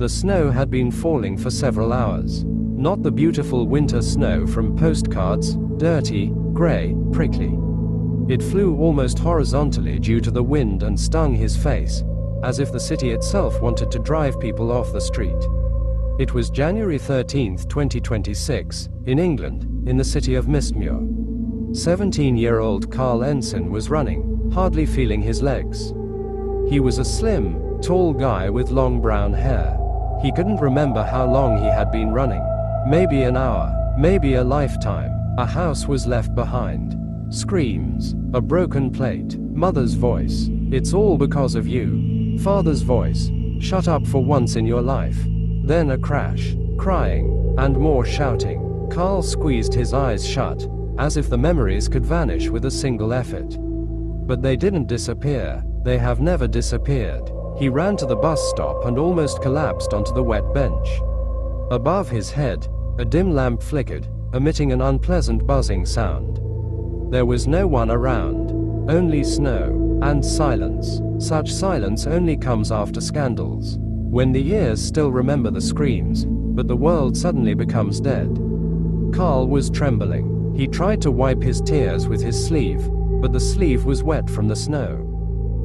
The snow had been falling for several hours. Not the beautiful winter snow from postcards, dirty, grey, prickly. It flew almost horizontally due to the wind and stung his face, as if the city itself wanted to drive people off the street. It was January 13, 2026, in England, in the city of Mistmuir. 17-year-old Karl Ensign was running, hardly feeling his legs. He was a slim, tall guy with long brown hair. He couldn't remember how long he had been running. Maybe an hour, maybe a lifetime. A house was left behind. Screams, a broken plate, mother's voice, "It's all because of you." Father's voice, "Shut up for once in your life." Then a crash, crying, and more shouting. Karl squeezed his eyes shut, as if the memories could vanish with a single effort. But they didn't disappear, they have never disappeared. He ran to the bus stop and almost collapsed onto the wet bench. Above his head, a dim lamp flickered, emitting an unpleasant buzzing sound. There was no one around, only snow, and silence. Such silence only comes after scandals. When the ears still remember the screams, but the world suddenly becomes dead. Karl was trembling. He tried to wipe his tears with his sleeve, but the sleeve was wet from the snow.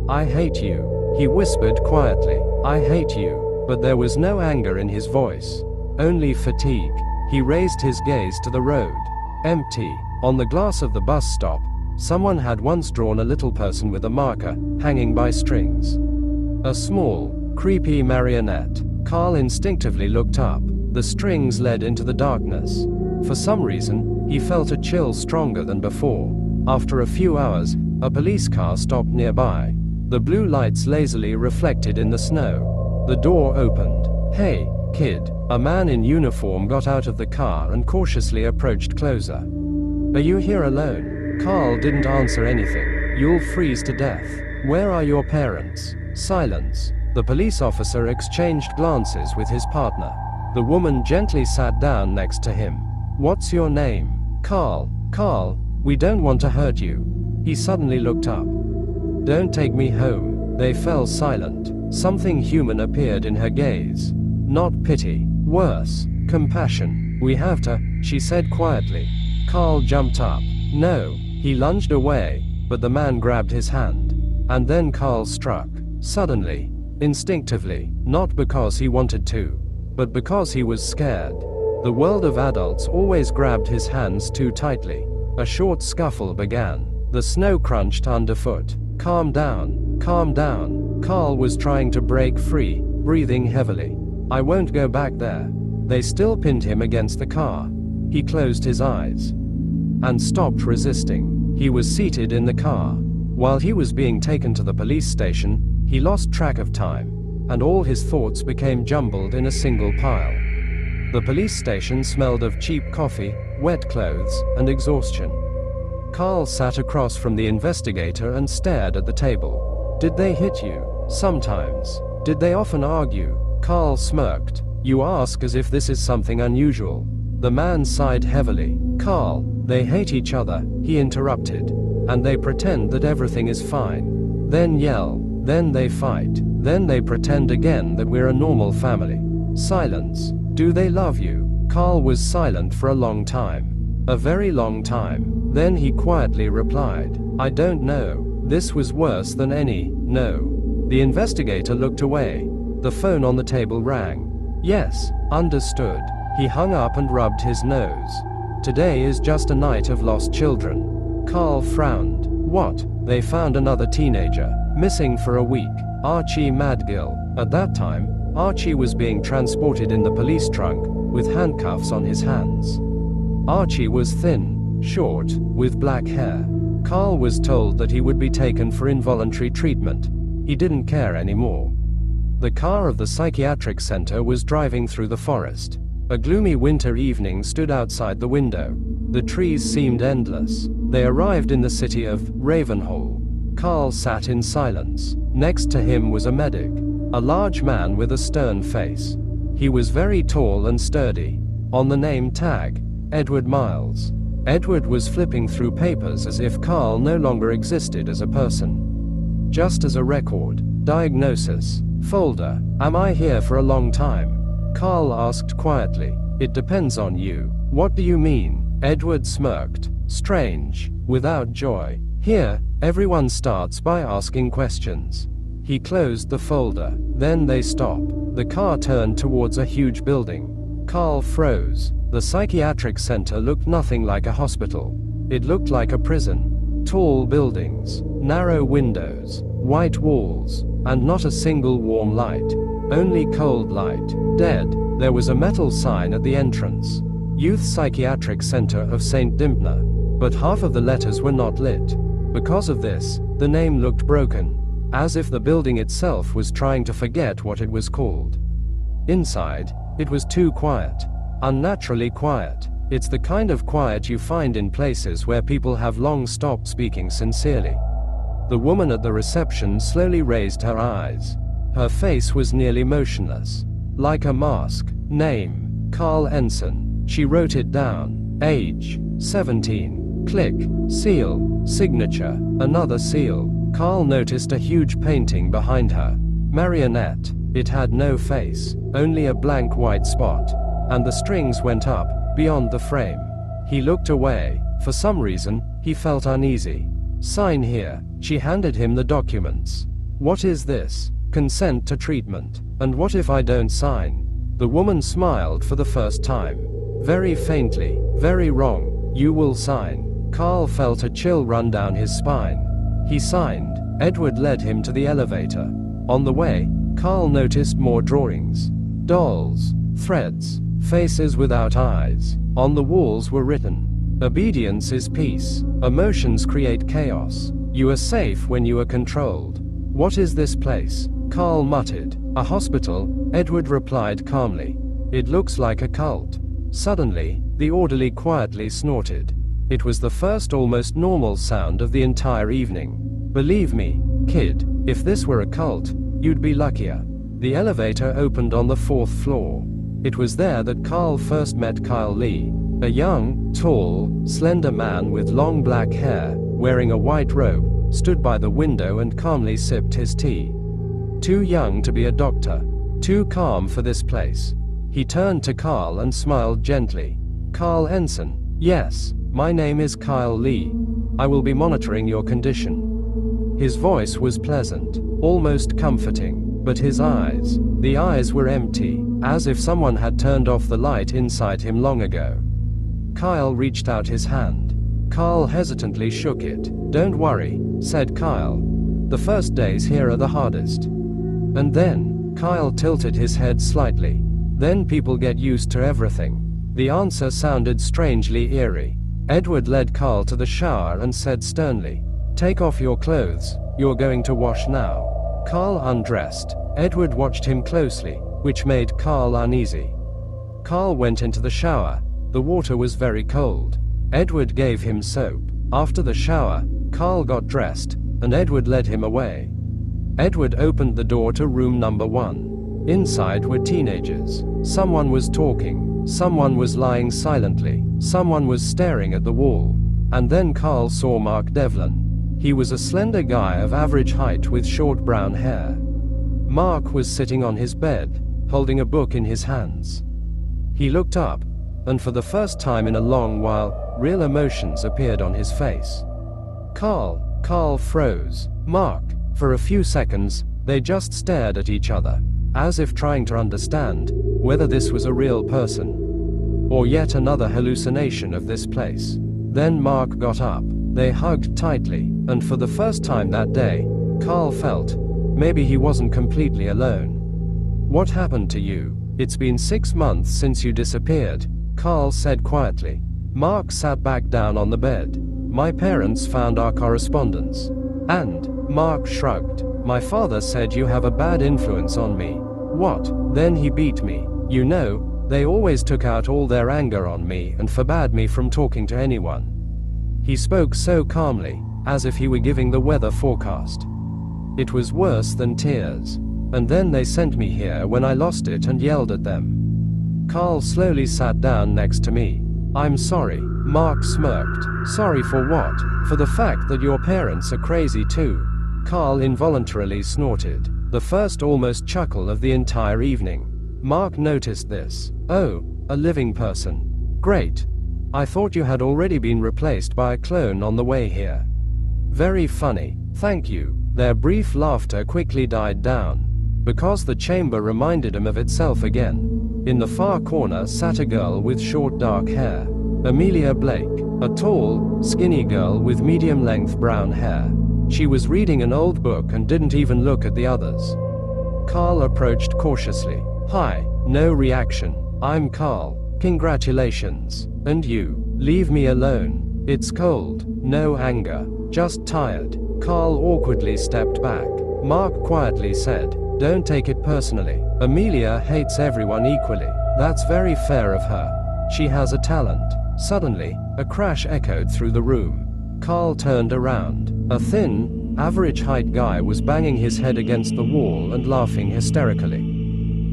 "I hate you," he whispered quietly. "I hate you." But there was no anger in his voice, only fatigue. He raised his gaze to the road. Empty. On the glass of the bus stop, someone had once drawn a little person with a marker, hanging by strings. A small, creepy marionette. Karl instinctively looked up. The strings led into the darkness. For some reason, he felt a chill stronger than before. After a few hours, a police car stopped nearby. The blue lights lazily reflected in the snow. The door opened. "Hey, kid." A man in uniform got out of the car and cautiously approached closer. "Are you here alone?" Karl didn't answer anything. "You'll freeze to death. Where are your parents?" Silence. The police officer exchanged glances with his partner. The woman gently sat down next to him. "What's your name?" "Karl." "Karl, we don't want to hurt you." He suddenly looked up. "Don't take me home." They fell silent. Something human appeared in her gaze. Not pity. Worse, compassion. "We have to," she said quietly. Karl jumped up. "No." He lunged away, but the man grabbed his hand. And then Karl struck. Suddenly. Instinctively. Not because he wanted to, but because he was scared. The world of adults always grabbed his hands too tightly. A short scuffle began. The snow crunched underfoot. "Calm down. Calm down." Karl was trying to break free, breathing heavily. "I won't go back there." They still pinned him against the car. He closed his eyes and stopped resisting. He was seated in the car. While he was being taken to the police station, he lost track of time, and all his thoughts became jumbled in a single pile. The police station smelled of cheap coffee, wet clothes, and exhaustion. Karl sat across from the investigator and stared at the table. "Did they hit you?" "Sometimes." "Did they often argue?" Karl smirked. "You ask as if this is something unusual." The man sighed heavily. "Karl, they hate each other," he interrupted. "And they pretend that everything is fine. Then yell, then they fight, then they pretend again that we're a normal family." Silence. "Do they love you?" Karl was silent for a long time. A very long time. Then he quietly replied, "I don't know." This was worse than any "no." The investigator looked away. The phone on the table rang. "Yes, understood." He hung up and rubbed his nose. "Today is just a night of lost children." Karl frowned. "What?" "They found another teenager, missing for a week. Archie Madgill." At that time, Archie was being transported in the police trunk, with handcuffs on his hands. Archie was thin, short, with black hair. Karl was told that he would be taken for involuntary treatment. He didn't care anymore. The car of the psychiatric center was driving through the forest. A gloomy winter evening stood outside the window. The trees seemed endless. They arrived in the city of Ravenhall. Karl sat in silence. Next to him was a medic, a large man with a stern face. He was very tall and sturdy. On the name tag, Edward Miles. Edward was flipping through papers as if Karl no longer existed as a person. Just as a record. Diagnosis: Folder. Am I here for a long time? Karl asked quietly. It depends on you. What do you mean? Edward smirked. Strange. Without joy. Here, everyone starts by asking questions. He closed the folder. Then they stop. The car turned towards a huge building. Karl froze. The psychiatric center looked nothing like a hospital. It looked like a prison. Tall buildings, narrow windows, white walls, and not a single warm light. Only cold light. Dead. There was a metal sign at the entrance. Youth Psychiatric Center of St. Dymphna. But half of the letters were not lit. Because of this, the name looked broken, as if the building itself was trying to forget what it was called. Inside, it was too quiet. Unnaturally quiet. It's the kind of quiet you find in places where people have long stopped speaking sincerely. The woman at the reception slowly raised her eyes. Her face was nearly motionless. Like a mask. Name: Karl Ensign. She wrote it down. Age: 17. Click. Seal. Signature. Another seal. Karl noticed a huge painting behind her. Marionette. It had no face, only a blank white spot. And the strings went up, beyond the frame. He looked away. For some reason, he felt uneasy. Sign here. She handed him the documents. What is this? Consent to treatment. And what if I don't sign? The woman smiled for the first time. Very faintly. Very wrong. You will sign. Karl felt a chill run down his spine. He signed. Edward led him to the elevator. On the way, Karl noticed more drawings. Dolls. Threads. Faces without eyes. On the walls were written, "Obedience is peace. Emotions create chaos. You are safe when you are controlled." What is this place? Karl muttered. A hospital, Edward replied calmly. It looks like a cult. Suddenly, the orderly quietly snorted. It was the first almost normal sound of the entire evening. Believe me, kid, if this were a cult, you'd be luckier. The elevator opened on the 4th floor. It was there that Karl first met Kyle Lee, a young, tall, slender man with long black hair, wearing a white robe, stood by the window and calmly sipped his tea. Too young to be a doctor, too calm for this place. He turned to Karl and smiled gently. Karl Ensign. Yes, my name is Kyle Lee. I will be monitoring your condition. His voice was pleasant, almost comforting, but his eyes, the eyes were empty, as if someone had turned off the light inside him long ago. Kyle reached out his hand. Karl hesitantly shook it. Don't worry, said Kyle. The first days here are the hardest. And then, Kyle tilted his head slightly. Then people get used to everything. The answer sounded strangely eerie. Edward led Karl to the shower and said sternly, "Take off your clothes, you're going to wash now." Karl undressed. Edward watched him closely, which made Karl uneasy. Karl went into the shower. The water was very cold. Edward gave him soap. After the shower, Karl got dressed, and Edward led him away. Edward opened the door to room number 1. Inside were teenagers. Someone was talking. Someone was lying silently. Someone was staring at the wall. And then Karl saw Mark Devlin. He was a slender guy of average height with short brown hair. Mark was sitting on his bed, holding a book in his hands. He looked up, and for the first time in a long while, real emotions appeared on his face. Karl froze. Mark. For a few seconds, they just stared at each other, as if trying to understand whether this was a real person, or yet another hallucination of this place. Then Mark got up. They hugged tightly, and for the first time that day, Karl felt maybe he wasn't completely alone. What happened to you? It's been 6 months since you disappeared, Karl said quietly. Mark sat back down on the bed. My parents found our correspondence. And, Mark shrugged. My father said you have a bad influence on me. What? Then he beat me. You know, they always took out all their anger on me and forbade me from talking to anyone. He spoke so calmly, as if he were giving the weather forecast. It was worse than tears. And then they sent me here when I lost it and yelled at them. Karl slowly sat down next to me. I'm sorry, Mark smirked. Sorry for what? For the fact that your parents are crazy too. Karl involuntarily snorted, the first almost chuckle of the entire evening. Mark noticed this. Oh, a living person. Great. I thought you had already been replaced by a clone on the way here. Very funny, thank you. Their brief laughter quickly died down, because the chamber reminded him of itself again. In the far corner sat a girl with short dark hair. Amelia Blake, a tall, skinny girl with medium-length brown hair. She was reading an old book and didn't even look at the others. Karl approached cautiously. Hi, no reaction. I'm Karl. Congratulations. And you? Leave me alone. It's cold. No anger. Just tired. Karl awkwardly stepped back. Mark quietly said, don't take it personally. Amelia hates everyone equally. That's very fair of her. She has a talent. Suddenly, a crash echoed through the room. Karl turned around. A thin, average-height guy was banging his head against the wall and laughing hysterically.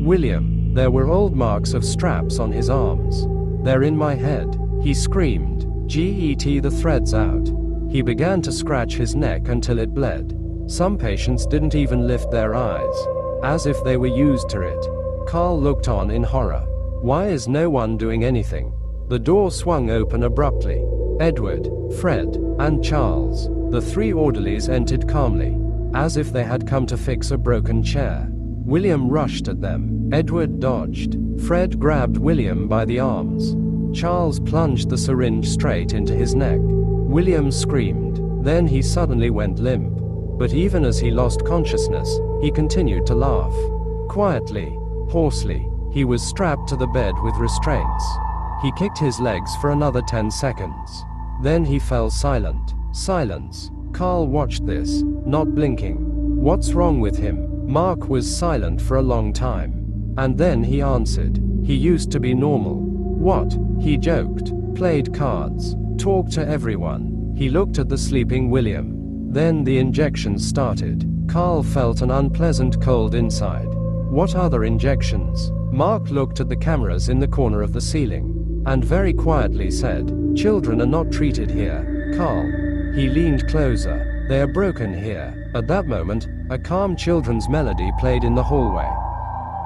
William, there were old marks of straps on his arms. They're in my head, he screamed. Get the threads out. He began to scratch his neck until it bled. Some patients didn't even lift their eyes, as if they were used to it. Karl looked on in horror. Why is no one doing anything? The door swung open abruptly. Edward, Fred, and Charles, the three orderlies, entered calmly, as if they had come to fix a broken chair. William rushed at them. Edward dodged. Fred grabbed William by the arms. Charles plunged the syringe straight into his neck. William screamed. Then he suddenly went limp. But even as he lost consciousness, he continued to laugh. Quietly, hoarsely, he was strapped to the bed with restraints. He kicked his legs for another 10 seconds. Then he fell silent. Silence. Karl watched this, not blinking. What's wrong with him? Mark was silent for a long time. And then he answered. He used to be normal. What? He joked, played cards, talked to everyone. He looked at the sleeping William. Then the injections started. Karl felt an unpleasant cold inside. What other injections? Mark looked at the cameras in the corner of the ceiling, and very quietly said, children are not treated here, Karl. He leaned closer. They are broken here. At that moment, a calm children's melody played in the hallway.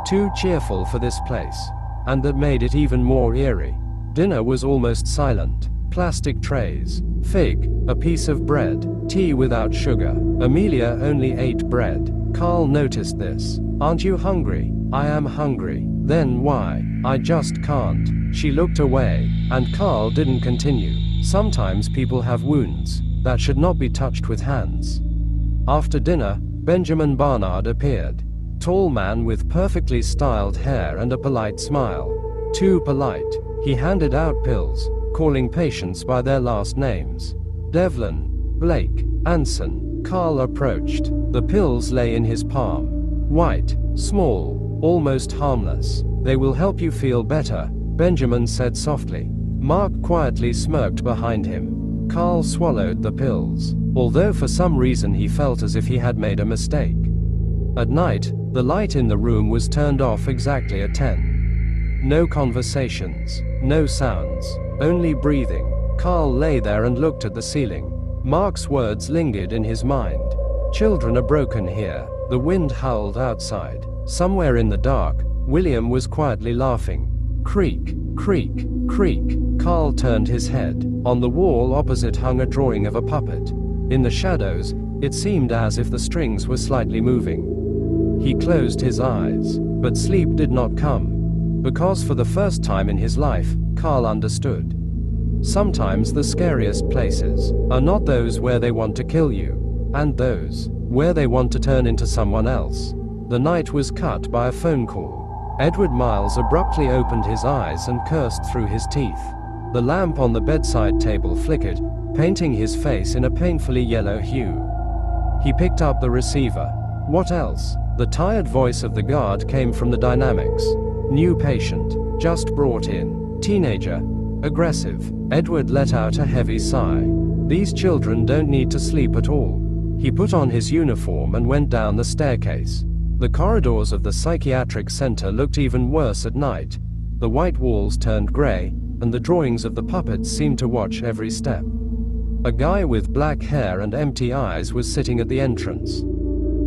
Too cheerful for this place. And that made it even more eerie. Dinner was almost silent. Plastic trays, fig, a piece of bread, tea without sugar. Amelia only ate bread. Karl noticed this. Aren't you hungry? I am hungry. Then why? I just can't. She looked away, and Karl didn't continue. Sometimes people have wounds that should not be touched with hands. After dinner, Benjamin Barnard appeared. Tall man with perfectly styled hair and a polite smile. Too polite. He handed out pills, calling patients by their last names. Devlin, Blake, Anson. Karl approached. The pills lay in his palm. White, small, almost harmless. They will help you feel better, Benjamin said softly. Mark quietly smirked behind him. Karl swallowed the pills, although for some reason he felt as if he had made a mistake. At night, the light in the room was turned off exactly at 10. No conversations, no sounds, only breathing. Karl lay there and looked at the ceiling. Mark's words lingered in his mind. Children are broken here. The wind howled outside. Somewhere in the dark, William was quietly laughing. Creak, creak, creak. Karl turned his head. On the wall opposite hung a drawing of a puppet. In the shadows, it seemed as if the strings were slightly moving. He closed his eyes, but sleep did not come. Because for the first time in his life, Karl understood. Sometimes the scariest places are not those where they want to kill you, and those where they want to turn into someone else. The night was cut by a phone call. Edward Miles abruptly opened his eyes and cursed through his teeth. The lamp on the bedside table flickered, painting his face in a painfully yellow hue. He picked up the receiver. What else? The tired voice of the guard came from the dynamics. New patient, just brought in. Teenager, aggressive. Edward let out a heavy sigh. These children don't need to sleep at all. He put on his uniform and went down the staircase. The corridors of the psychiatric center looked even worse at night. The white walls turned gray, and the drawings of the puppets seemed to watch every step. A guy with black hair and empty eyes was sitting at the entrance.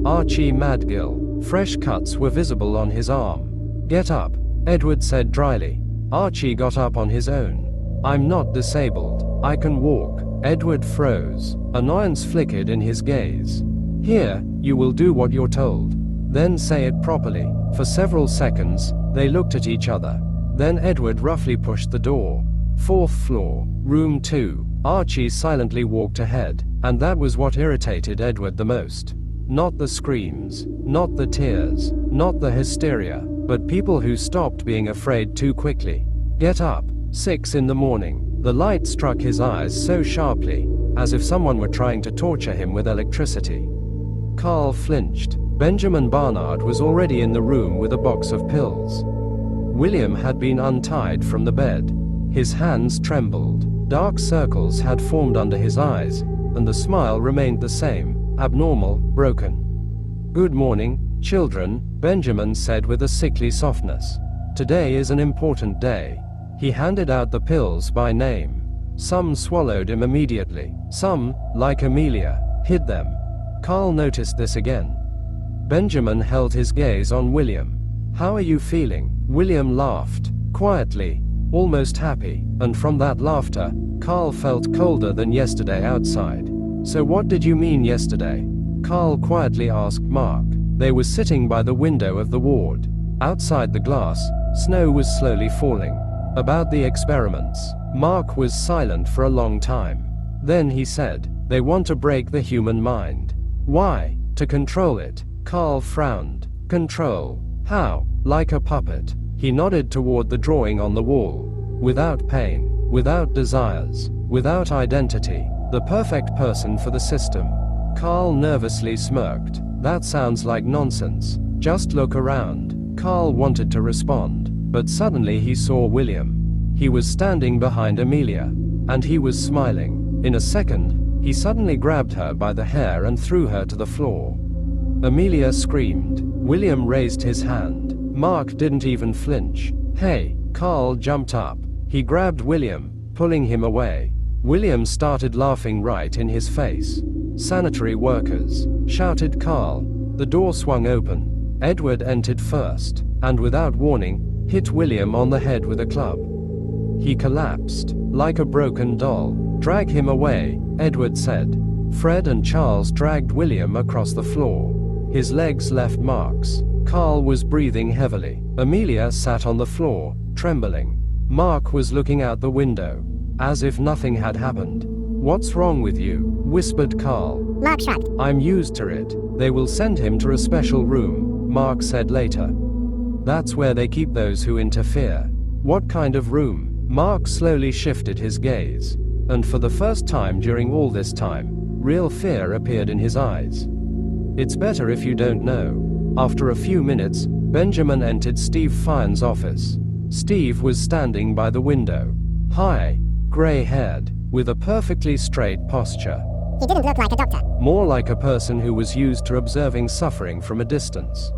Archie Madgill. Fresh cuts were visible on his arm. Get up, Edward said dryly. Archie got up on his own. I'm not disabled. I can walk. Edward froze. Annoyance flickered in his gaze. Here, you will do what you're told. Then say it properly. For several seconds, they looked at each other. Then Edward roughly pushed the door. 4th floor, room 2. Archie silently walked ahead, and that was what irritated Edward the most. Not the screams, not the tears, not the hysteria, but people who stopped being afraid too quickly. Get up. 6 in the morning. The light struck his eyes so sharply, as if someone were trying to torture him with electricity. Karl flinched. Benjamin Barnard was already in the room with a box of pills. William had been untied from the bed. His hands trembled. Dark circles had formed under his eyes, and the smile remained the same, abnormal, broken. Good morning, children, Benjamin said with a sickly softness. Today is an important day. He handed out the pills by name. Some swallowed him immediately. Some, like Amelia, hid them. Karl noticed this again. Benjamin held his gaze on William. How are you feeling? William laughed, quietly, almost happy, and from that laughter, Karl felt colder than yesterday outside. So what did you mean yesterday? Karl quietly asked Mark. They were sitting by the window of the ward. Outside the glass, snow was slowly falling. About the experiments. Mark was silent for a long time. Then he said, they want to break the human mind. Why? To control it. Karl frowned. Control. How? Like a puppet. He nodded toward the drawing on the wall. Without pain, without desires, without identity. The perfect person for the system. Karl nervously smirked. That sounds like nonsense. Just look around. Karl wanted to respond, but suddenly he saw William. He was standing behind Amelia, and he was smiling. In a second, he suddenly grabbed her by the hair and threw her to the floor. Amelia screamed. William raised his hand. Mark didn't even flinch. Hey, Karl jumped up. He grabbed William, pulling him away. William started laughing right in his face. Sanitary workers, shouted Karl. The door swung open. Edward entered first, and without warning, hit William on the head with a club. He collapsed, like a broken doll. Drag him away, Edward said. Fred and Charles dragged William across the floor. His legs left marks. Karl was breathing heavily. Amelia sat on the floor, trembling. Mark was looking out the window, as if nothing had happened. What's wrong with you? Whispered Karl. Mark shrugged. I'm used to it. They will send him to a special room, Mark said later. That's where they keep those who interfere. What kind of room? Mark slowly shifted his gaze, and for the first time during all this time, real fear appeared in his eyes. It's better if you don't know. After a few minutes, Benjamin entered Steve Fine's office. Steve was standing by the window. High, gray-haired, with a perfectly straight posture. He didn't look like a doctor. More like a person who was used to observing suffering from a distance.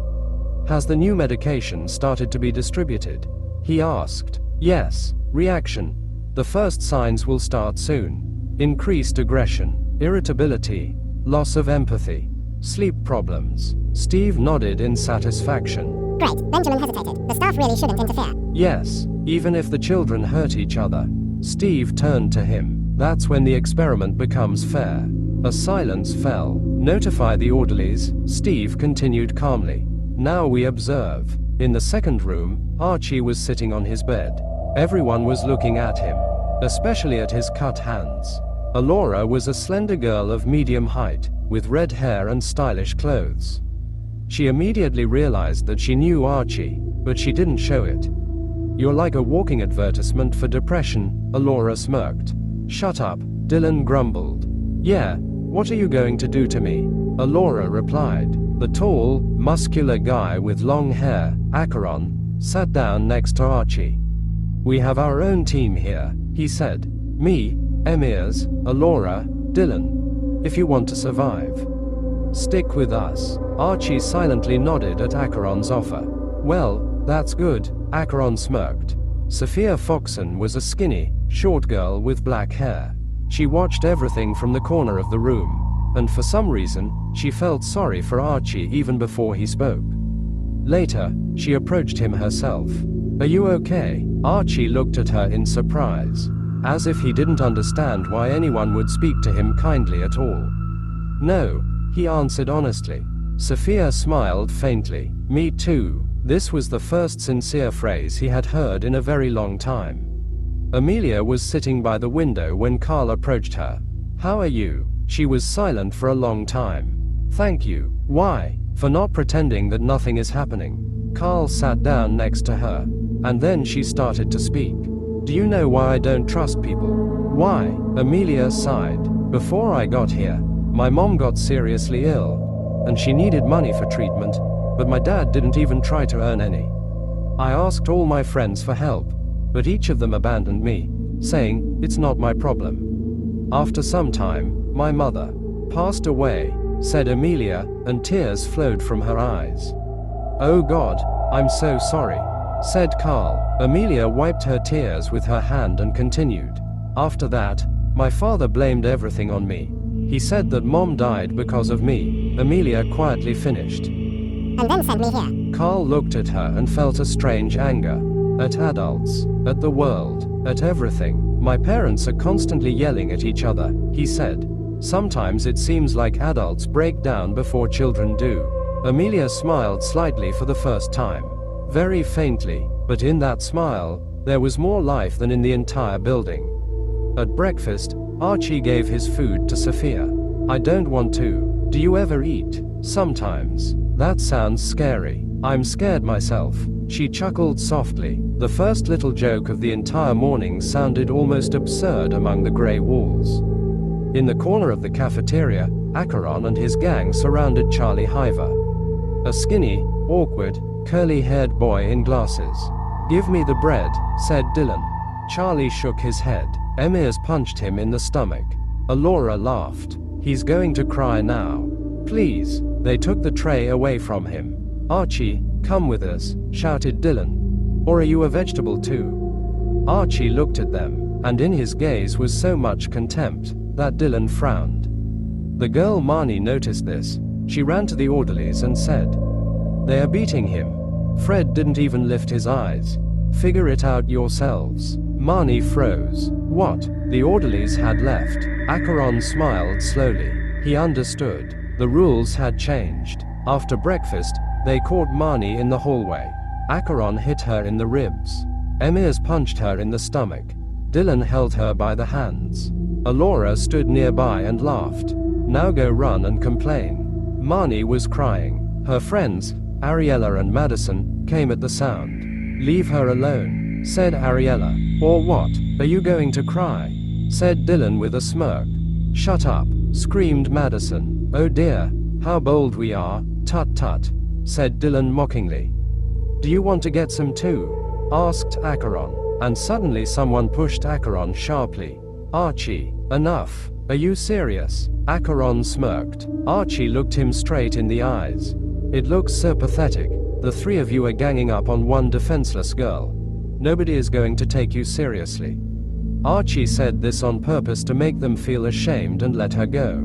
Has the new medication started to be distributed? He asked. Yes. Reaction. The first signs will start soon. Increased aggression, irritability, loss of empathy, sleep problems. Steve nodded in satisfaction. Great. Benjamin hesitated. The staff really shouldn't interfere. Yes, even if the children hurt each other. Steve turned to him. That's when the experiment becomes fair. A silence fell. Notify the orderlies, Steve continued calmly. Now we observe. In the second room, Archie was sitting on his bed. Everyone was looking at him, especially at his cut hands. Alora was a slender girl of medium height, with red hair and stylish clothes. She immediately realized that she knew Archie, but she didn't show it. You're like a walking advertisement for depression, Alora smirked. Shut up, Dylan grumbled. Yeah, what are you going to do to me? Alora replied. The tall, muscular guy with long hair, Acheron, sat down next to Archie. We have our own team here, he said. Me, Emirs, Alora, Dylan. If you want to survive, stick with us. Archie silently nodded at Acheron's offer. Well, that's good, Acheron smirked. Sophia Foxon was a skinny, short girl with black hair. She watched everything from the corner of the room, and for some reason, she felt sorry for Archie even before he spoke. Later, she approached him herself. "Are you okay?" Archie looked at her in surprise, as if he didn't understand why anyone would speak to him kindly at all. "No," he answered honestly. Sophia smiled faintly. "Me too." This was the first sincere phrase he had heard in a very long time. Amelia was sitting by the window when Karl approached her. "How are you?" She was silent for a long time. "Thank you." "Why?" "For not pretending that nothing is happening." Karl sat down next to her, and then she started to speak. "Do you know why I don't trust people?" "Why?" Amelia sighed. "Before I got here, my mom got seriously ill, and she needed money for treatment, but my dad didn't even try to earn any. I asked all my friends for help, but each of them abandoned me, saying, it's not my problem. After some time, my mother passed away," said Amelia, and tears flowed from her eyes. "Oh God, I'm so sorry," said Karl. Amelia wiped her tears with her hand and continued. "After that, my father blamed everything on me. He said that mom died because of me," Amelia quietly finished. "And then sent me here." Karl looked at her and felt a strange anger. At adults, at the world, at everything. "My parents are constantly yelling at each other," he said. "Sometimes it seems like adults break down before children do." Amelia smiled slightly for the first time. Very faintly, but in that smile, there was more life than in the entire building. At breakfast, Archie gave his food to Sophia. "I don't want to. Do you ever eat?" "Sometimes." "That sounds scary." "I'm scared myself." She chuckled softly. The first little joke of the entire morning sounded almost absurd among the grey walls. In the corner of the cafeteria, Acheron and his gang surrounded Charlie Hiver. A skinny, awkward, curly-haired boy in glasses. "Give me the bread," said Dylan. Charlie shook his head. Emirs punched him in the stomach. Alora laughed. "He's going to cry now. Please." They took the tray away from him. "Archie, come with us," shouted Dylan. "Or are you a vegetable too?" Archie looked at them, and in his gaze was so much contempt that Dylan frowned. The girl Marnie noticed this. She ran to the orderlies and said, "They are beating him." Fred didn't even lift his eyes. "Figure it out yourselves." Marnie froze. What? The orderlies had left. Acheron smiled slowly. He understood. The rules had changed. After breakfast, they caught Marnie in the hallway. Acheron hit her in the ribs. Emirs punched her in the stomach. Dylan held her by the hands. Alora stood nearby and laughed. "Now go run and complain." Marnie was crying. Her friends, Ariella and Madison, came at the sound. "Leave her alone," said Ariella. "Or what? Are you going to cry?" said Dylan with a smirk. "Shut up," screamed Madison. "Oh dear, how bold we are." "Tut tut," said Dylan mockingly. "Do you want to get some too?" asked Acheron. And suddenly someone pushed Acheron sharply. "Archie, enough. Are you serious?" Acheron smirked. Archie looked him straight in the eyes. "It looks so pathetic. The three of you are ganging up on one defenseless girl. Nobody is going to take you seriously." Archie said this on purpose to make them feel ashamed and let her go.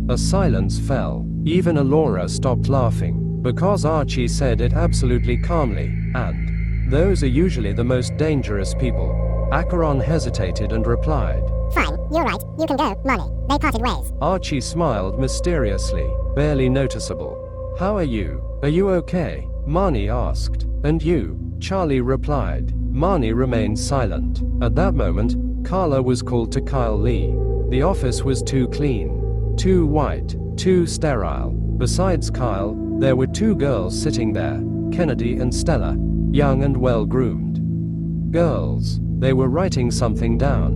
A silence fell. Even Alora stopped laughing, because Archie said it absolutely calmly, and those are usually the most dangerous people. Acheron hesitated and replied, "Fine, you're right, you can go, Marnie. They parted ways." Archie smiled mysteriously, barely noticeable. "How are you? Are you okay?" Marnie asked. "And you?" Charlie replied. Marnie remained silent. At that moment, Carla was called to Kyle Lee. The office was too clean, too white, too sterile. Besides Kyle, there were two girls sitting there, Kennedy and Stella, young and well-groomed. Girls. They were writing something down.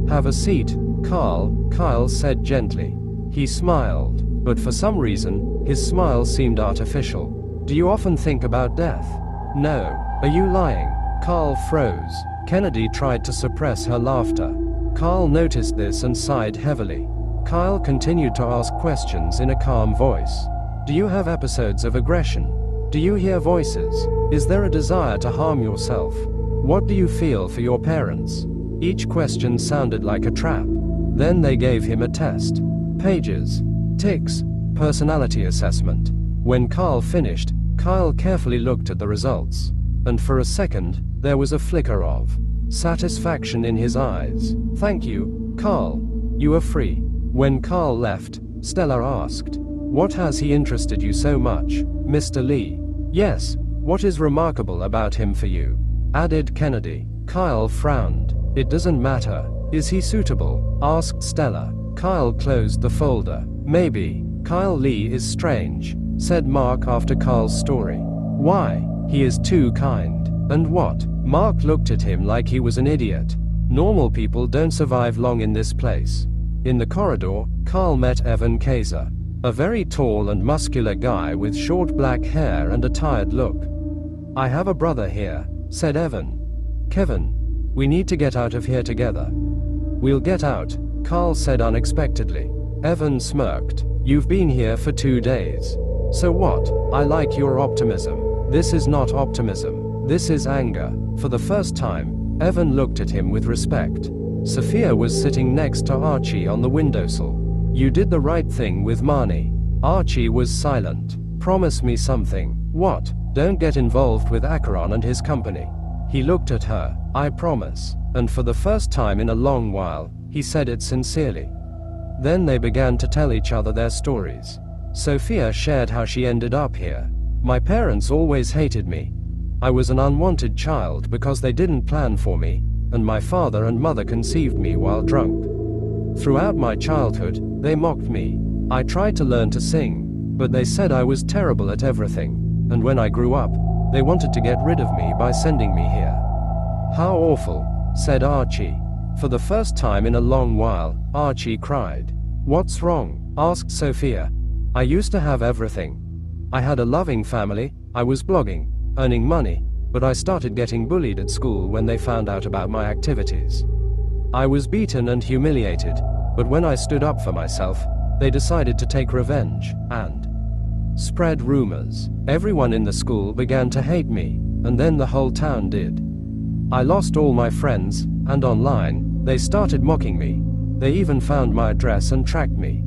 "Have a seat, Karl," Kyle said gently. He smiled, but for some reason, his smile seemed artificial. "Do you often think about death?" "No." "Are you lying?" Karl froze. Kennedy tried to suppress her laughter. Karl noticed this and sighed heavily. Kyle continued to ask questions in a calm voice. "Do you have episodes of aggression? Do you hear voices? Is there a desire to harm yourself? What do you feel for your parents?" Each question sounded like a trap. Then they gave him a test. Pages. Ticks. Personality assessment. When Karl finished, Kyle carefully looked at the results. And for a second, there was a flicker of satisfaction in his eyes. "Thank you, Karl. You are free." When Karl left, Stella asked, "What has he interested you so much, Mr. Lee?" "Yes, what is remarkable about him for you?" added Kennedy. Kyle frowned. "It doesn't matter. Is he suitable?" asked Stella. Kyle closed the folder. "Maybe. Kyle Lee is strange," said Mark after Carl's story. "Why? He is too kind." "And what?" Mark looked at him like he was an idiot. "Normal people don't survive long in this place." In the corridor, Karl met Evan Kaiser, a very tall and muscular guy with short black hair and a tired look. "I have a brother here," said Evan. "Kevin, we need to get out of here together." "We'll get out," Karl said unexpectedly. Evan smirked. "You've been here for 2 days. So what? I like your optimism." "This is not optimism. This is anger." For the first time, Evan looked at him with respect. Sophia was sitting next to Archie on the windowsill. "You did the right thing with Marnie." Archie was silent. "Promise me something." "What?" "Don't get involved with Acheron and his company." He looked at her. "I promise." And for the first time in a long while, he said it sincerely. Then they began to tell each other their stories. Sophia shared how she ended up here. "My parents always hated me. I was an unwanted child because they didn't plan for me, and my father and mother conceived me while drunk. Throughout my childhood, they mocked me. I tried to learn to sing, but they said I was terrible at everything, and when I grew up, they wanted to get rid of me by sending me here." "How awful," said Archie. For the first time in a long while, Archie cried. "What's wrong?" asked Sophia. "I used to have everything. I had a loving family, I was blogging, earning money, but I started getting bullied at school when they found out about my activities. I was beaten and humiliated, but when I stood up for myself, they decided to take revenge, and spread rumors. Everyone in the school began to hate me, and then the whole town did. I lost all my friends, and online, they started mocking me. They even found my address and tracked me."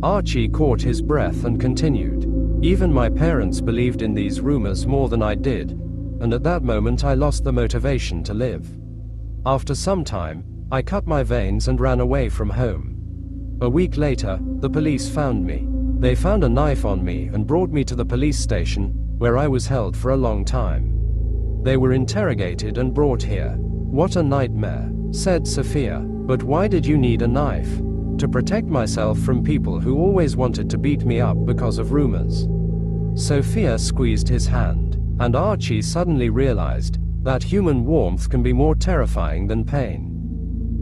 Archie caught his breath and continued. "Even my parents believed in these rumors more than I did, and at that moment I lost the motivation to live. After some time, I cut my veins and ran away from home. A week later, the police found me. They found a knife on me and brought me to the police station, where I was held for a long time. They were interrogated and brought here." "What a nightmare," said Sophia. "But why did you need a knife?" "To protect myself from people who always wanted to beat me up because of rumors." Sophia squeezed his hand, and Archie suddenly realized that human warmth can be more terrifying than pain.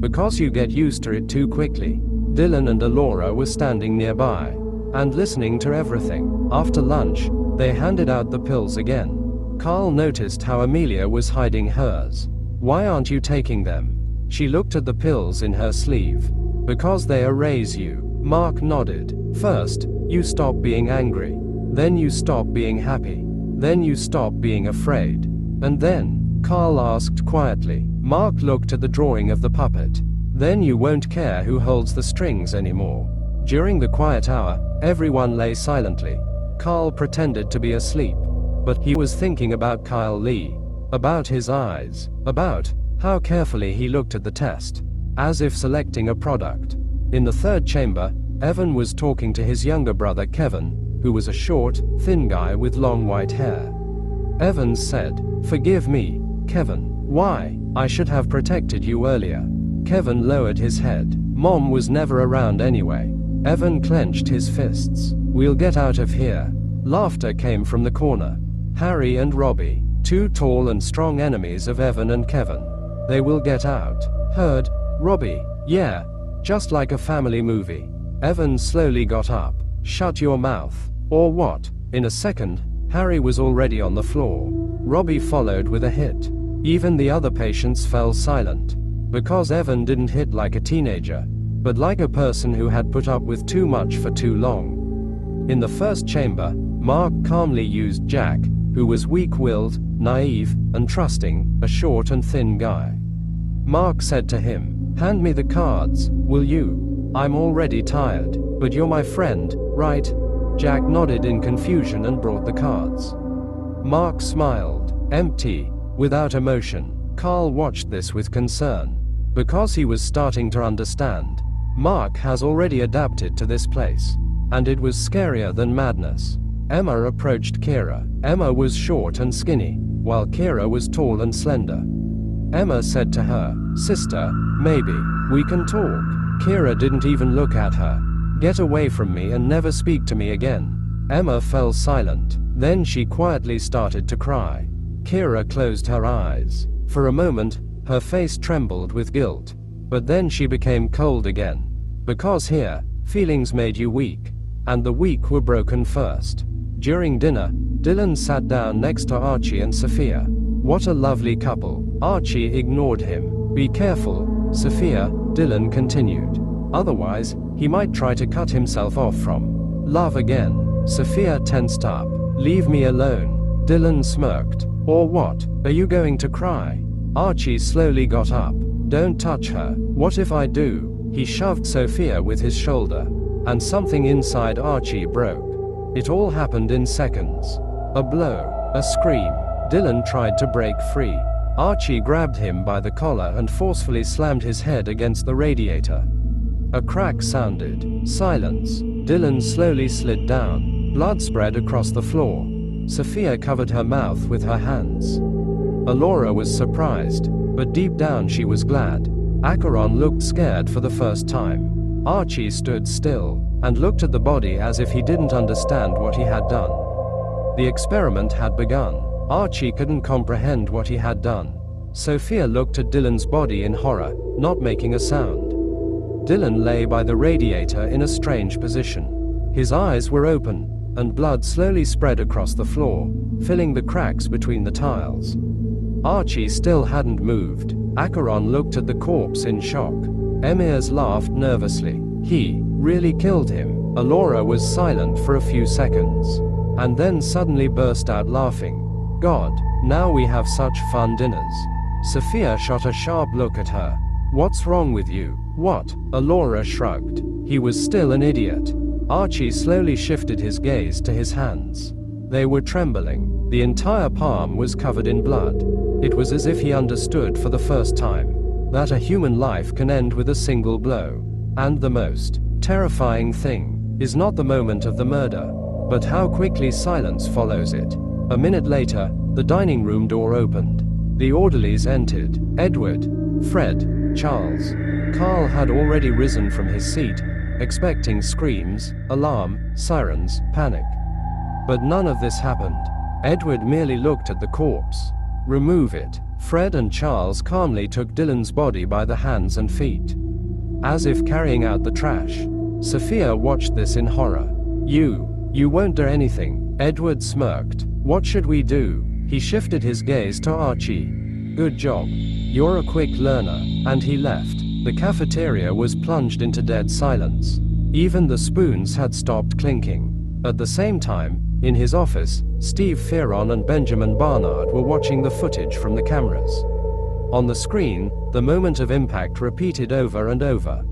Because you get used to it too quickly. Dylan and Alora were standing nearby and listening to everything. After lunch, they handed out the pills again. Karl noticed how Amelia was hiding hers. "Why aren't you taking them?" She looked at the pills in her sleeve. "Because they erase you." Mark nodded. "First, you stop being angry. Then you stop being happy. Then you stop being afraid. And then," Karl asked quietly. Mark looked at the drawing of the puppet. "Then you won't care who holds the strings anymore." During the quiet hour, everyone lay silently. Karl pretended to be asleep. But he was thinking about Kyle Lee. About his eyes. About how carefully he looked at the test. As if selecting a product. In the third chamber, Evan was talking to his younger brother Kevin, who was a short, thin guy with long white hair. Evan said, "Forgive me, Kevin. Why? I should have protected you earlier." Kevin lowered his head. "Mom was never around anyway." Evan clenched his fists. "We'll get out of here." Laughter came from the corner. Harry and Robbie, two tall and strong enemies of Evan and Kevin. "They will get out." Heard? Robbie, "Yeah. Just like a family movie." Evan slowly got up. "Shut your mouth. Or what?" In a second, Harry was already on the floor. Robbie followed with a hit. Even the other patients fell silent. Because Evan didn't hit like a teenager, but like a person who had put up with too much for too long. In the first chamber, Mark calmly used Jack, who was weak-willed, naive, and trusting, a short and thin guy. Mark said to him, Hand me the cards, will you? I'm already tired, but you're my friend, right? Jack nodded in confusion and brought the cards. Mark smiled, empty, without emotion. Karl watched this with concern. Because he was starting to understand. Mark has already adapted to this place. And it was scarier than madness. Emma approached Kira. Emma was short and skinny, while Kira was tall and slender. Emma said to her, "Sister, maybe we can talk." Kira didn't even look at her. "Get away from me and never speak to me again." Emma fell silent. Then she quietly started to cry. Kira closed her eyes. For a moment, her face trembled with guilt. But then she became cold again. Because here, feelings made you weak. And the weak were broken first. During dinner, Dylan sat down next to Archie and Sophia. What a lovely couple. Archie ignored him. "Be careful, Sophia," Dylan continued. "Otherwise, he might try to cut himself off from love again." Sophia tensed up. "Leave me alone." Dylan smirked. "Or what? Are you going to cry?" Archie slowly got up. "Don't touch her." "What if I do?" He shoved Sophia with his shoulder. And something inside Archie broke. It all happened in seconds. A blow, a scream. Dylan tried to break free. Archie grabbed him by the collar and forcefully slammed his head against the radiator. A crack sounded. Silence. Dylan slowly slid down. Blood spread across the floor. Sophia covered her mouth with her hands. Alora was surprised, but deep down she was glad. Acheron looked scared for the first time. Archie stood still, and looked at the body as if he didn't understand what he had done. The experiment had begun. Archie couldn't comprehend what he had done. Sophia looked at Dylan's body in horror, not making a sound. Dylan lay by the radiator in a strange position. His eyes were open, and blood slowly spread across the floor, filling the cracks between the tiles. Archie still hadn't moved. Acheron looked at the corpse in shock. Emirs laughed nervously. "He really killed him." Alora was silent for a few seconds, and then suddenly burst out laughing. "God, now we have such fun dinners." Sophia shot a sharp look at her. "What's wrong with you?" "What?" Alora shrugged. He was still an idiot. Archie slowly shifted his gaze to his hands. They were trembling. The entire palm was covered in blood. It was as if he understood for the first time that a human life can end with a single blow. And the most terrifying thing is not the moment of the murder, but how quickly silence follows it. A minute later, the dining room door opened. The orderlies entered. Edward, Fred, Charles. Karl had already risen from his seat, expecting screams, alarm, sirens, panic. But none of this happened. Edward merely looked at the corpse. "Remove it." Fred and Charles calmly took Dylan's body by the hands and feet, as if carrying out the trash. Sophia watched this in horror. You won't do anything." Edward smirked. "What should we do?" He shifted his gaze to Archie. "Good job. You're a quick learner." And he left. The cafeteria was plunged into dead silence. Even the spoons had stopped clinking. At the same time, in his office, Steve Fearon and Benjamin Barnard were watching the footage from the cameras. On the screen, the moment of impact repeated over and over.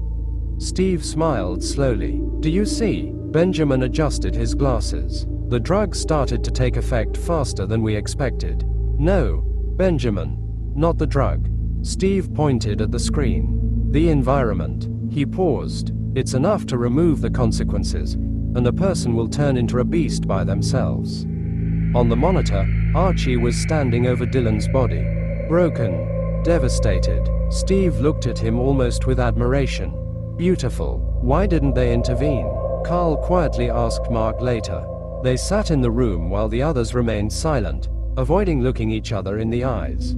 Steve smiled slowly. "Do you see?" Benjamin adjusted his glasses. "The drug started to take effect faster than we expected." "No, Benjamin. Not the drug." Steve pointed at the screen. "The environment." He paused. "It's enough to remove the consequences, and a person will turn into a beast by themselves." On the monitor, Archie was standing over Dylan's body. Broken. Devastated. Steve looked at him almost with admiration. "Beautiful. Why didn't they intervene?" Karl quietly asked Mark later. They sat in the room while the others remained silent, avoiding looking each other in the eyes.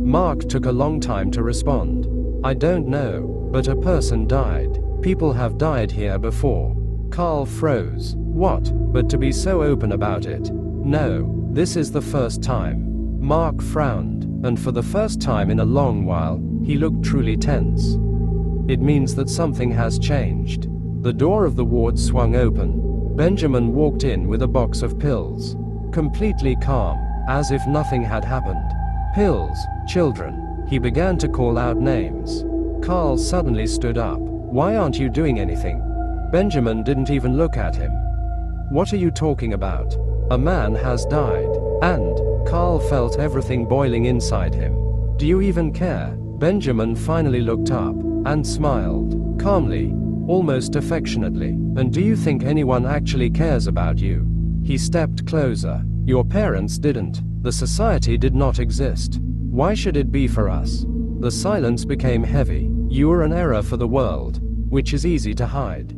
Mark took a long time to respond. "I don't know, but a person died. People have died here before." Karl froze. "What? But to be so open about it?" "No, this is the first time." Mark frowned, and for the first time in a long while, he looked truly tense. "It means that something has changed." The door of the ward swung open. Benjamin walked in with a box of pills. Completely calm, as if nothing had happened. "Pills, children." He began to call out names. Karl suddenly stood up. Why aren't you doing anything? Benjamin didn't even look at him. What are you talking about? A man has died. And Karl felt everything boiling inside him. Do you even care? Benjamin finally looked up and smiled, calmly, almost affectionately. And do you think anyone actually cares about you? He stepped closer. Your parents didn't. The society did not exist. Why should it be for us? The silence became heavy. You are an error for the world, which is easy to hide.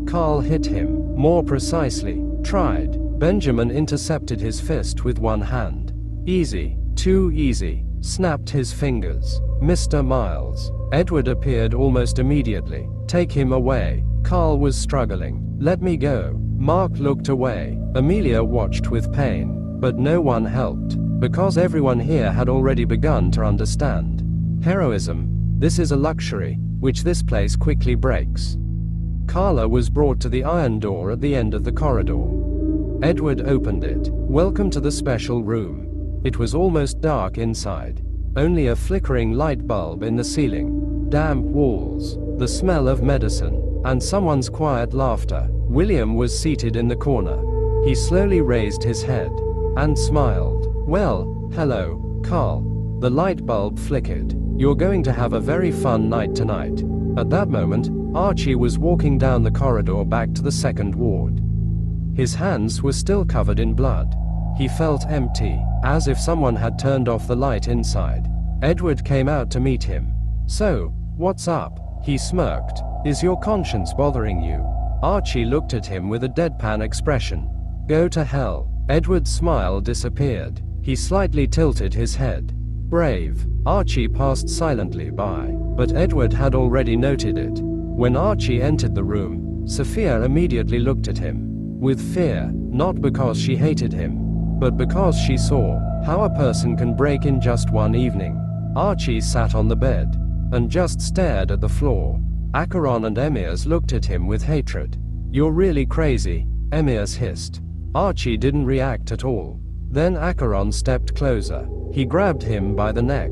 Karl hit him, more precisely, tried. Benjamin intercepted his fist with one hand. Easy, too easy, snapped his fingers. Mr. Miles. Edward appeared almost immediately. Take him away. Karl was struggling. Let me go. Mark looked away. Amelia watched with pain, but no one helped, because everyone here had already begun to understand. Heroism. This is a luxury, which this place quickly breaks. Carla was brought to the iron door at the end of the corridor. Edward opened it. Welcome to the special room. It was almost dark inside. Only a flickering light bulb in the ceiling. Damp walls. The smell of medicine. And someone's quiet laughter. William was seated in the corner. He slowly raised his head. And smiled. Well, hello, Karl. The light bulb flickered. You're going to have a very fun night tonight. At that moment, Archie was walking down the corridor back to the second ward. His hands were still covered in blood. He felt empty, as if someone had turned off the light inside. Edward came out to meet him. So, what's up? He smirked. Is your conscience bothering you? Archie looked at him with a deadpan expression. Go to hell. Edward's smile disappeared. He slightly tilted his head. Brave. Archie passed silently by, but Edward had already noted it. When Archie entered the room, Sophia immediately looked at him. With fear, not because she hated him, but because she saw how a person can break in just one evening. Archie sat on the bed and just stared at the floor. Acheron and Emmias looked at him with hatred. You're really crazy, Emmias hissed. Archie didn't react at all. Then Acheron stepped closer. He grabbed him by the neck.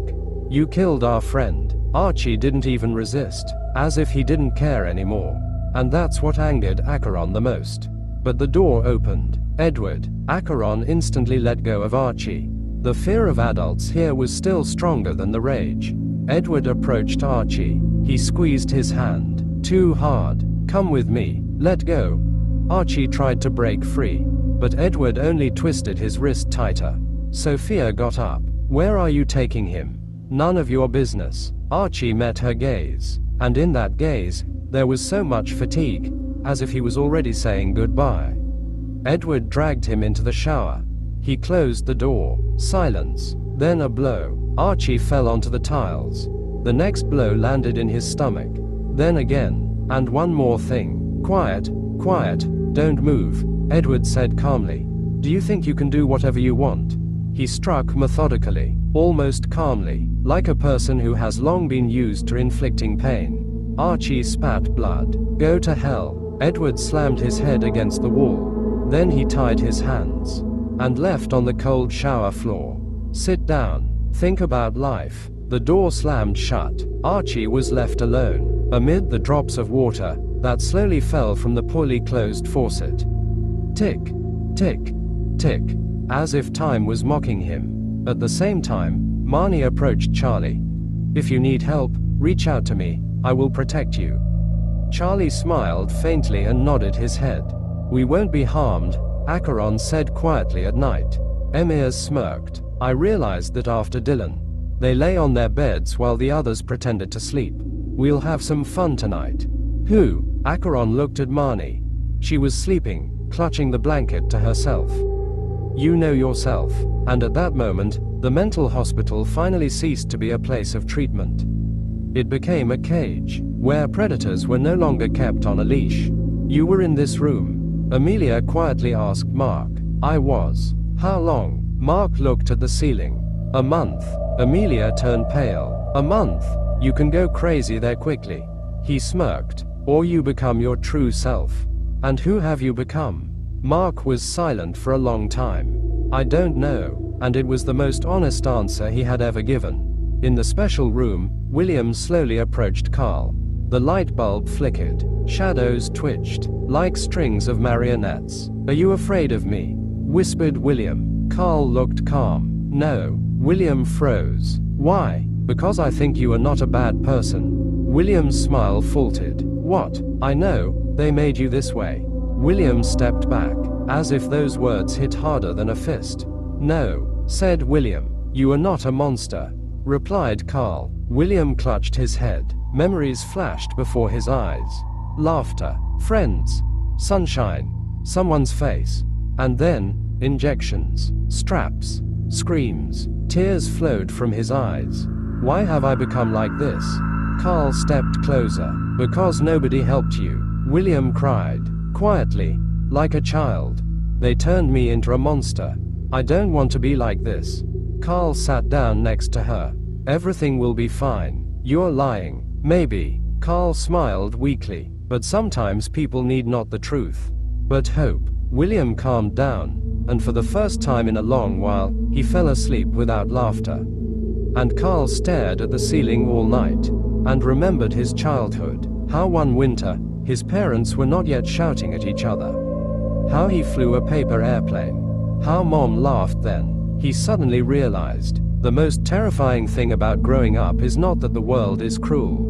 You killed our friend. Archie didn't even resist, as if he didn't care anymore. And that's what angered Acheron the most. But the door opened. Edward. Acheron instantly let go of Archie. The fear of adults here was still stronger than the rage. Edward approached Archie. He squeezed his hand. Too hard. Come with me. Let go. Archie tried to break free, but Edward only twisted his wrist tighter. Sophia got up. Where are you taking him? None of your business. Archie met her gaze, and in that gaze, there was so much fatigue, as if he was already saying goodbye. Edward dragged him into the shower. He closed the door. Silence. Then a blow. Archie fell onto the tiles. The next blow landed in his stomach. Then again, and one more thing. Quiet, quiet, don't move, Edward said calmly. Do you think you can do whatever you want? He struck methodically, almost calmly, like a person who has long been used to inflicting pain. Archie spat blood. Go to hell. Edward slammed his head against the wall. Then he tied his hands and left on the cold shower floor. Sit down. Think about life. The door slammed shut. Archie was left alone, amid the drops of water that slowly fell from the poorly closed faucet. Tick, tick, tick, as if time was mocking him. At the same time, Marnie approached Charlie. If you need help, reach out to me. I will protect you. Charlie smiled faintly and nodded his head. We won't be harmed, Acheron said quietly at night. Emmias smirked. I realized that after Dylan. They lay on their beds while the others pretended to sleep. We'll have some fun tonight. Who? Acheron looked at Marnie. She was sleeping, clutching the blanket to herself. You know yourself. And at that moment, the mental hospital finally ceased to be a place of treatment. It became a cage, where predators were no longer kept on a leash. You were in this room? Amelia quietly asked Mark. I was. How long? Mark looked at the ceiling. A month. Amelia turned pale. A month? You can go crazy there quickly. He smirked. Or you become your true self. And who have you become? Mark was silent for a long time. I don't know, and it was the most honest answer he had ever given. In the special room, William slowly approached Karl. The light bulb flickered. Shadows twitched, like strings of marionettes. "Are you afraid of me?" whispered William. Karl looked calm. "No." William froze. "Why?" "Because I think you are not a bad person." William's smile faltered. "What?" "I know, they made you this way." William stepped back, as if those words hit harder than a fist. "No," said William. "You are not a monster," replied Karl. William clutched his head. Memories flashed before his eyes. Laughter, friends, sunshine, someone's face. And then, injections, straps, screams. Tears flowed from his eyes. "Why have I become like this?" Karl stepped closer. "Because nobody helped you," William cried, quietly, like a child. "They turned me into a monster. I don't want to be like this." Karl sat down next to her. "Everything will be fine. You're lying." "Maybe." Karl smiled weakly. "But sometimes people need not the truth, but hope." William calmed down, and for the first time in a long while, he fell asleep without laughter. And Karl stared at the ceiling all night, and remembered his childhood, how one winter, his parents were not yet shouting at each other. How he flew a paper airplane. How Mom laughed then. He suddenly realized, the most terrifying thing about growing up is not that the world is cruel.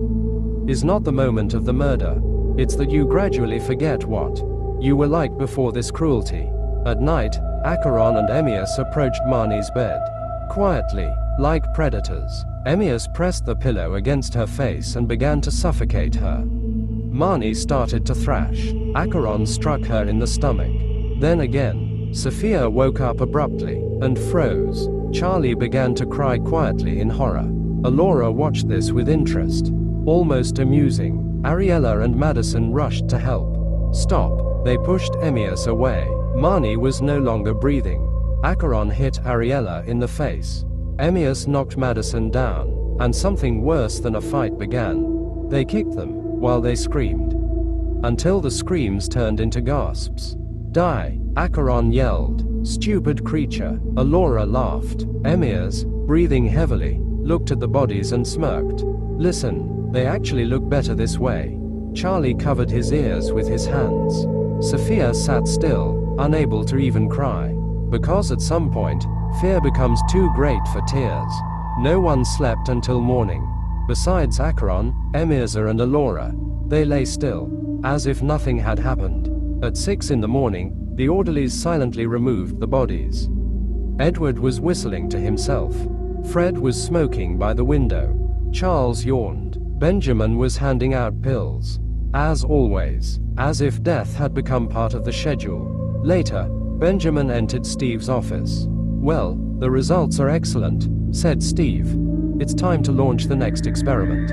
Is not the moment of the murder. It's that you gradually forget what you were like before this cruelty. At night, Acheron and Emmaus approached Marnie's bed. Quietly, like predators. Emmaus pressed the pillow against her face and began to suffocate her. Marnie started to thrash. Acheron struck her in the stomach. Then again. Sophia woke up abruptly and froze. Charlie began to cry quietly in horror. Alora watched this with interest. Almost amusing. Ariella and Madison rushed to help. "Stop." They pushed Emmaus away. Marnie was no longer breathing. Acheron hit Ariella in the face. Emmaus knocked Madison down, and something worse than a fight began. They kicked them, while they screamed. Until the screams turned into gasps. "Die!" Acheron yelled. "Stupid creature." Alora laughed. Emmaus, breathing heavily, looked at the bodies and smirked. "Listen, they actually look better this way." Charlie covered his ears with his hands. Sophia sat still, unable to even cry. Because at some point, fear becomes too great for tears. No one slept until morning. Besides Acheron, Emmaus and Alora, they lay still, as if nothing had happened. At 6 in the morning, the orderlies silently removed the bodies. Edward was whistling to himself. Fred was smoking by the window. Charles yawned. Benjamin was handing out pills. As always, as if death had become part of the schedule. Later, Benjamin entered Steve's office. "Well, the results are excellent," said Steve. "It's time to launch the next experiment."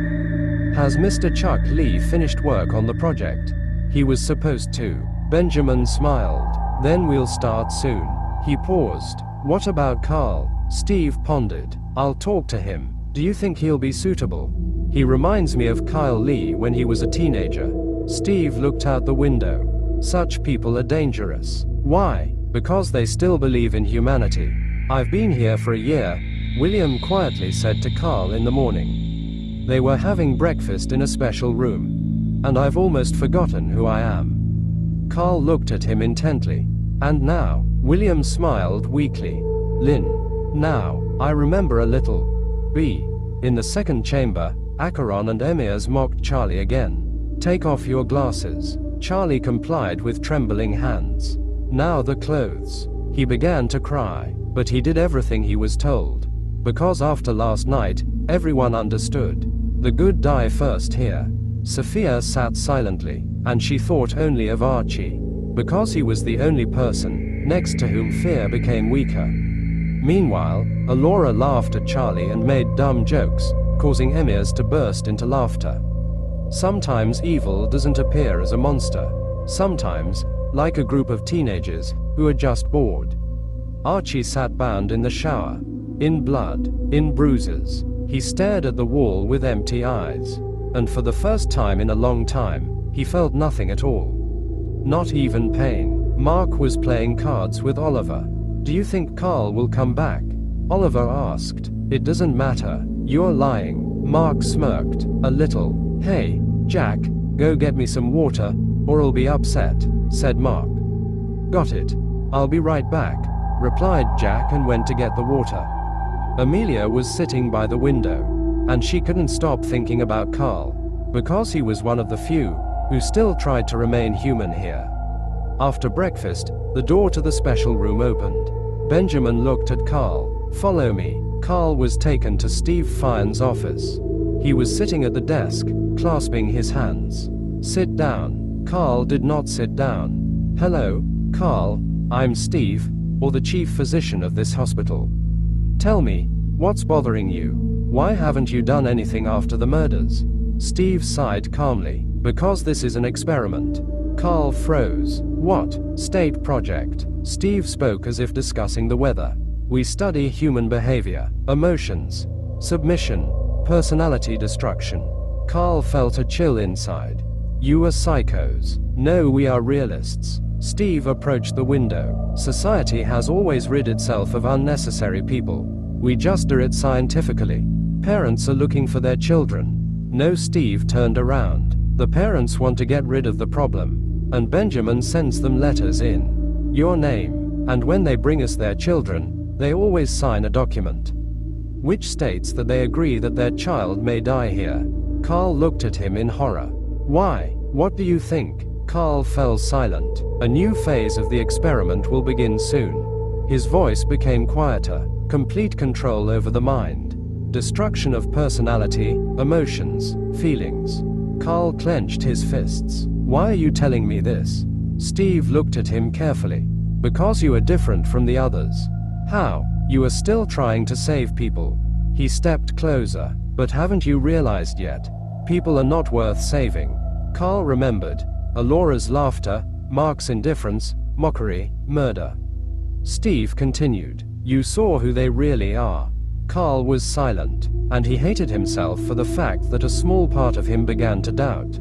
"Has Mr. Chuck Lee finished work on the project?" "He was supposed to." Benjamin smiled. "Then we'll start soon." He paused. "What about Karl?" Steve pondered. "I'll talk to him. Do you think he'll be suitable? He reminds me of Kyle Lee when he was a teenager." Steve looked out the window. "Such people are dangerous." "Why?" "Because they still believe in humanity." "I've been here for a year," William quietly said to Karl in the morning. They were having breakfast in a special room. "And I've almost forgotten who I am." Karl looked at him intently. "And now?" William smiled weakly. "Lynn. Now, I remember a little. B. In the second chamber, Acheron and Emmaus mocked Charlie again. "Take off your glasses." Charlie complied with trembling hands. "Now the clothes." He began to cry, but he did everything he was told. Because after last night, everyone understood. The good die first here. Sophia sat silently, and she thought only of Archie. Because he was the only person next to whom fear became weaker. Meanwhile, Alora laughed at Charlie and made dumb jokes, causing Emmaus to burst into laughter. Sometimes evil doesn't appear as a monster. Sometimes, like a group of teenagers who are just bored. Archie sat bound in the shower. In blood, in bruises. He stared at the wall with empty eyes. And for the first time in a long time, he felt nothing at all. Not even pain. Mark was playing cards with Oliver. "Do you think Karl will come back?" Oliver asked. "It doesn't matter. You're lying. Mark smirked a little. Hey, Jack, go get me some water, or I'll be upset, said Mark. Got it. I'll be right back, replied Jack and went to get the water. Amelia was sitting by the window, and she couldn't stop thinking about Karl, because he was one of the few who still tried to remain human here. After breakfast, the door to the special room opened. Benjamin looked at Karl. Follow me. Karl was taken to Steve Fiennes' office. He was sitting at the desk, clasping his hands. Sit down. Karl did not sit down. Hello, Karl, I'm Steve, or the chief physician of this hospital. Tell me, what's bothering you? Why haven't you done anything after the murders? Steve sighed calmly. Because this is an experiment. Karl froze. What? State project? Steve spoke as if discussing the weather. We study human behavior, emotions, submission, personality destruction. Karl felt a chill inside. You are psychos. No, we are realists. Steve approached the window. Society has always rid itself of unnecessary people. We just do it scientifically. Parents are looking for their children. No, Steve turned around. The parents want to get rid of the problem, and Benjamin sends them letters in your name, and when they bring us their children, they always sign a document which states that they agree that their child may die here. Karl looked at him in horror. Why? What do you think? Karl fell silent. A new phase of the experiment will begin soon. His voice became quieter. Complete control over the mind. Destruction of personality, emotions, feelings. Karl clenched his fists. Why are you telling me this? Steve looked at him carefully. Because you are different from the others. How? You are still trying to save people. He stepped closer. But haven't you realized yet? People are not worth saving. Karl remembered. Alora's laughter, Mark's indifference, mockery, murder. Steve continued. You saw who they really are. Karl was silent, and he hated himself for the fact that a small part of him began to doubt.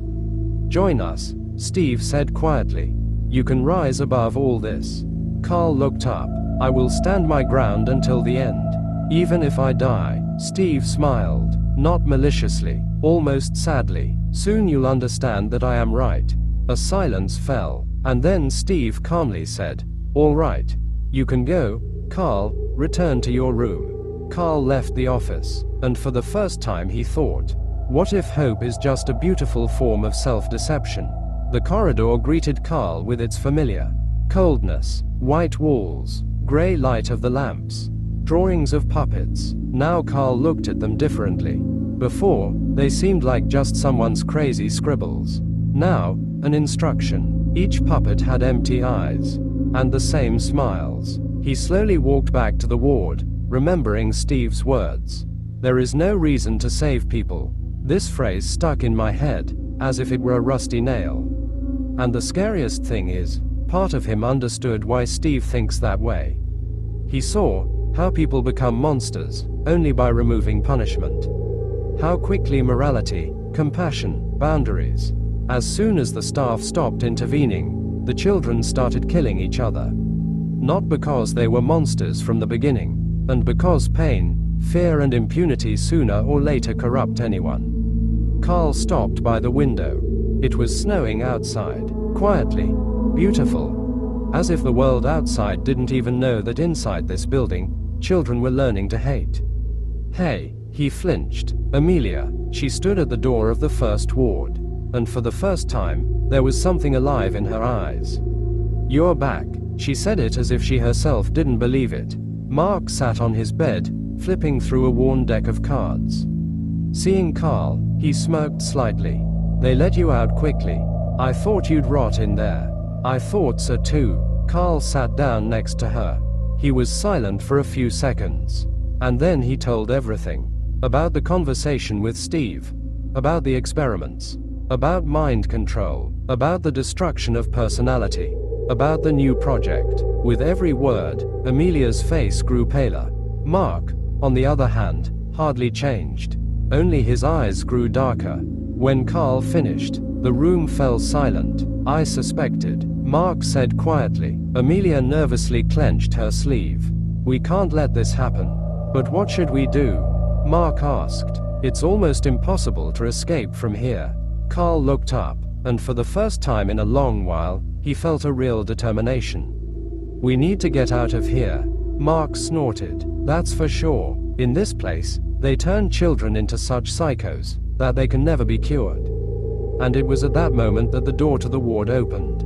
Join us, Steve said quietly. You can rise above all this. Karl looked up. I will stand my ground until the end. Even if I die. Steve smiled, not maliciously, almost sadly. Soon you'll understand that I am right. A silence fell, and then Steve calmly said, all right. You can go, Karl, return to your room. Karl left the office, and for the first time he thought, what if hope is just a beautiful form of self-deception? The corridor greeted Karl with its familiar coldness, white walls, gray light of the lamps, drawings of puppets. Now Karl looked at them differently. Before, they seemed like just someone's crazy scribbles. Now, an instruction. Each puppet had empty eyes, and the same smiles. He slowly walked back to the ward, remembering Steve's words. There is no reason to save people. This phrase stuck in my head, as if it were a rusty nail. And the scariest thing is, part of him understood why Steve thinks that way. He saw how people become monsters only by removing punishment. How quickly morality, compassion, boundaries. As soon as the staff stopped intervening, the children started killing each other. Not because they were monsters from the beginning, and because pain, fear and impunity sooner or later corrupt anyone. Karl stopped by the window. It was snowing outside, quietly, beautiful. As if the world outside didn't even know that inside this building, children were learning to hate. Hey, he flinched. Amelia, she stood at the door of the first ward, and for the first time, there was something alive in her eyes. You're back. She said it as if she herself didn't believe it. Mark sat on his bed, flipping through a worn deck of cards. Seeing Karl, he smirked slightly. They let you out quickly. I thought you'd rot in there. I thought so too. Karl sat down next to her. He was silent for a few seconds. And then he told everything. About the conversation with Steve. About the experiments. About mind control. About the destruction of personality. About the new project. With every word, Amelia's face grew paler. Mark, on the other hand, hardly changed. Only his eyes grew darker. When Karl finished, the room fell silent. I suspected, Mark said quietly. Amelia nervously clenched her sleeve. We can't let this happen. But what should we do? Mark asked. It's almost impossible to escape from here. Karl looked up, and for the first time in a long while, he felt a real determination. We need to get out of here, Mark snorted. That's for sure. In this place, they turn children into such psychos that they can never be cured. And it was at that moment that the door to the ward opened.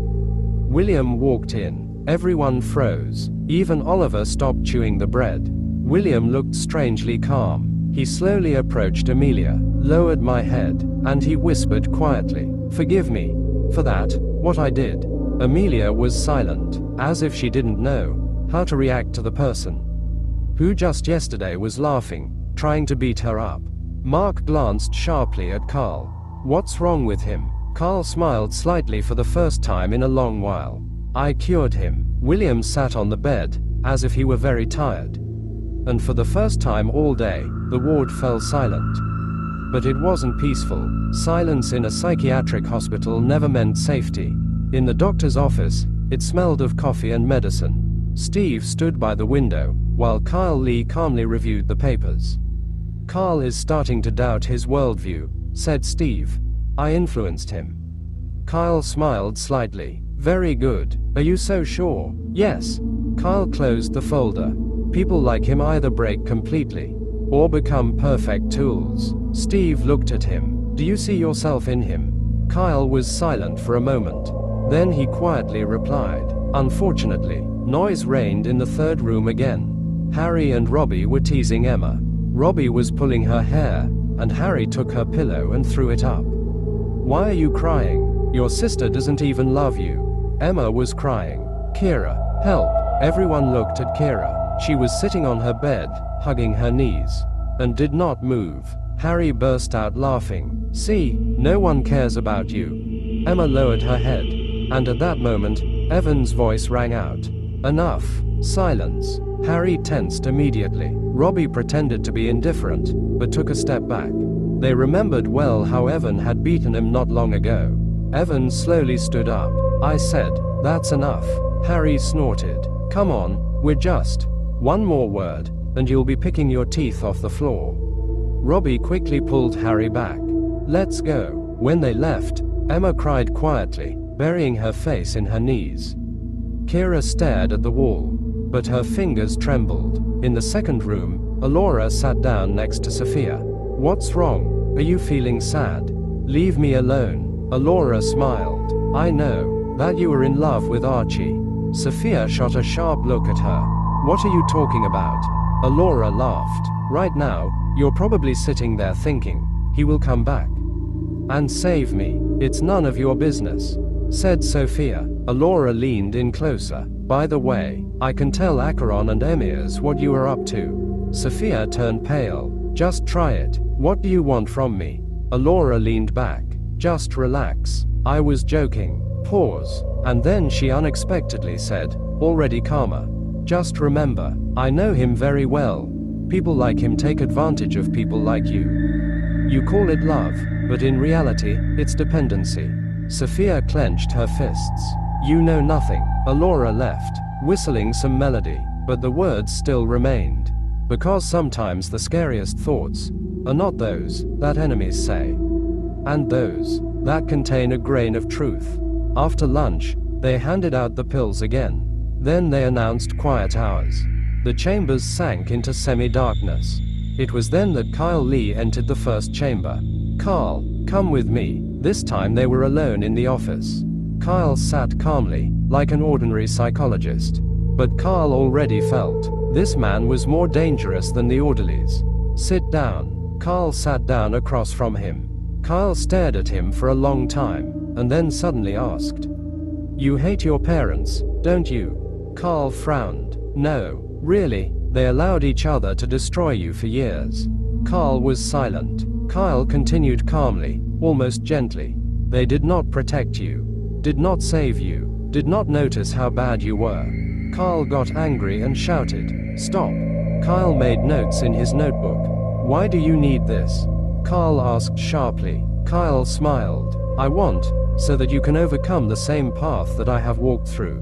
William walked in. Everyone froze. Even Oliver stopped chewing the bread. William looked strangely calm. He slowly approached Amelia, lowered my head, and he whispered quietly, "Forgive me for that, what I did." Amelia was silent, as if she didn't know how to react to the person who just yesterday was laughing, trying to beat her up. Mark glanced sharply at Karl. "What's wrong with him?" Karl smiled slightly for the first time in a long while. "I cured him." William sat on the bed, as if he were very tired. And for the first time all day, the ward fell silent. But it wasn't peaceful. Silence in a psychiatric hospital never meant safety. In the doctor's office, it smelled of coffee and medicine. Steve stood by the window, while Kyle Lee calmly reviewed the papers. "Karl is starting to doubt his worldview," said Steve. "I influenced him." Kyle smiled slightly. "Very good. Are you so sure?" "Yes." Kyle closed the folder. "People like him either break completely, or become perfect tools." Steve looked at him. "Do you see yourself in him?" Kyle was silent for a moment. Then he quietly replied, "Unfortunately." Noise reigned in the third room again. Harry and Robbie were teasing Emma. Robbie was pulling her hair, and Harry took her pillow and threw it up. "Why are you crying? Your sister doesn't even love you." Emma was crying. "Kira, help." Everyone looked at Kira. She was sitting on her bed, hugging her knees, and did not move. Harry burst out laughing. "See, no one cares about you." Emma lowered her head, and at that moment, Evan's voice rang out. "Enough." Silence. Harry tensed immediately. Robbie pretended to be indifferent, but took a step back. They remembered well how Evan had beaten him not long ago. Evan slowly stood up. "I said, that's enough." Harry snorted. "Come on, we're just one more word, and you'll be picking your teeth off the floor." Robbie quickly pulled Harry back. "Let's go." When they left, Emma cried quietly, burying her face in her knees. Kira stared at the wall, but her fingers trembled. In the second room, Alora sat down next to Sophia. "What's wrong? Are you feeling sad?" "Leave me alone." Alora smiled. "I know that you were in love with Archie." Sophia shot a sharp look at her. "What are you talking about?" Alora laughed. "Right now, you're probably sitting there thinking, he will come back and save me. It's none of your business," said Sophia. Alora leaned in closer. "By the way, I can tell Acheron and Emirs what you are up to." Sophia turned pale. "Just try it. What do you want from me?" Alora leaned back. "Just relax. I was joking." Pause. And then she unexpectedly said, already calmer, "Just remember, I know him very well. People like him take advantage of people like you. You call it love, but in reality, it's dependency." Sophia clenched her fists. "You know nothing." Alora left, whistling some melody, but the words still remained. Because sometimes the scariest thoughts are not those that enemies say, and those that contain a grain of truth. After lunch, they handed out the pills again. Then they announced quiet hours. The chambers sank into semi-darkness. It was then that Kyle Lee entered the first chamber. "Karl, come with me." This time they were alone in the office. Kyle sat calmly, like an ordinary psychologist. But Karl already felt this man was more dangerous than the orderlies. "Sit down." Karl sat down across from him. Kyle stared at him for a long time, and then suddenly asked, "You hate your parents, don't you?" Karl frowned. "No, really, they allowed each other to destroy you for years." Karl was silent. Kyle continued calmly, almost gently. "They did not protect you, did not save you, did not notice how bad you were." Karl got angry and shouted, "Stop." Kyle made notes in his notebook. "Why do you need this?" Karl asked sharply. Kyle smiled. "I want, so that you can overcome the same path that I have walked through."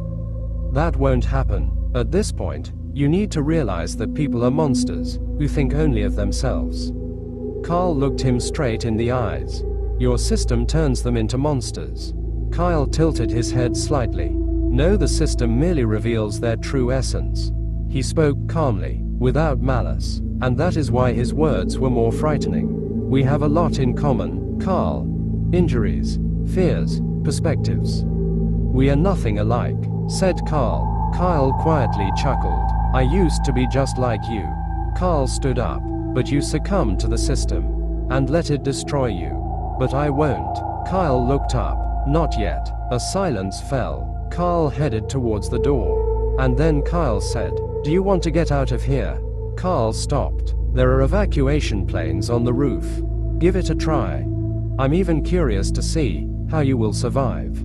"That won't happen." At this point, You need to realize that people are monsters, who think only of themselves. Karl looked him straight in the eyes. Your system turns them into monsters. Kyle tilted his head slightly. No, the system merely reveals their true essence. He spoke calmly, without malice, and that is why his words were more frightening. We have a lot in common, Karl. Injuries, fears, perspectives. We are nothing alike, said Karl. Kyle quietly chuckled. I used to be just like you. Karl stood up. But you succumbed to the system. And let it destroy you. But I won't. Kyle looked up. Not yet. A silence fell. Karl headed towards the door. And then Kyle said, do you want to get out of here? Karl stopped. There are evacuation planes on the roof. Give it a try. I'm even curious to see how you will survive.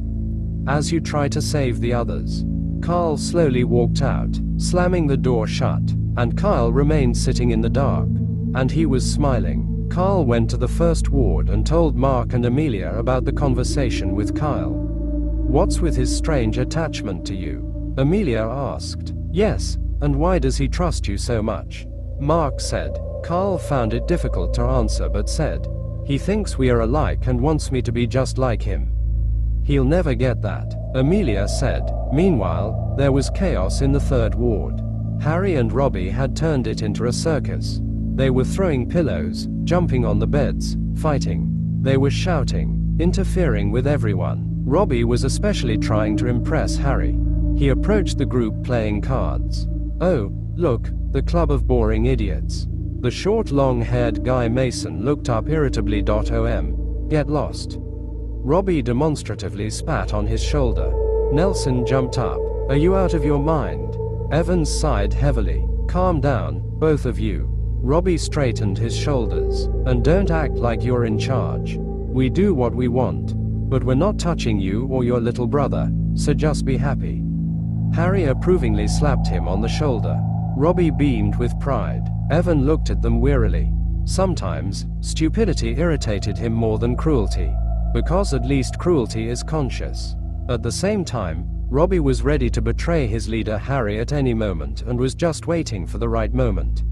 As you try to save the others. Karl slowly walked out, slamming the door shut, and Kyle remained sitting in the dark. And he was smiling. Karl went to the first ward and told Mark and Amelia about the conversation with Kyle. What's with his strange attachment to you? Amelia asked. Yes, and why does he trust you so much? Mark said. Karl found it difficult to answer but said, he thinks we are alike and wants me to be just like him. He'll never get that, Amelia said. Meanwhile, there was chaos in the third ward. Harry and Robbie had turned it into a circus. They were throwing pillows, jumping on the beds, fighting. They were shouting, interfering with everyone. Robbie was especially trying to impress Harry. He approached the group playing cards. Oh, look, the club of boring idiots. The short long-haired guy Mason looked up irritably. Get lost. Robbie demonstratively spat on his shoulder. Nelson jumped up. Are you out of your mind? Evans sighed heavily. Calm down, both of you. Robbie straightened his shoulders. And don't act like you're in charge. We do what we want. But we're not touching you or your little brother, so just be happy. Harry approvingly slapped him on the shoulder. Robbie beamed with pride. Evan looked at them wearily. Sometimes, stupidity irritated him more than cruelty. Because at least cruelty is conscious. At the same time, Robbie was ready to betray his leader Harry at any moment and was just waiting for the right moment.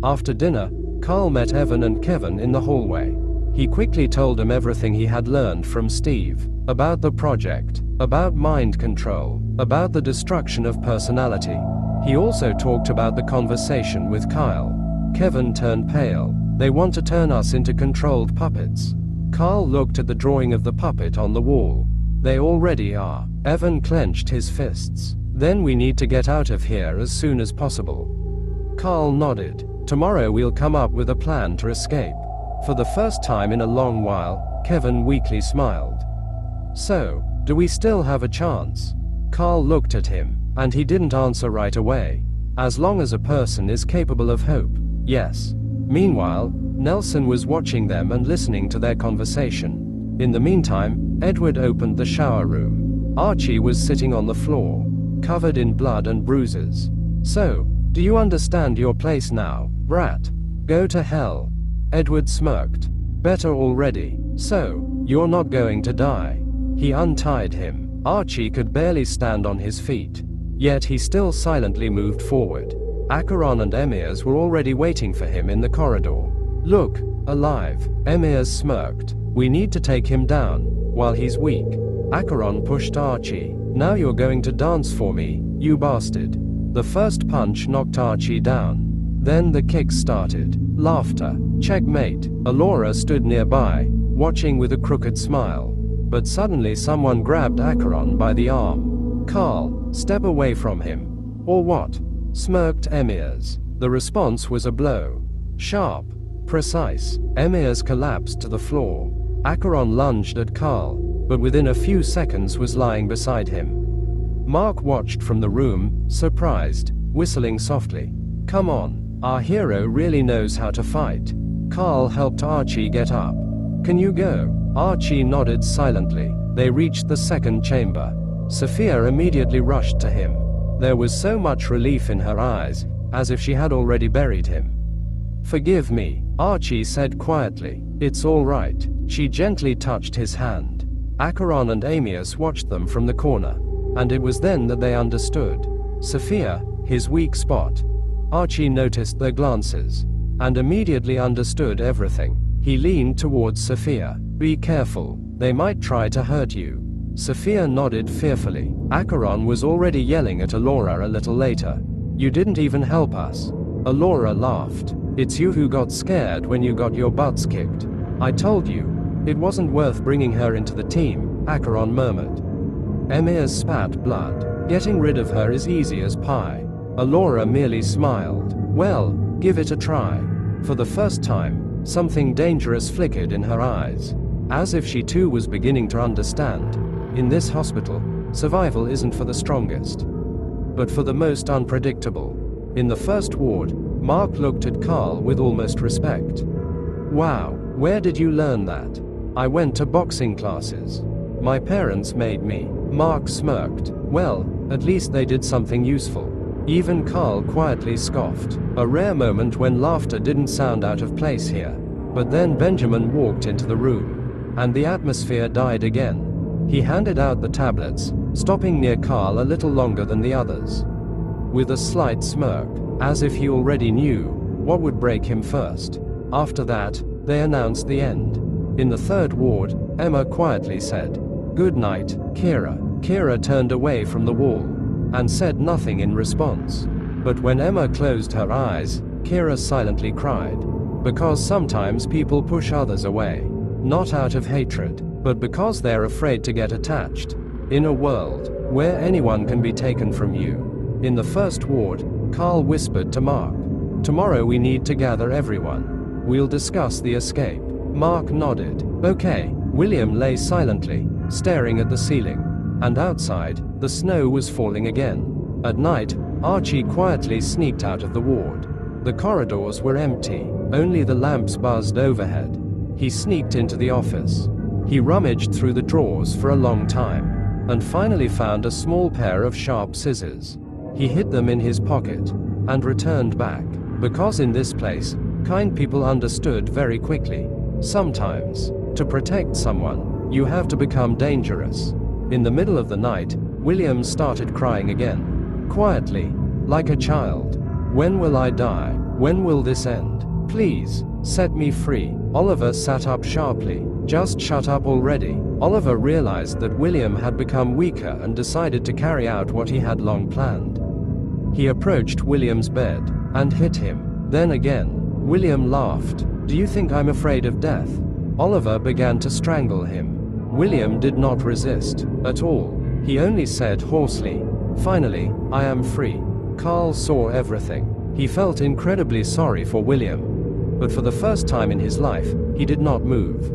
After dinner, Karl met Evan and Kevin in the hallway. He quickly told them everything he had learned from Steve, about the project, about mind control, about the destruction of personality. He also talked about the conversation with Kyle. Kevin turned pale. They want to turn us into controlled puppets. Karl looked at the drawing of the puppet on the wall. They already are. Evan clenched his fists. Then we need to get out of here as soon as possible. Karl nodded. Tomorrow we'll come up with a plan to escape. For the first time in a long while, Kevin weakly smiled. So, do we still have a chance? Karl looked at him, and he didn't answer right away. As long as a person is capable of hope, yes. Meanwhile, Nelson was watching them and listening to their conversation. In the meantime, Edward opened the shower room. Archie was sitting on the floor, covered in blood and bruises. So, do you understand your place now, brat? Go to hell. Edward smirked. Better already. So, you're not going to die. He untied him. Archie could barely stand on his feet. Yet he still silently moved forward. Acheron and Emirs were already waiting for him in the corridor. Look, alive. Emirs smirked. We need to take him down, while he's weak. Acheron pushed Archie. Now you're going to dance for me, you bastard. The first punch knocked Archie down. Then the kicks started. Laughter. Checkmate. Alora stood nearby, watching with a crooked smile. But suddenly someone grabbed Acheron by the arm. Karl, step away from him. Or what? Smirked Emirs. The response was a blow. Sharp. Precise. Emirs collapsed to the floor. Acheron lunged at Karl, but within a few seconds was lying beside him. Mark watched from the room, surprised, whistling softly. Come on. Our hero really knows how to fight. Karl helped Archie get up. Can you go? Archie nodded silently. They reached the second chamber. Sophia immediately rushed to him. There was so much relief in her eyes, as if she had already buried him. Forgive me, Archie said quietly. It's all right. She gently touched his hand. Acheron and Amias watched them from the corner. And it was then that they understood. Sophia, his weak spot. Archie noticed their glances and immediately understood everything. He leaned towards Sophia. "Be careful, they might try to hurt you." Sophia nodded fearfully. Acheron was already yelling at Alora a little later. "You didn't even help us." Alora laughed. "It's you who got scared when you got your butts kicked. I told you. It wasn't worth bringing her into the team," Acheron murmured. Emir spat blood. "Getting rid of her is easy as pie." Alora merely smiled. "Well, give it a try." For the first time, something dangerous flickered in her eyes. As if she too was beginning to understand. In this hospital, survival isn't for the strongest, but for the most unpredictable. In the first ward, Mark looked at Karl with almost respect. "Wow, where did you learn that?" "I went to boxing classes. My parents made me." Mark smirked. "Well, at least they did something useful." Even Karl quietly scoffed. A rare moment when laughter didn't sound out of place here. But then Benjamin walked into the room, and the atmosphere died again. He handed out the tablets, stopping near Karl a little longer than the others. With a slight smirk, as if he already knew what would break him first. After that, they announced the end. In the third ward, Emma quietly said, "Good night, Kira." Kira turned away from the wall and said nothing in response. But when Emma closed her eyes, Kira silently cried. Because sometimes people push others away, not out of hatred, but because they're afraid to get attached. In a world where anyone can be taken from you. In the first ward, Karl whispered to Mark, "Tomorrow we need to gather everyone. We'll discuss the escape." Mark nodded. "Okay." William lay silently, staring at the ceiling. And outside, the snow was falling again. At night, Archie quietly sneaked out of the ward. The corridors were empty, only the lamps buzzed overhead. He sneaked into the office. He rummaged through the drawers for a long time, and finally found a small pair of sharp scissors. He hid them in his pocket, and returned back. Because in this place, kind people understood very quickly. Sometimes, to protect someone, you have to become dangerous. In the middle of the night, William started crying again. Quietly, like a child. "When will I die? When will this end? Please, set me free." Oliver sat up sharply. "Just shut up already." Oliver realized that William had become weaker and decided to carry out what he had long planned. He approached William's bed and hit him. Then again, William laughed. "Do you think I'm afraid of death?" Oliver began to strangle him. William did not resist at all. He only said hoarsely, "Finally, I am free." Karl saw everything. He felt incredibly sorry for William. But for the first time in his life, he did not move.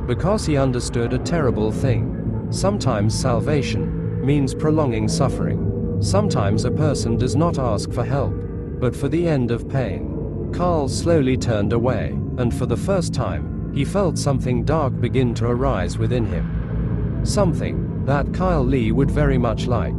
Because he understood a terrible thing. Sometimes salvation means prolonging suffering. Sometimes a person does not ask for help, but for the end of pain. Karl slowly turned away, and for the first time, he felt something dark begin to arise within him. Something that Kyle Lee would very much like.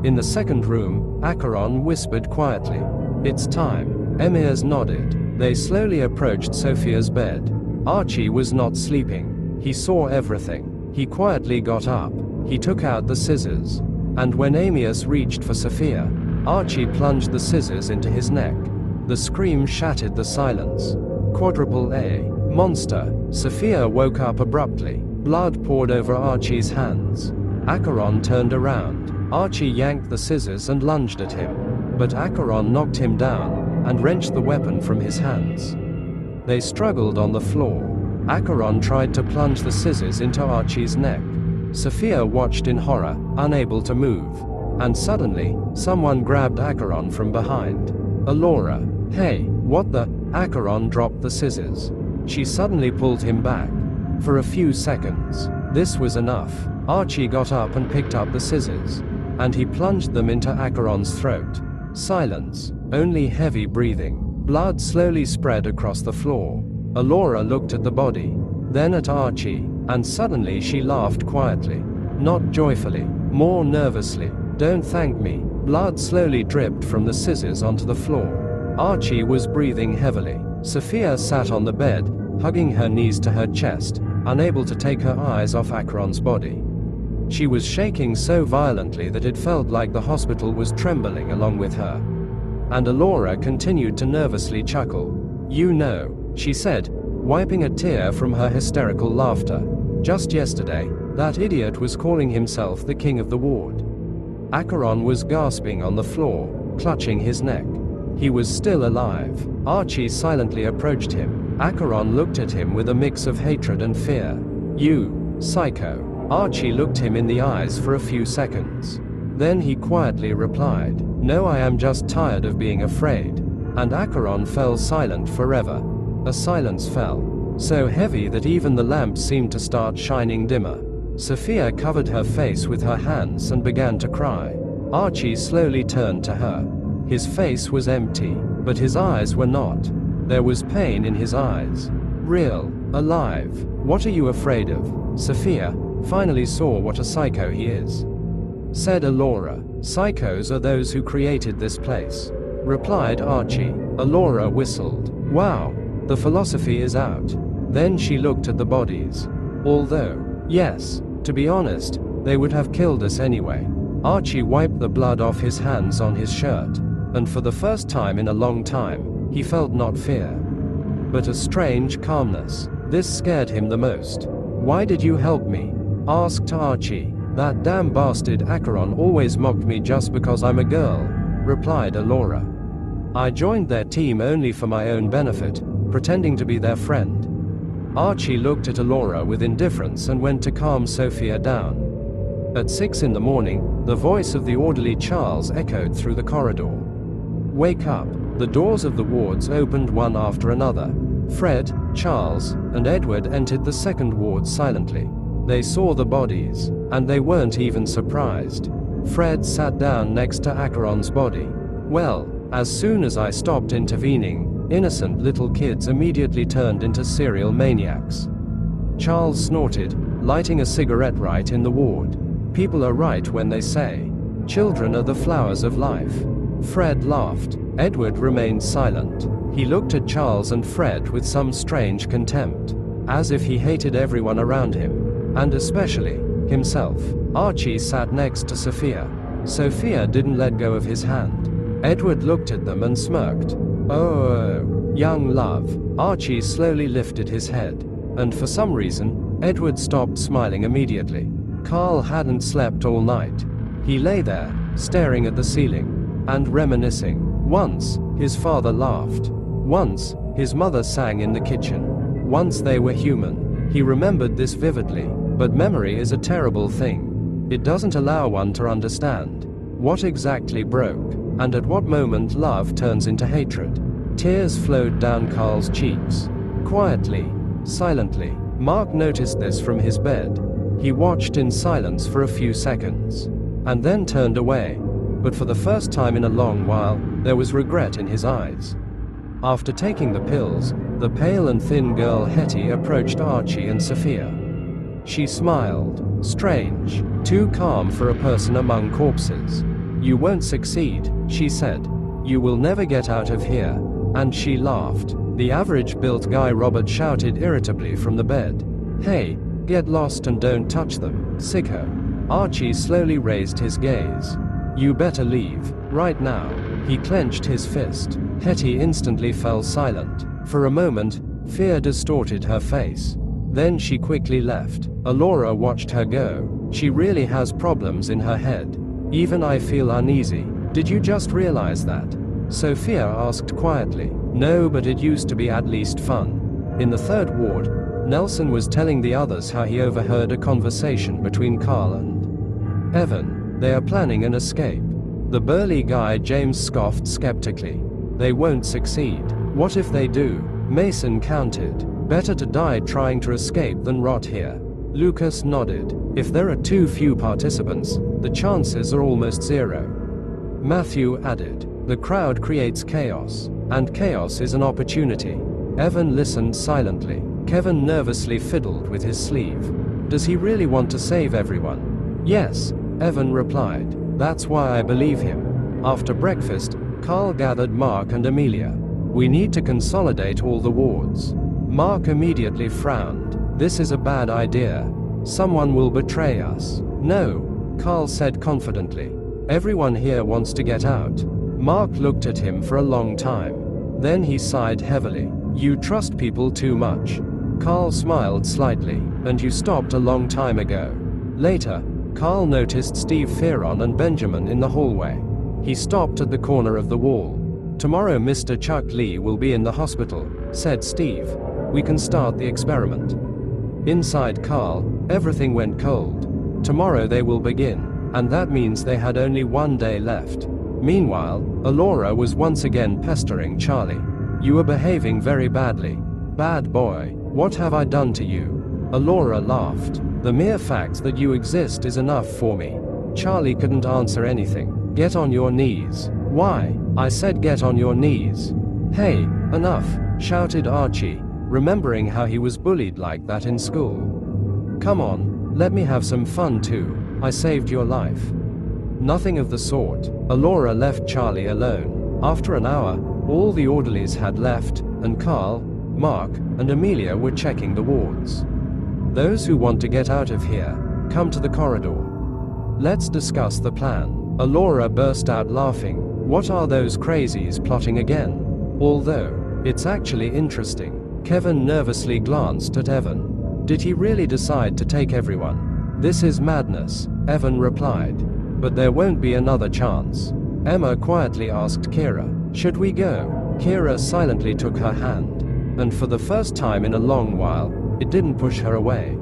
In the second room, Acheron whispered quietly, "It's time." Emirs nodded. They slowly approached Sophia's bed. Archie was not sleeping. He saw everything. He quietly got up. He took out the scissors. And when Amias reached for Sophia, Archie plunged the scissors into his neck. The scream shattered the silence. Quadruple A. Monster. Sophia woke up abruptly. Blood poured over Archie's hands. Acheron turned around. Archie yanked the scissors and lunged at him. But Acheron knocked him down and wrenched the weapon from his hands. They struggled on the floor. Acheron tried to plunge the scissors into Archie's neck. Sophia watched in horror, unable to move. And suddenly, someone grabbed Acheron from behind. Alora. "Hey, what the?" Acheron dropped the scissors. She suddenly pulled him back. For a few seconds, this was enough. Archie got up and picked up the scissors. And he plunged them into Acheron's throat. Silence. Only heavy breathing. Blood slowly spread across the floor. Alora looked at the body, then at Archie, and suddenly she laughed quietly. Not joyfully, more nervously. "Don't thank me." Blood slowly dripped from the scissors onto the floor. Archie was breathing heavily. Sophia sat on the bed, hugging her knees to her chest, unable to take her eyes off Acheron's body. She was shaking so violently that it felt like the hospital was trembling along with her. and Alora continued to nervously chuckle. "You know," she said, wiping a tear from her hysterical laughter. "Just yesterday, that idiot was calling himself the king of the ward." Acheron was gasping on the floor, clutching his neck. He was still alive. Archie silently approached him. Acheron looked at him with a mix of hatred and fear. "You, psycho." Archie looked him in the eyes for a few seconds. Then he quietly replied, "No, I am just tired of being afraid." And Acheron fell silent forever. A silence fell, so heavy that even the lamps seemed to start shining dimmer. Sophia covered her face with her hands and began to cry. Archie slowly turned to her. His face was empty, but his eyes were not. There was pain in his eyes. Real, alive. "What are you afraid of?" Sophia finally saw what a psycho he is. Said Alora. "Psychos are those who created this place," replied Archie. Alora whistled. "Wow, the philosophy is out." Then she looked at the bodies. "Although, yes, to be honest, they would have killed us anyway." Archie wiped the blood off his hands on his shirt, and for the first time in a long time, he felt not fear, but a strange calmness. This scared him the most. "Why did you help me?" asked Archie. "That damn bastard Acheron always mocked me just because I'm a girl," replied Alora. "I joined their team only for my own benefit, pretending to be their friend." Archie looked at Alora with indifference and went to calm Sophia down. At 6 in the morning, the voice of the orderly Charles echoed through the corridor. "Wake up." The doors of the wards opened one after another. Fred, Charles, and Edward entered the second ward silently. They saw the bodies, and they weren't even surprised. Fred sat down next to Acheron's body. "Well, as soon as I stopped intervening, innocent little kids immediately turned into serial maniacs." Charles snorted, lighting a cigarette right in the ward. "People are right when they say, children are the flowers of life." Fred laughed. Edward remained silent. He looked at Charles and Fred with some strange contempt, as if he hated everyone around him, and especially himself. Archie sat next to Sophia. Sophia didn't let go of his hand. Edward looked at them and smirked. "Oh, young love." Archie slowly lifted his head, and for some reason, Edward stopped smiling immediately. Karl hadn't slept all night. He lay there, staring at the ceiling, and reminiscing. Once, his father laughed. Once, his mother sang in the kitchen. Once they were human. He remembered this vividly, but memory is a terrible thing. It doesn't allow one to understand what exactly broke, and at what moment love turns into hatred. Tears flowed down Karl's cheeks. Quietly, silently, Mark noticed this from his bed. He watched in silence for a few seconds, and then turned away. But for the first time in a long while, there was regret in his eyes. After taking the pills, the pale and thin girl Hetty approached Archie and Sophia. She smiled. Strange. Too calm for a person among corpses. "You won't succeed," she said. "You will never get out of here." And she laughed. The average-built guy Robert shouted irritably from the bed. "Hey, get lost and don't touch them, sicko." Archie slowly raised his gaze. "You better leave, right now." He clenched his fist. Hetty instantly fell silent. For a moment, fear distorted her face. Then she quickly left. Alora watched her go. She really has problems in her head. "Even I feel uneasy. Did you just realize that?" Sophia asked quietly. "No, but it used to be at least fun." In the third ward, Nelson was telling the others how he overheard a conversation between Karl and Evan. They are planning an escape. The burly guy James scoffed skeptically. "They won't succeed." "What if they do?" Mason countered. "Better to die trying to escape than rot here." Lucas nodded. "If there are too few participants, the chances are almost zero." Matthew added. "The crowd creates chaos, and chaos is an opportunity." Evan listened silently. Kevin nervously fiddled with his sleeve. "Does he really want to save everyone?" "Yes," Evan replied. "That's why I believe him." After breakfast, Karl gathered Mark and Amelia. "We need to consolidate all the wards." Mark immediately frowned. "This is a bad idea. Someone will betray us." "No," Karl said confidently. "Everyone here wants to get out. Mark looked at him for a long time. Then he sighed heavily. You trust people too much. Karl smiled slightly. And you stopped a long time ago. Later, Karl noticed Steve Fearon and Benjamin in the hallway. He stopped at the corner of the wall. Tomorrow Mr. Chuck Lee will be in the hospital, said Steve. We can start the experiment. Inside Karl, everything went cold. Tomorrow they will begin, and that means they had only one day left. Meanwhile, Alora was once again pestering Charlie. You were behaving very badly. Bad boy, what have I done to you? Alora laughed. The mere fact that you exist is enough for me. Charlie couldn't answer anything. Get on your knees. Why? I said get on your knees. Hey, enough, shouted Archie, remembering how he was bullied like that in school. Come on, let me have some fun too. I saved your life. Nothing of the sort. Alora left Charlie alone. After an hour, all the orderlies had left, and Karl, Mark, and Amelia were checking the wards. Those who want to get out of here, come to the corridor. Let's discuss the plan. Alora burst out laughing. What are those crazies plotting again? Although, it's actually interesting. Kevin nervously glanced at Evan. Did he really decide to take everyone? This is madness, Evan replied. But there won't be another chance. Emma quietly asked Kira, should we go? Kira silently took her hand. And for the first time in a long while, it didn't push her away.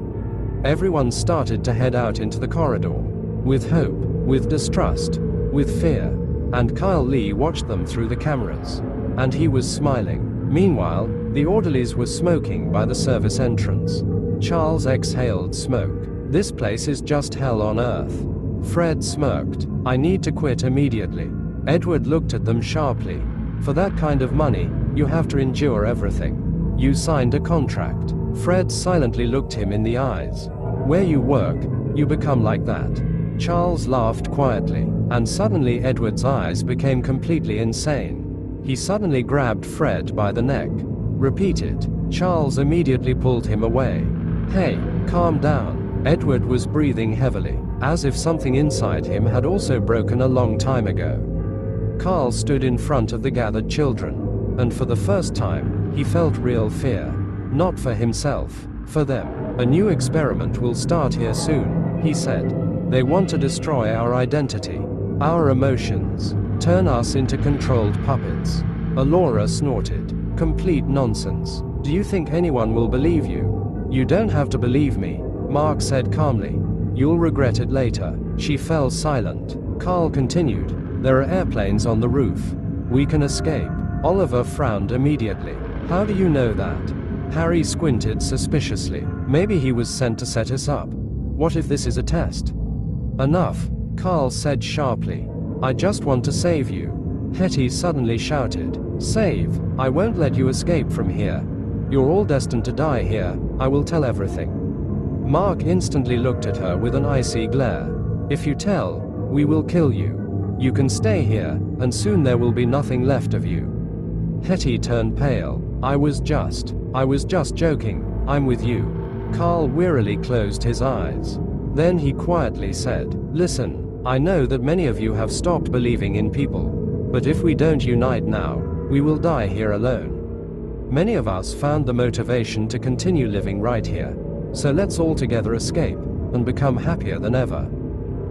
Everyone started to head out into the corridor. With hope, with distrust, with fear. And Kyle Lee watched them through the cameras. And he was smiling. Meanwhile, the orderlies were smoking by the service entrance. Charles exhaled smoke. This place is just hell on earth. Fred smirked. I need to quit immediately. Edward looked at them sharply. For that kind of money, you have to endure everything. You signed a contract. Fred silently looked him in the eyes. Where you work, you become like that. Charles laughed quietly, and suddenly Edward's eyes became completely insane. He suddenly grabbed Fred by the neck. Repeat it. Charles immediately pulled him away. Hey, calm down. Edward was breathing heavily, as if something inside him had also broken a long time ago. Karl stood in front of the gathered children, and for the first time, he felt real fear. Not for himself, for them. A new experiment will start here soon, he said. They want to destroy our identity, our emotions, turn us into controlled puppets. Alora snorted. Complete nonsense. Do you think anyone will believe you? You don't have to believe me, Mark said calmly. You'll regret it later. She fell silent. Karl continued. There are airplanes on the roof. We can escape. Oliver frowned immediately. How do you know that? Harry squinted suspiciously. Maybe he was sent to set us up. What if this is a test? Enough, Karl said sharply. I just want to save you. Hetty suddenly shouted. Save? I won't let you escape from here. You're all destined to die here. I will tell everything. Mark instantly looked at her with an icy glare. If you tell, we will kill you. You can stay here, and soon there will be nothing left of you. Hetty turned pale. I was just joking. I'm with you. Karl wearily closed his eyes. Then he quietly said, listen, I know that many of you have stopped believing in people. But if we don't unite now, we will die here alone. Many of us found the motivation to continue living right here. So let's all together escape, and become happier than ever.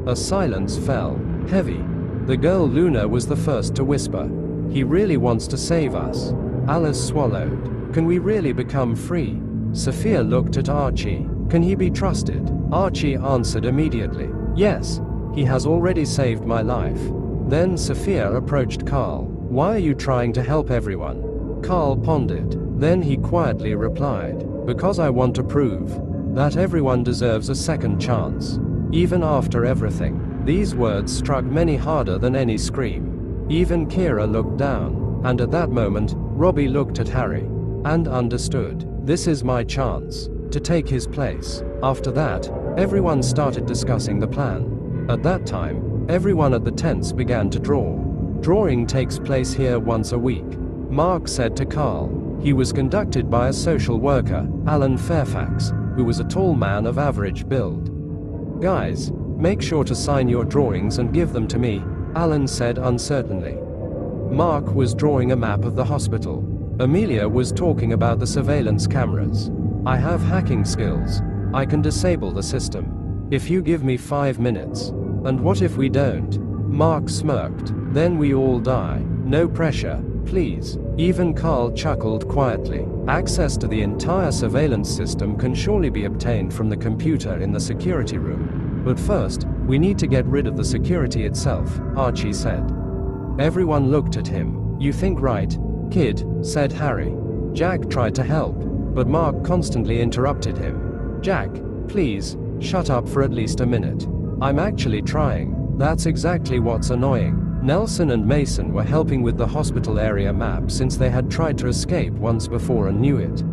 A silence fell, heavy. The girl Luna was the first to whisper. He really wants to save us. Alice swallowed. Can we really become free? Sophia looked at Archie. Can he be trusted? Archie answered immediately. Yes, he has already saved my life. Then Sophia approached Karl. Why are you trying to help everyone? Karl pondered. Then he quietly replied, because I want to prove that everyone deserves a second chance. Even after everything. These words struck many harder than any scream. Even Kira looked down, and at that moment, Robbie looked at Harry, and understood. This is my chance to take his place. After that, everyone started discussing the plan. At that time, everyone at the tents began to draw. Drawing takes place here once a week, Mark said to Karl. He was conducted by a social worker, Alan Fairfax, who was a tall man of average build. Guys, make sure to sign your drawings and give them to me, Alan said uncertainly. Mark was drawing a map of the hospital. Amelia was talking about the surveillance cameras. I have hacking skills. I can disable the system. If you give me 5 minutes. And what if we don't? Mark smirked. Then we all die. No pressure, please. Even Karl chuckled quietly. Access to the entire surveillance system can surely be obtained from the computer in the security room. But first, we need to get rid of the security itself, Archie said. Everyone looked at him. You think right, kid, said Harry. Jack tried to help, but Mark constantly interrupted him. Jack, please, shut up for at least a minute. I'm actually trying. That's exactly what's annoying. Nelson and Mason were helping with the hospital area map since they had tried to escape once before and knew it.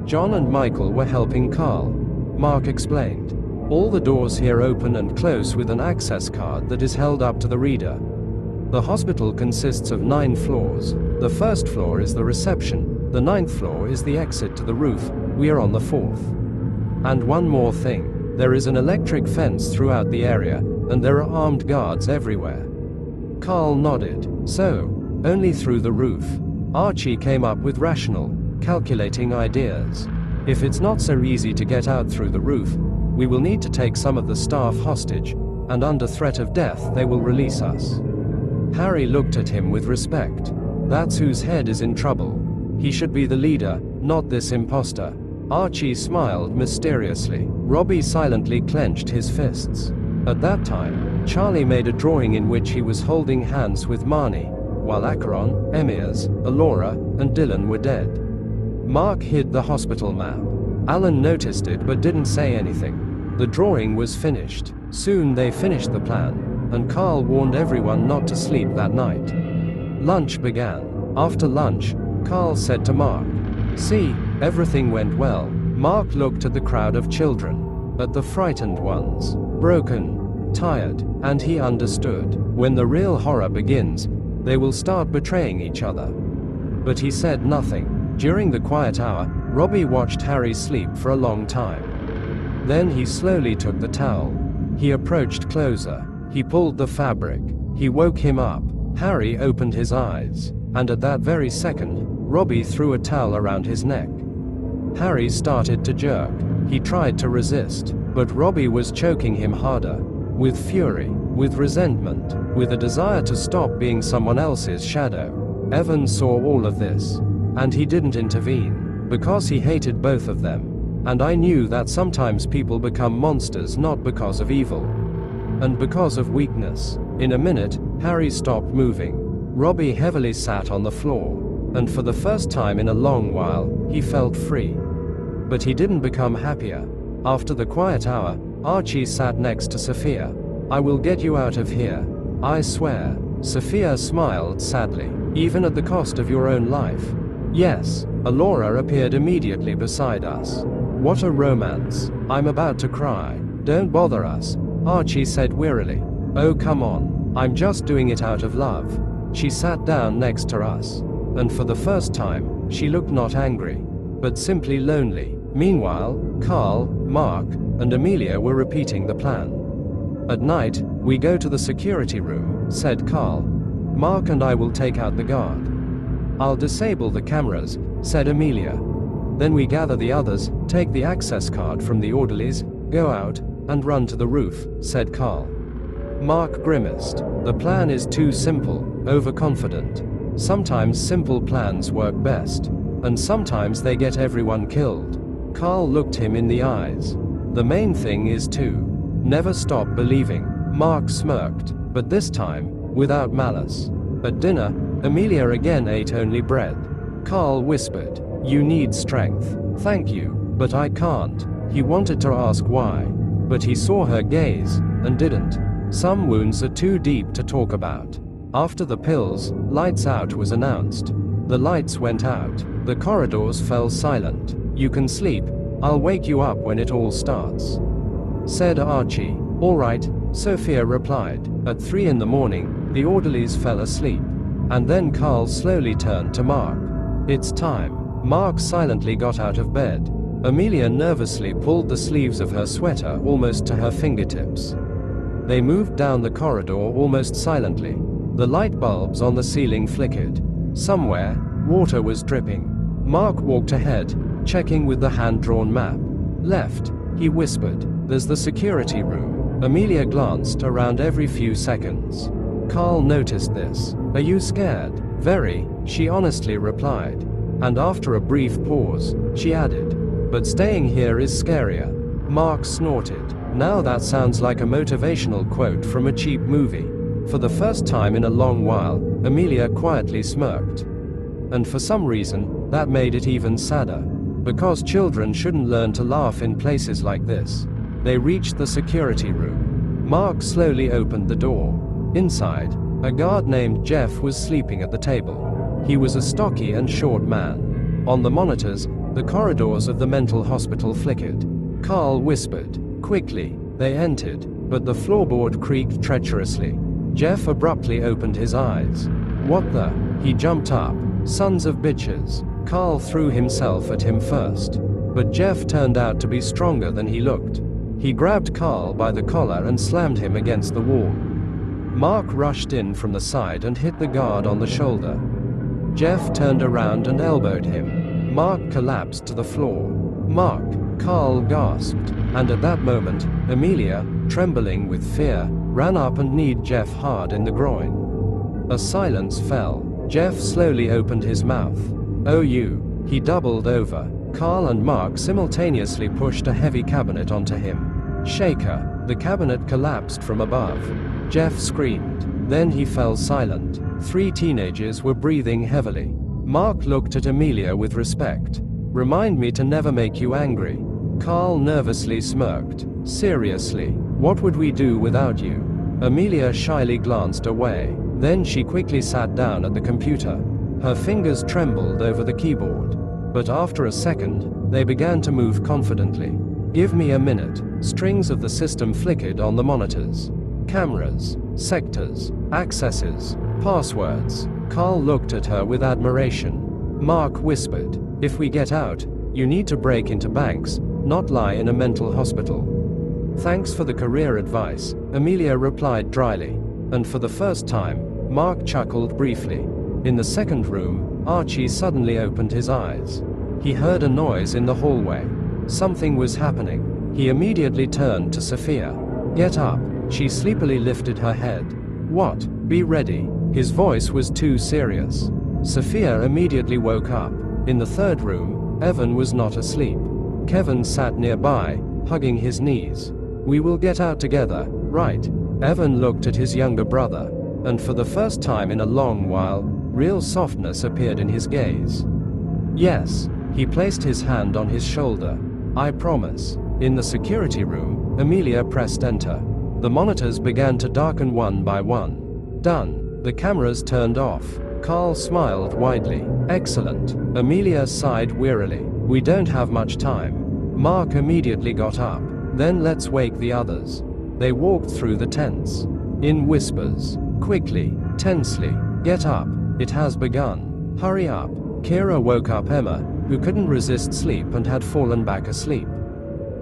John and Michael were helping Karl. Mark explained. All the doors here open and close with an access card that is held up to the reader. The hospital consists of 9 floors. The first floor is the reception. The 9th floor is the exit to the roof. We are on the 4th. And one more thing. There is an electric fence throughout the area, and there are armed guards everywhere. Karl nodded. So, only through the roof. Archie came up with rational, calculating ideas. If it's not so easy to get out through the roof, we will need to take some of the staff hostage, and under threat of death they will release us. Harry looked at him with respect. That's whose head is in trouble. He should be the leader, not this imposter. Archie smiled mysteriously. Robbie silently clenched his fists. At that time, Charlie made a drawing in which he was holding hands with Marnie, while Acheron, Emirs, Alora, and Dylan were dead. Mark hid the hospital map. Alan noticed it but didn't say anything. The drawing was finished. Soon they finished the plan, and Karl warned everyone not to sleep that night. Lunch began. After lunch, Karl said to Mark, "See, everything went well." Mark looked at the crowd of children, at the frightened ones, broken, tired, and he understood. When the real horror begins, they will start betraying each other. But he said nothing. During the quiet hour, Robbie watched Harry sleep for a long time. Then he slowly took the towel. He approached closer. He pulled the fabric. He woke him up. Harry opened his eyes, and at that very second, Robbie threw a towel around his neck. Harry started to jerk. He tried to resist, but Robbie was choking him harder. With fury, with resentment, with a desire to stop being someone else's shadow. Evan saw all of this, and he didn't intervene, because he hated both of them. And I knew that sometimes people become monsters not because of evil, and because of weakness. In a minute, Harry stopped moving. Robbie heavily sat on the floor, and for the first time in a long while, he felt free. But he didn't become happier. After the quiet hour, Archie sat next to Sophia. "I will get you out of here. I swear." Sophia smiled sadly. "Even at the cost of your own life?" "Yes." Alora appeared immediately beside us. "What a romance. I'm about to cry." "Don't bother us," Archie said wearily. "Oh come on. I'm just doing it out of love." She sat down next to us. And for the first time, she looked not angry, but simply lonely. Meanwhile, Karl, Mark, and Amelia were repeating the plan. "At night, we go to the security room," said Karl. "Mark and I will take out the guard." "I'll disable the cameras," said Amelia. "Then we gather the others, take the access card from the orderlies, go out, and run to the roof," said Karl. Mark grimaced. "The plan is too simple, overconfident. Sometimes simple plans work best, and sometimes they get everyone killed." Karl looked him in the eyes. "The main thing is to never stop believing." Mark smirked, but this time, without malice. At dinner, Amelia again ate only bread. Karl whispered, "You need strength." "Thank you, but I can't." He wanted to ask why, but he saw her gaze, and didn't. Some wounds are too deep to talk about. After the pills, lights out was announced. The lights went out. The corridors fell silent. "You can sleep. I'll wake you up when it all starts," said Archie. "All right," Sophia replied. At 3 in the morning, the orderlies fell asleep. And then Karl slowly turned to Mark. "It's time." Mark silently got out of bed. Amelia nervously pulled the sleeves of her sweater almost to her fingertips. They moved down the corridor almost silently. The light bulbs on the ceiling flickered. Somewhere, water was dripping. Mark walked ahead, checking with the hand-drawn map. Left, he whispered. There's the security room. Amelia glanced around every few seconds. Karl noticed this. Are you scared? Very, she honestly replied. And after a brief pause, she added, but staying here is scarier. Mark snorted. Now that sounds like a motivational quote from a cheap movie. For the first time in a long while, Amelia quietly smirked. And for some reason, that made it even sadder. Because children shouldn't learn to laugh in places like this. They reached the security room. Mark slowly opened the door. Inside, a guard named Jeff was sleeping at the table. He was a stocky and short man. On the monitors, the corridors of the mental hospital flickered. Karl whispered. Quickly, they entered, but the floorboard creaked treacherously. Jeff abruptly opened his eyes. What the? He jumped up. Sons of bitches. Karl threw himself at him first. But Jeff turned out to be stronger than he looked. He grabbed Karl by the collar and slammed him against the wall. Mark rushed in from the side and hit the guard on the shoulder. Jeff turned around and elbowed him. Mark collapsed to the floor. Mark, Karl gasped, and at that moment, Amelia, trembling with fear, ran up and kneed Jeff hard in the groin. A silence fell. Jeff slowly opened his mouth. Oh you. He doubled over. Karl and Mark simultaneously pushed a heavy cabinet onto him. Shaker. The cabinet collapsed from above. Jeff screamed. Then he fell silent. 3 teenagers were breathing heavily. Mark looked at Amelia with respect. Remind me to never make you angry. Karl nervously smirked. Seriously, what would we do without you? Amelia shyly glanced away. Then she quickly sat down at the computer. Her fingers trembled over the keyboard. But after a second, they began to move confidently. Give me a minute. Strings of the system flickered on the monitors. Cameras, sectors, accesses, passwords. Karl looked at her with admiration. Mark whispered, if we get out, you need to break into banks, not lie in a mental hospital. Thanks for the career advice, Amelia replied dryly. And for the first time, Mark chuckled briefly. In the second room, Archie suddenly opened his eyes. He heard a noise in the hallway. Something was happening. He immediately turned to Sophia. Get up. She sleepily lifted her head. What? Be ready. His voice was too serious. Sophia immediately woke up. In the third room, Evan was not asleep. Kevin sat nearby, hugging his knees. We will get out together, right? Evan looked at his younger brother, and for the first time in a long while, real softness appeared in his gaze. Yes. He placed his hand on his shoulder. I promise. In the security room, Amelia pressed enter. The monitors began to darken one by one. Done. The cameras turned off. Karl smiled widely. Excellent. Amelia sighed wearily. We don't have much time. Mark immediately got up. Then let's wake the others. They walked through the tents. In whispers. Quickly. Tensely. Get up. It has begun. Hurry up. Kira woke up Emma, who couldn't resist sleep and had fallen back asleep.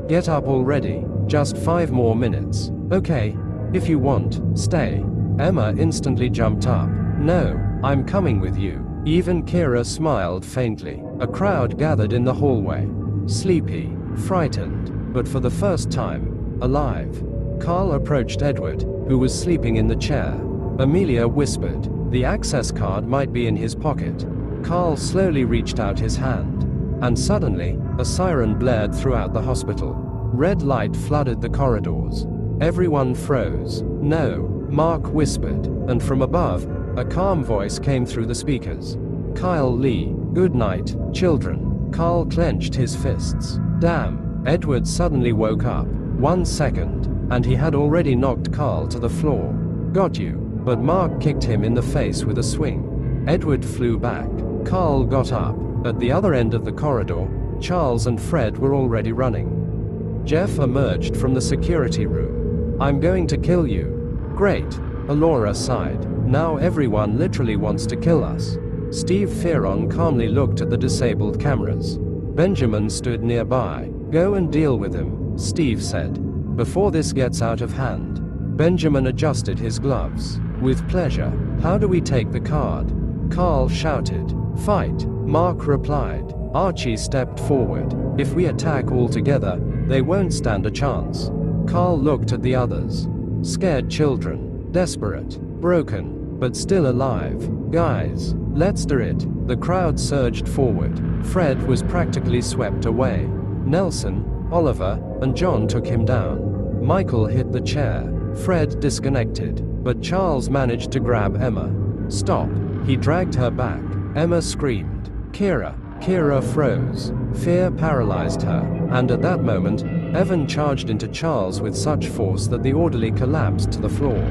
Get up already. Just 5 more minutes. Okay. If you want, stay. Emma instantly jumped up. No, I'm coming with you. Even Kira smiled faintly. A crowd gathered in the hallway. Sleepy, frightened, but for the first time, alive. Karl approached Edward, who was sleeping in the chair. Amelia whispered, the access card might be in his pocket. Karl slowly reached out his hand. And suddenly, a siren blared throughout the hospital. Red light flooded the corridors. Everyone froze. No, Mark whispered, and from above, a calm voice came through the speakers. Kyle Lee, good night, children. Karl clenched his fists. Damn. Edward suddenly woke up. 1 second, and he had already knocked Karl to the floor. Got you. But Mark kicked him in the face with a swing. Edward flew back. Karl got up. At the other end of the corridor, Charles and Fred were already running. Jeff emerged from the security room. I'm going to kill you. Great. Alora sighed. Now everyone literally wants to kill us. Steve Fearon calmly looked at the disabled cameras. Benjamin stood nearby. Go and deal with him, Steve said. Before this gets out of hand. Benjamin adjusted his gloves. With pleasure. How do we take the card? Karl shouted. Fight. Mark replied. Archie stepped forward. If we attack all together, they won't stand a chance. Karl looked at the others. Scared children. Desperate. Broken. But still alive. Guys, let's do it. The crowd surged forward. Fred was practically swept away. Nelson, Oliver, and John took him down. Michael hit the chair. Fred disconnected. But Charles managed to grab Emma. Stop. He dragged her back. Emma screamed. Kira. Kira froze. Fear paralyzed her, and at that moment, Evan charged into Charles with such force that the orderly collapsed to the floor.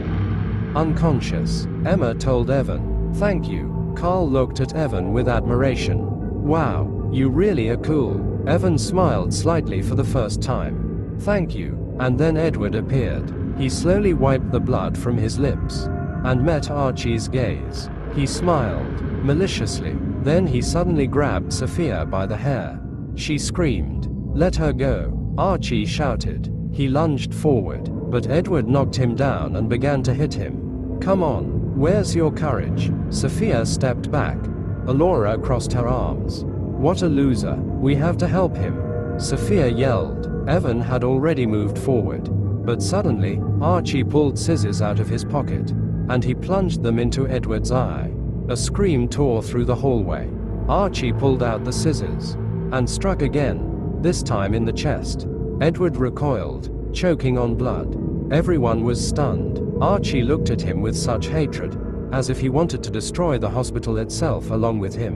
Unconscious, Emma told Evan, "Thank you." Karl looked at Evan with admiration. "Wow, you really are cool." Evan smiled slightly for the first time. "Thank you." And then Edward appeared. He slowly wiped the blood from his lips and met Archie's gaze. He smiled maliciously. Then he suddenly grabbed Sophia by the hair. She screamed. "Let her go," Archie shouted. He lunged forward, but Edward knocked him down and began to hit him. "Come on, where's your courage?" Sophia stepped back. Alora crossed her arms. "What a loser. We have to help him," Sophia yelled. Evan had already moved forward. But suddenly, Archie pulled scissors out of his pocket, and he plunged them into Edward's eye. A scream tore through the hallway. Archie pulled out the scissors and struck again, this time in the chest. Edward recoiled, choking on blood. Everyone was stunned. Archie looked at him with such hatred, as if he wanted to destroy the hospital itself along with him.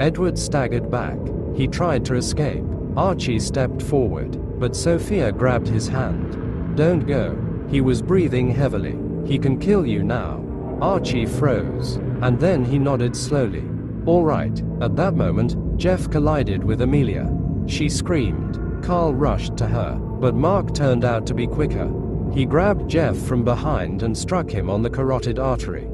Edward staggered back. He tried to escape. Archie stepped forward, but Sophia grabbed his hand. "Don't go." He was breathing heavily. "He can kill you now." Archie froze, and then he nodded slowly. "All right." At that moment, Jeff collided with Amelia. She screamed. Karl rushed to her, but Mark turned out to be quicker. He grabbed Jeff from behind and struck him on the carotid artery.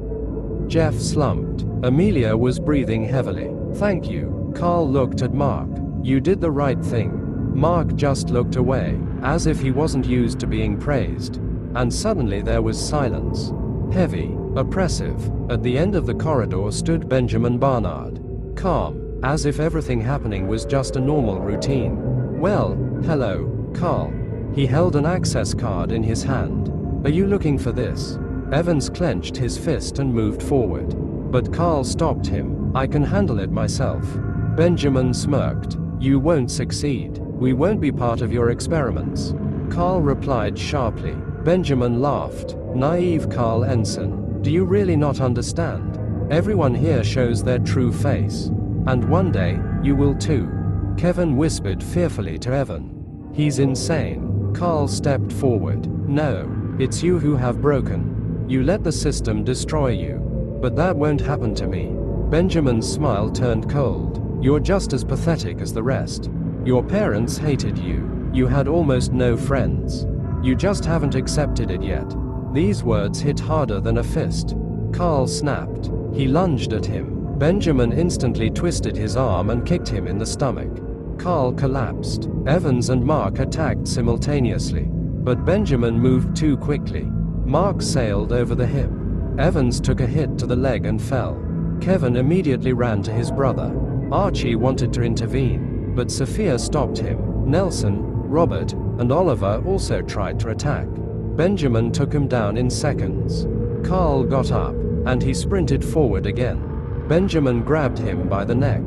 Jeff slumped. Amelia was breathing heavily. "Thank you." Karl looked at Mark. "You did the right thing." Mark just looked away, as if he wasn't used to being praised. And suddenly there was silence. Heavy, oppressive. At the end of the corridor stood Benjamin Barnard. Calm, as if everything happening was just a normal routine. "Well, hello, Karl." He held an access card in his hand. "Are you looking for this?" Evans clenched his fist and moved forward. But Karl stopped him. "I can handle it myself." Benjamin smirked. "You won't succeed. We won't be part of your experiments." Karl replied sharply. Benjamin laughed. "Naive Karl Ensign. Do you really not understand? Everyone here shows their true face. And one day, you will too." Kevin whispered fearfully to Evan. "He's insane." Karl stepped forward. "No, it's you who have broken. You let the system destroy you. But that won't happen to me." Benjamin's smile turned cold. "You're just as pathetic as the rest. Your parents hated you. You had almost no friends. You just haven't accepted it yet." These words hit harder than a fist. Karl snapped. He lunged at him. Benjamin instantly twisted his arm and kicked him in the stomach. Karl collapsed. Evans and Mark attacked simultaneously. But Benjamin moved too quickly. Mark sailed over the hip. Evans took a hit to the leg and fell. Kevin immediately ran to his brother. Archie wanted to intervene, but Sophia stopped him. Nelson, Robert, and Oliver also tried to attack. Benjamin took him down in seconds. Karl got up, and he sprinted forward again. Benjamin grabbed him by the neck.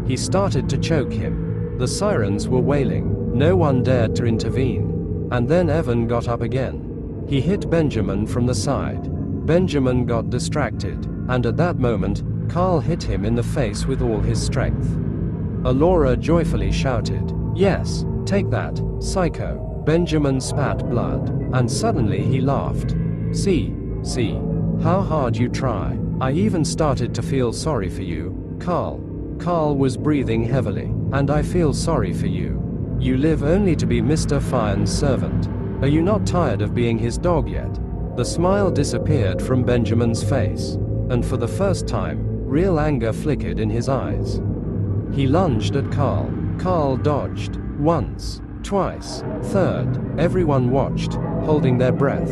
He started to choke him. The sirens were wailing. No one dared to intervene. And then Evan got up again. He hit Benjamin from the side. Benjamin got distracted, and at that moment, Karl hit him in the face with all his strength. Alora joyfully shouted, "Yes, take that, psycho." Benjamin spat blood, and suddenly he laughed. See how hard you try. I even started to feel sorry for you, Karl." Karl was breathing heavily. "And I feel sorry for you. You live only to be Mr. Fire's servant. Are you not tired of being his dog yet?" The smile disappeared from Benjamin's face, and for the first time, real anger flickered in his eyes. He lunged at Karl. Karl dodged. Once, twice, third. Everyone watched, holding their breath.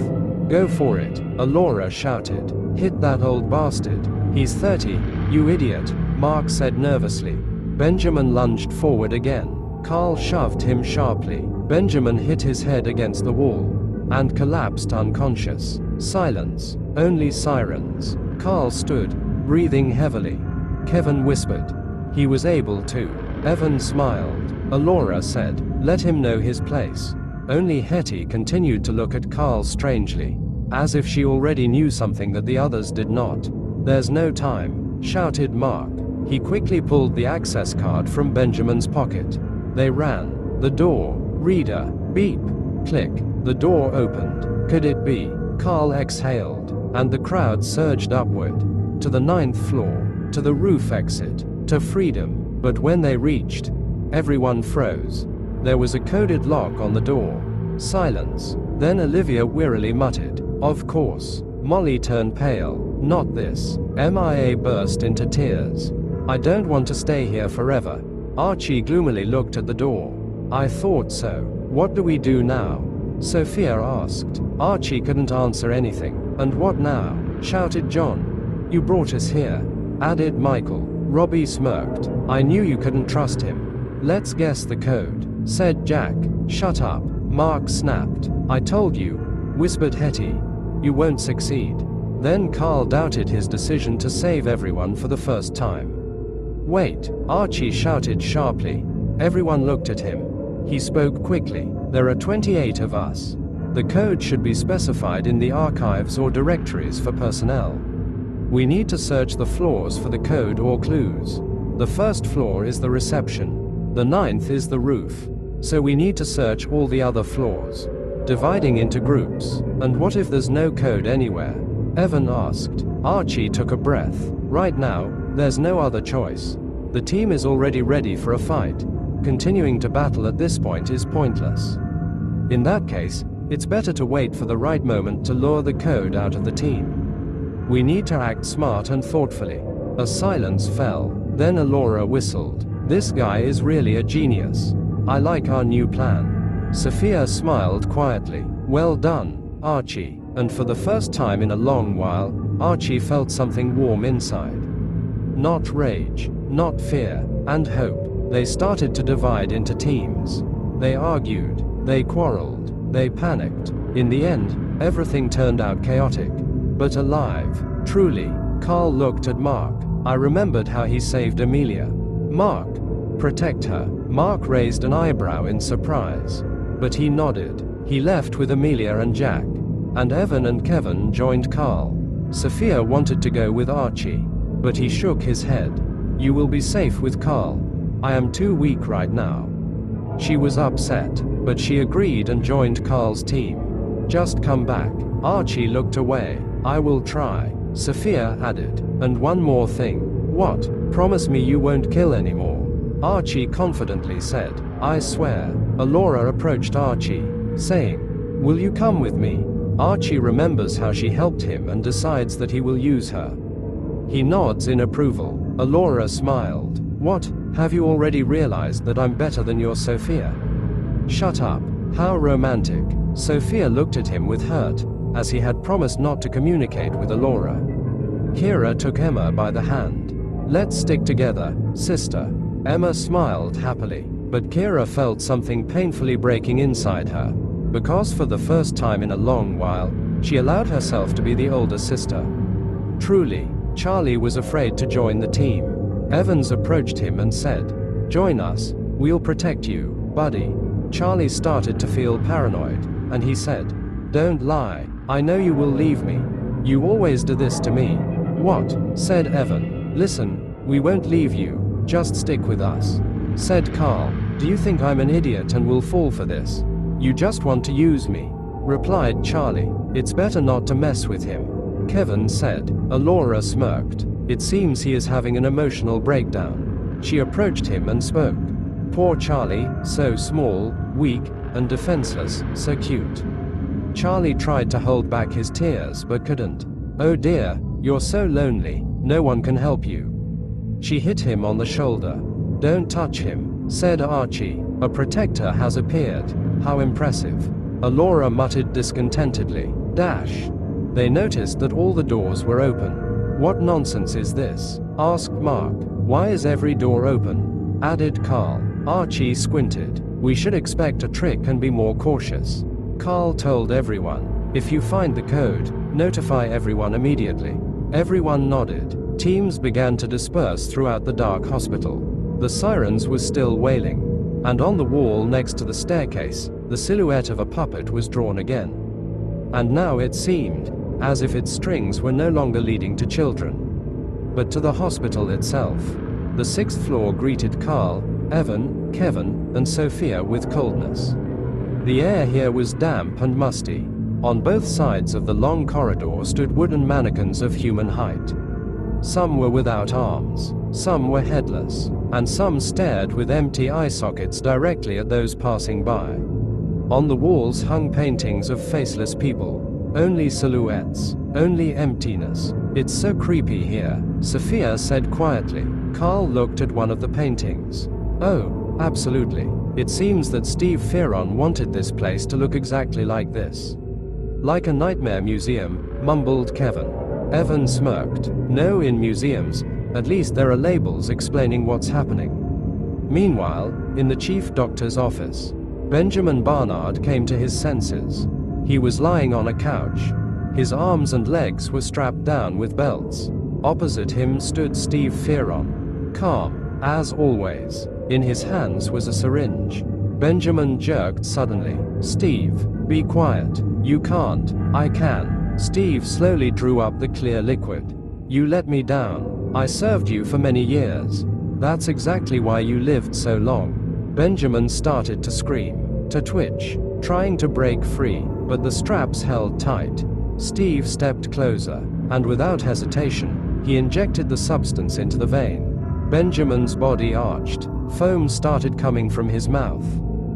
Go for it, Alora shouted. Hit that old bastard. He's 30, you idiot, Mark said nervously. Benjamin lunged forward again. Karl shoved him sharply. Benjamin hit his head against the wall and collapsed unconscious. Silence, only sirens. Karl stood, breathing heavily. Kevin whispered. He was able to. Evan smiled. Alora said, let him know his place. Only Hetty continued to look at Karl strangely, as if she already knew something that the others did not. There's no time, shouted Mark. He quickly pulled the access card from Benjamin's pocket. They ran. The door. Reader. Beep. Click. The door opened. Could it be? Karl exhaled, and the crowd surged upward. To the 9th floor. To the roof exit. To freedom. But when they reached, everyone froze. There was a coded lock on the door. Silence. Then Olivia wearily muttered, of course. Molly turned pale. Not this. MIA burst into tears. I don't want to stay here forever. Archie gloomily looked at the door. I thought so. What do we do now? Sophia asked. Archie couldn't answer anything. And what now? Shouted John. You brought us here, added Michael. Robbie smirked. I knew you couldn't trust him. Let's guess the code, said Jack. Shut up, Mark snapped. I told you, whispered Hetty. You won't succeed. Then Karl doubted his decision to save everyone for the first time. Wait, Archie shouted sharply. Everyone looked at him. He spoke quickly. There are 28 of us. The code should be specified in the archives or directories for personnel. We need to search the floors for the code or clues. The 1st floor is the reception. The 9th is the roof. So we need to search all the other floors, dividing into groups. And what if there's no code anywhere? Evan asked. Archie took a breath. Right now, there's no other choice. The team is already ready for a fight. Continuing to battle at this point is pointless. In that case, it's better to wait for the right moment to lure the code out of the team. We need to act smart and thoughtfully. A silence fell. Then Alora whistled. This guy is really a genius. I like our new plan. Sophia smiled quietly. Well done, Archie. And for the first time in a long while, Archie felt something warm inside. Not rage, not fear, and hope. They started to divide into teams. They argued, they quarreled, they panicked. In the end, everything turned out chaotic, but alive. Truly. Karl looked at Mark. I remembered how he saved Amelia. Mark. Protect her. Mark raised an eyebrow in surprise. But he nodded. He left with Amelia and Jack. And Evan and Kevin joined Karl. Sophia wanted to go with Archie, but he shook his head. You will be safe with Karl. I am too weak right now. She was upset, but she agreed and joined Karl's team. Just come back. Archie looked away. I will try, Sophia added. And one more thing. What? Promise me you won't kill anymore. Archie confidently said. I swear. Alora approached Archie, saying, will you come with me? Archie remembers how she helped him and decides that he will use her. He nods in approval. Alora smiled. What? Have you already realized that I'm better than your Sophia? Shut up. How romantic. Sophia looked at him with hurt, as he had promised not to communicate with Alora. Kira took Emma by the hand. Let's stick together, sister. Emma smiled happily, but Kira felt something painfully breaking inside her, because for the first time in a long while, she allowed herself to be the older sister. Truly, Charlie was afraid to join the team. Evans approached him and said, join us, we'll protect you, buddy. Charlie started to feel paranoid, and he said, don't lie, I know you will leave me. You always do this to me. What? Said Evan. Listen, we won't leave you, just stick with us. Said Karl. Do you think I'm an idiot and will fall for this? You just want to use me. Replied Charlie. It's better not to mess with him. Kevin said. Alora smirked. It seems he is having an emotional breakdown. She approached him and spoke. Poor Charlie, so small, weak, and defenseless, so cute. Charlie tried to hold back his tears but couldn't. Oh dear, you're so lonely, no one can help you. She hit him on the shoulder. Don't touch him, said Archie. A protector has appeared. How impressive. Alora muttered discontentedly. They noticed that all the doors were open. What nonsense is this? Asked Mark. Why is every door open? Added Karl. Archie squinted. We should expect a trick and be more cautious. Karl told everyone. If you find the code, notify everyone immediately. Everyone nodded. Teams began to disperse throughout the dark hospital. The sirens were still wailing. And on the wall next to the staircase, the silhouette of a puppet was drawn again. And now it seemed as if its strings were no longer leading to children, but to the hospital itself. The 6th floor greeted Karl, Evan, Kevin, and Sophia with coldness. The air here was damp and musty. On both sides of the long corridor stood wooden mannequins of human height. Some were without arms, some were headless, and some stared with empty eye sockets directly at those passing by. On the walls hung paintings of faceless people. Only silhouettes, only emptiness. It's so creepy here, Sophia said quietly. Karl looked at one of the paintings. Oh, absolutely. It seems that Steve Fearon wanted this place to look exactly like this. Like a nightmare museum, mumbled Kevin. Evan smirked. No, in museums, at least there are labels explaining what's happening. Meanwhile, in the chief doctor's office, Benjamin Barnard came to his senses. He was lying on a couch. His arms and legs were strapped down with belts. Opposite him stood Steve Fearon, calm, as always. In his hands was a syringe. Benjamin jerked suddenly. Steve, be quiet. You can't. I can. Steve slowly drew up the clear liquid. You let me down. I served you for many years. That's exactly why you lived so long. Benjamin started to scream, to twitch, trying to break free, but the straps held tight. Steve stepped closer, and without hesitation, he injected the substance into the vein. Benjamin's body arched. Foam started coming from his mouth.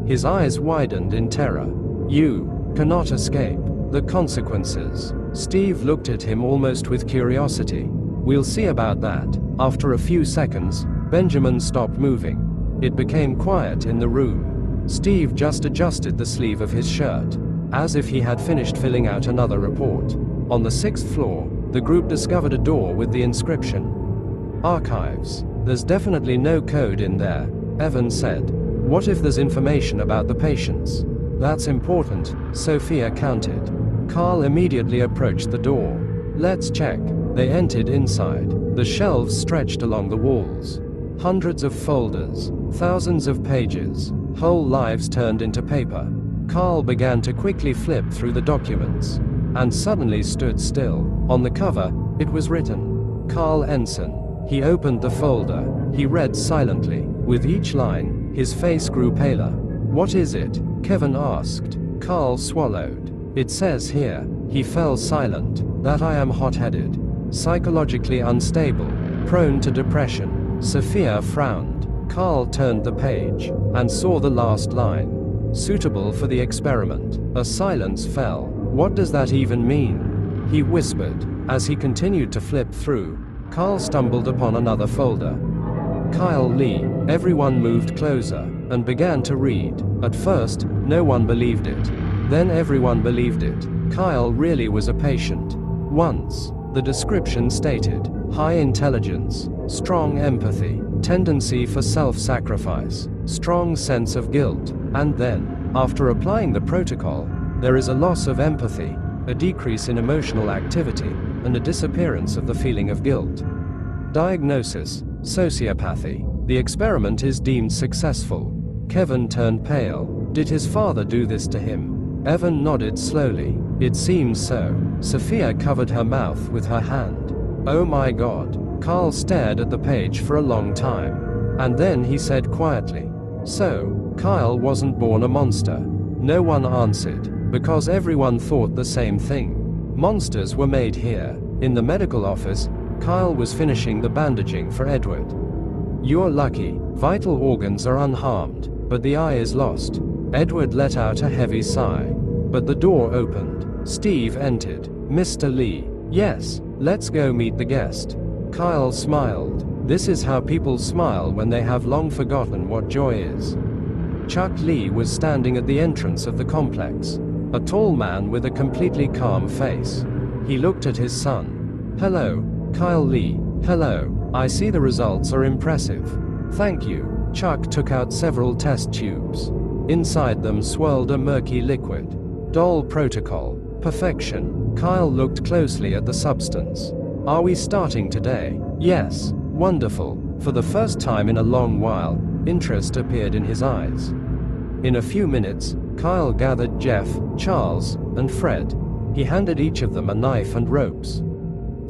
His eyes widened in terror. You cannot escape the consequences. Steve looked at him almost with curiosity. We'll see about that. After a few seconds, Benjamin stopped moving. It became quiet in the room. Steve just adjusted the sleeve of his shirt, as if he had finished filling out another report. On the 6th floor, the group discovered a door with the inscription, Archives. There's definitely no code in there, Evan said. What if there's information about the patients? That's important, Sophia counted. Karl immediately approached the door. Let's check. They entered inside. The shelves stretched along the walls. Hundreds of folders, thousands of pages, whole lives turned into paper. Karl began to quickly flip through the documents, and suddenly stood still. On the cover, it was written, Karl Ensign. He opened the folder. He read silently. With each line, his face grew paler. What is it? Kevin asked. Karl swallowed. It says here, he fell silent, that I am hot-headed, psychologically unstable, prone to depression. Sophia frowned. Karl turned the page, and saw the last line. Suitable for the experiment. A silence fell. What does that even mean? He whispered. As he continued to flip through, Karl stumbled upon another folder. Kyle Lee. Everyone moved closer, and began to read. At first, no one believed it. Then everyone believed it. Kyle really was a patient. Once, the description stated, high intelligence, strong empathy, tendency for self-sacrifice, strong sense of guilt, and then, after applying the protocol, there is a loss of empathy, a decrease in emotional activity, and a disappearance of the feeling of guilt. Diagnosis, sociopathy. The experiment is deemed successful. Kevin turned pale. Did his father do this to him? Evan nodded slowly. It seems so. Sophia covered her mouth with her hand. Oh my God. Karl stared at the page for a long time. And then he said quietly, so, Kyle wasn't born a monster. No one answered, because everyone thought the same thing. Monsters were made here. In the medical office, Kyle was finishing the bandaging for Edward. You're lucky. Vital organs are unharmed, but the eye is lost. Edward let out a heavy sigh. But the door opened. Steve entered. Mr. Lee. Yes, let's go meet the guest. Kyle smiled. This is how people smile when they have long forgotten what joy is. Chuck Lee was standing at the entrance of the complex. A tall man with a completely calm face. He looked at his son. Hello, Kyle Lee. Hello. I see the results are impressive. Thank you. Chuck took out several test tubes. Inside them swirled a murky liquid. Doll protocol. Perfection. Kyle looked closely at the substance. Are we starting today? Yes. Wonderful. For the first time in a long while, interest appeared in his eyes. In a few minutes, Kyle gathered Jeff, Charles, and Fred. He handed each of them a knife and ropes.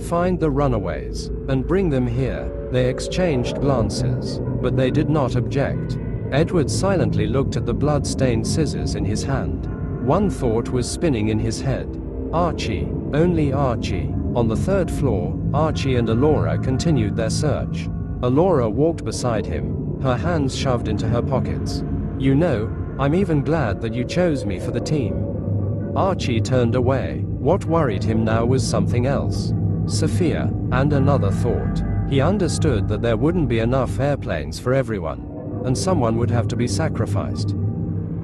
Find the runaways, and bring them here. They exchanged glances, but they did not object. Edward silently looked at the blood-stained scissors in his hand. One thought was spinning in his head. Archie, only Archie. On the third floor, Archie and Alora continued their search. Alora walked beside him, her hands shoved into her pockets. You know, I'm even glad that you chose me for the team. Archie turned away. What worried him now was something else. Sophia, and another thought. He understood that there wouldn't be enough airplanes for everyone, and someone would have to be sacrificed.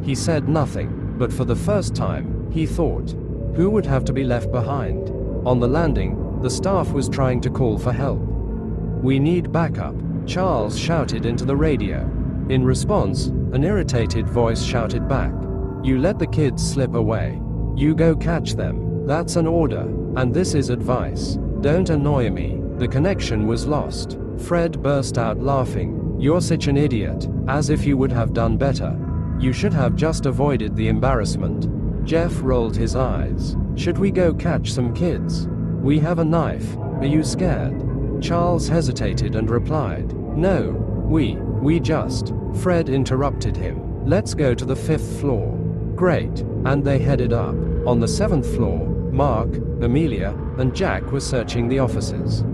He said nothing, but for the first time, he thought, who would have to be left behind? On the landing, the staff was trying to call for help. We need backup, Charles shouted into the radio. In response, an irritated voice shouted back. You let the kids slip away. You go catch them. That's an order, and this is advice. Don't annoy me. The connection was lost. Fred burst out laughing. You're such an idiot, as if you would have done better. You should have just avoided the embarrassment. Jeff rolled his eyes. Should we go catch some kids? We have a knife. Are you scared? Charles hesitated and replied, no, we just. Fred interrupted him. Let's go to the 5th floor. Great. And they headed up. On the 7th floor, Mark, Amelia, and Jack were searching the offices.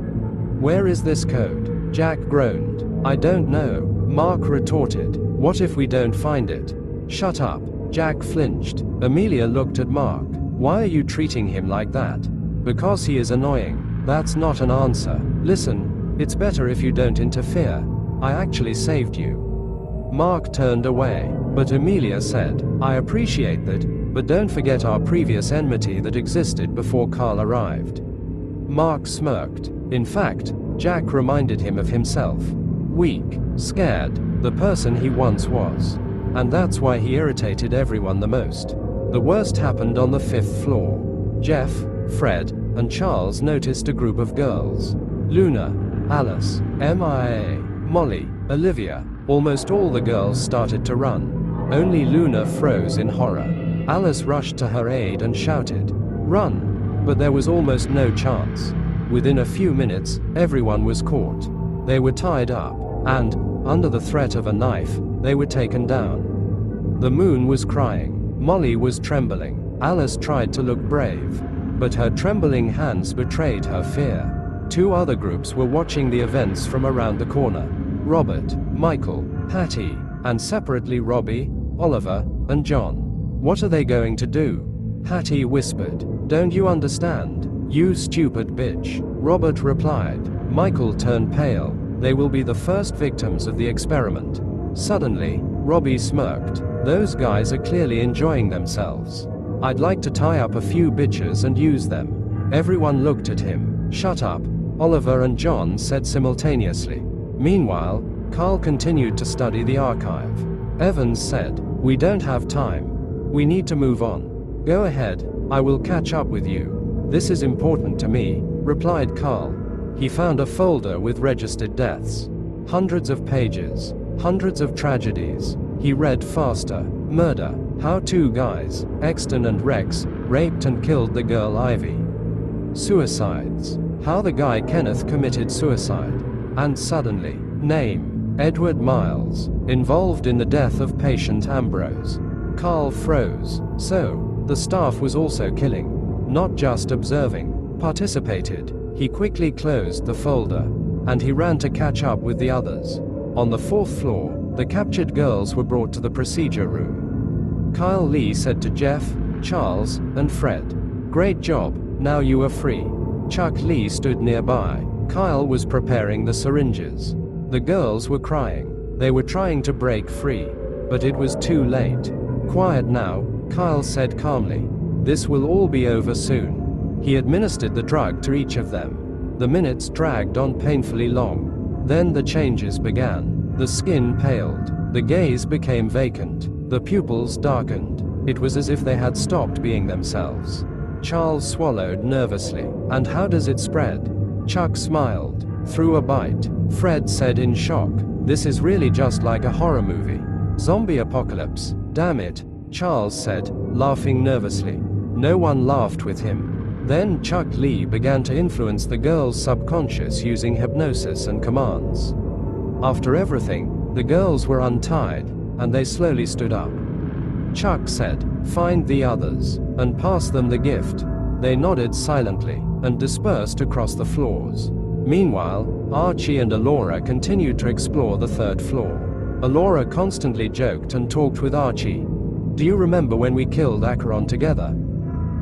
Where is this code? Jack groaned. I don't know. Mark retorted. What if we don't find it? Shut up. Jack flinched. Amelia looked at Mark. Why are you treating him like that? Because he is annoying. That's not an answer. Listen, it's better if you don't interfere. I actually saved you. Mark turned away, but Amelia said, I appreciate that, but don't forget our previous enmity that existed before Karl arrived. Mark smirked. In fact, Jack reminded him of himself. Weak, scared, the person he once was. And that's why he irritated everyone the most. The worst happened on the 5th floor. Jeff, Fred, and Charles noticed a group of girls. Luna, Alice, MIA, Molly, Olivia. Almost all the girls started to run. Only Luna froze in horror. Alice rushed to her aid and shouted, "Run!" But there was almost no chance. Within a few minutes, everyone was caught. They were tied up, and, under the threat of a knife, they were taken down. The moon was crying. Molly was trembling. Alice tried to look brave, but her trembling hands betrayed her fear. Two other groups were watching the events from around the corner. Robert, Michael, Hattie, and separately Robbie, Oliver, and John. What are they going to do? Hattie whispered. Don't you understand? You stupid bitch. Robert replied. Michael turned pale. They will be the first victims of the experiment. Suddenly, Robbie smirked. Those guys are clearly enjoying themselves. I'd like to tie up a few bitches and use them. Everyone looked at him. Shut up, Oliver and John said simultaneously. Meanwhile, Karl continued to study the archive. Evans said, We don't have time. We need to move on. Go ahead, I will catch up with you. This is important to me, replied Karl. He found a folder with registered deaths. Hundreds of pages. Hundreds of tragedies. He read faster. Murder. How two guys, Exton and Rex, raped and killed the girl Ivy. Suicides. How the guy Kenneth committed suicide. And suddenly, name, Edward Miles, involved in the death of patient Ambrose. Karl froze. So, the staff was also killing. Not just observing, participated. He quickly closed the folder, and he ran to catch up with the others. On the 4th floor, the captured girls were brought to the procedure room. Kyle Lee said to Jeff, Charles, and Fred, Great job, now you are free. Chuck Lee stood nearby. Kyle was preparing the syringes. The girls were crying. They were trying to break free, but it was too late. Quiet now, Kyle said calmly. This will all be over soon. He administered the drug to each of them. The minutes dragged on painfully long. Then the changes began. The skin paled. The gaze became vacant. The pupils darkened. It was as if they had stopped being themselves. Charles swallowed nervously. And how does it spread? Chuck smiled. Through a bite. Fred said in shock. This is really just like a horror movie. Zombie apocalypse. Damn it, Charles said, laughing nervously. No one laughed with him. Then Chuck Lee began to influence the girls' subconscious using hypnosis and commands. After everything, the girls were untied, and they slowly stood up. Chuck said, "Find the others, and pass them the gift." They nodded silently, and dispersed across the floors. Meanwhile, Archie and Alora continued to explore the third floor. Alora constantly joked and talked with Archie. "Do you remember when we killed Acheron together?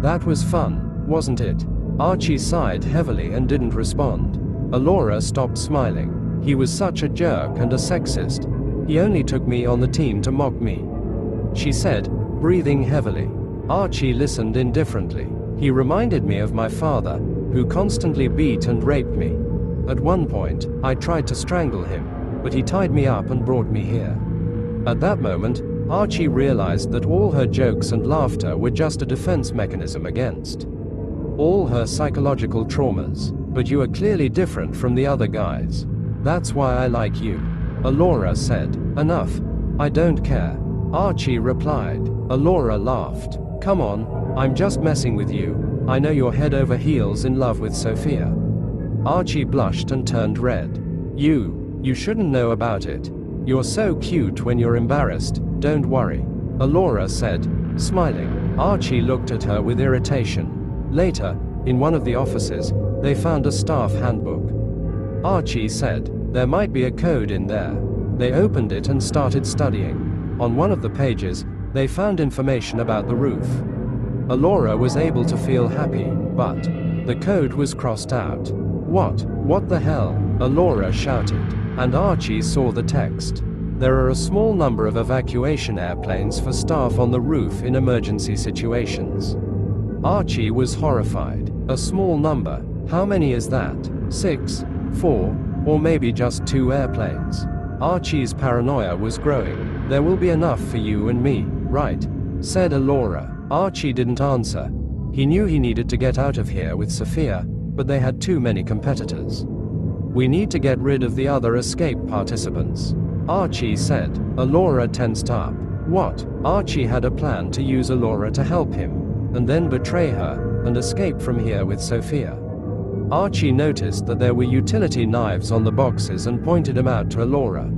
That was fun, wasn't it?" Archie sighed heavily and didn't respond. Alora stopped smiling. "He was such a jerk and a sexist. He only took me on the team to mock me," she said, breathing heavily. Archie listened indifferently. "He reminded me of my father, who constantly beat and raped me. At one point, I tried to strangle him, but he tied me up and brought me here." At that moment, Archie realized that all her jokes and laughter were just a defense mechanism against all her psychological traumas. "But you are clearly different from the other guys. That's why I like you," Alora said. "Enough. I don't care," Archie replied. Alora laughed. "Come on, I'm just messing with you. I know you're head over heels in love with Sophia." Archie blushed and turned red. You shouldn't know about it. You're so cute when you're embarrassed, don't worry," Alora said, smiling. Archie looked at her with irritation. Later, in one of the offices, they found a staff handbook. Archie said, "There might be a code in there." They opened it and started studying. On one of the pages, they found information about the roof. Alora was able to feel happy, but the code was crossed out. What the hell?" Alora shouted, and Archie saw the text. "There are a small number of evacuation airplanes for staff on the roof in emergency situations." Archie was horrified. "A small number? How many is that? 6, 4, or maybe just 2 airplanes?" Archie's paranoia was growing. "There will be enough for you and me, right?" said Alora. Archie didn't answer. He knew he needed to get out of here with Sophia, but they had too many competitors. "We need to get rid of the other escape participants," Archie said. Alora tensed up. What? Archie had a plan to use Alora to help him, and then betray her, and escape from here with Sophia. Archie noticed that there were utility knives on the boxes and pointed them out to Alora.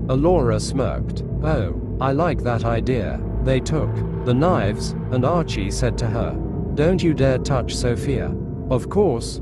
Alora smirked. "Oh, I like that idea." They took the knives, and Archie said to her, "Don't you dare touch Sophia." Of course,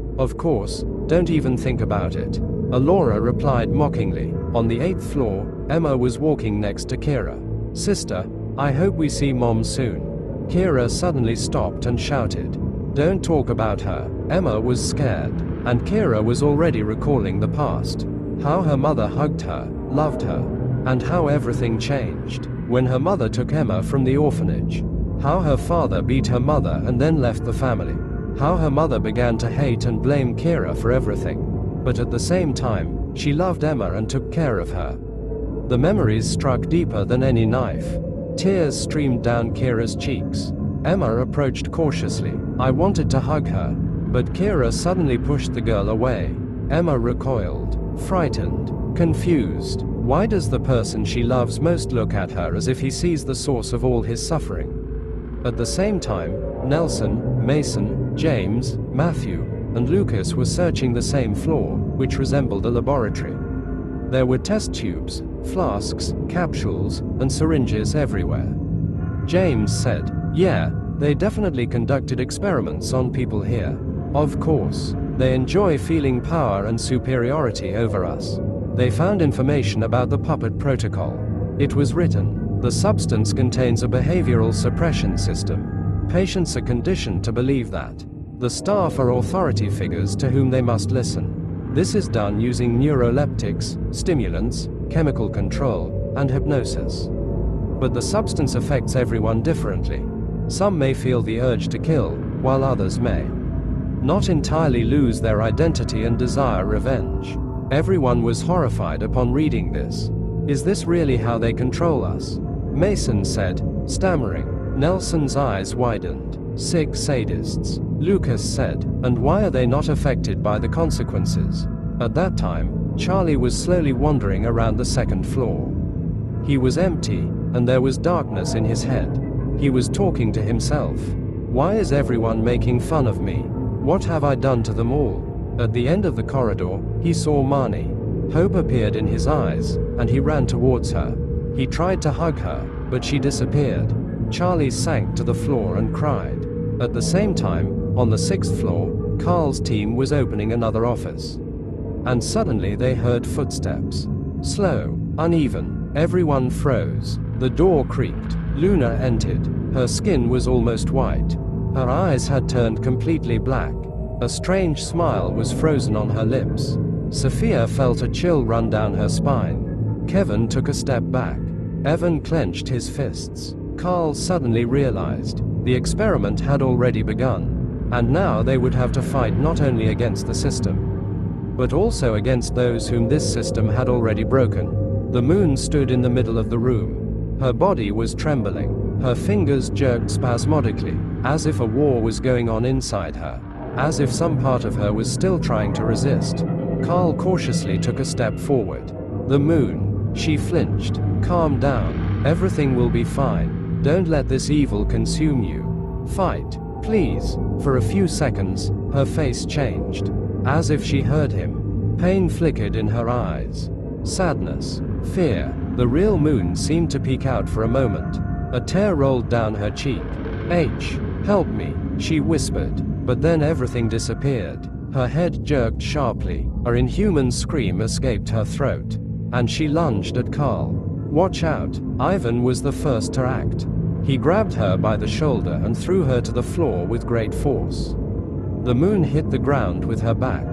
don't even think about it," Alora replied mockingly. On the 8th floor, Emma was walking next to Kira. "Sister, I hope we see Mom soon." Kira suddenly stopped and shouted, "Don't talk about her." Emma was scared, and Kira was already recalling the past. How her mother hugged her, loved her, and how everything changed when her mother took Emma from the orphanage. How her father beat her mother and then left the family. How her mother began to hate and blame Kira for everything. But at the same time, she loved Emma and took care of her. The memories struck deeper than any knife. Tears streamed down Kira's cheeks. Emma approached cautiously. "I wanted to hug her, but Kira suddenly pushed the girl away." Emma recoiled, frightened, confused. Why does the person she loves most look at her as if he sees the source of all his suffering? At the same time, Nelson, Mason, James, Matthew, and Lucas were searching the same floor, which resembled a laboratory. There were test tubes, flasks, capsules, and syringes everywhere. James said, "Yeah, they definitely conducted experiments on people here. Of course, they enjoy feeling power and superiority over us. They found information about the puppet protocol. It was written, the substance contains a behavioral suppression system. Patients are conditioned to believe that the staff are authority figures to whom they must listen. This is done using neuroleptics, stimulants, chemical control, and hypnosis. But the substance affects everyone differently. Some may feel the urge to kill, while others may not entirely lose their identity and desire revenge. Everyone was horrified upon reading this. Is this really how they control us? Mason said, stammering. Nelson's eyes widened. Sick sadists. Lucas said, and why are they not affected by the consequences? At that time, Charlie was slowly wandering around the second floor. He was empty, and there was darkness in his head. He was talking to himself. Why is everyone making fun of me? What have I done to them all? At the end of the corridor, he saw Marnie. Hope appeared in his eyes, and he ran towards her. He tried to hug her, but she disappeared. Charlie sank to the floor and cried. At the same time, on the 6th floor, Karl's team was opening another office. And suddenly they heard footsteps. Slow, uneven, everyone froze. The door creaked. Luna entered. Her skin was almost white. Her eyes had turned completely black. A strange smile was frozen on her lips. Sophia felt a chill run down her spine. Kevin took a step back. Evan clenched his fists. Karl suddenly realized the experiment had already begun, and now they would have to fight not only against the system, but also against those whom this system had already broken. The moon stood in the middle of the room. Her body was trembling. Her fingers jerked spasmodically, as if a war was going on inside her, as if some part of her was still trying to resist. Karl cautiously took a step forward. The moon. She flinched. Calm down. Everything will be fine. Don't let this evil consume you. Fight, please. For a few seconds, her face changed, as if she heard him. Pain flickered in her eyes. Sadness. Fear. The real moon seemed to peek out for a moment. A tear rolled down her cheek. Help me, she whispered, but then everything disappeared. Her head jerked sharply. An inhuman scream escaped her throat, and she lunged at Karl. Watch out. Ivan was the first to act. He grabbed her by the shoulder and threw her to the floor with great force. The moon hit the ground with her back,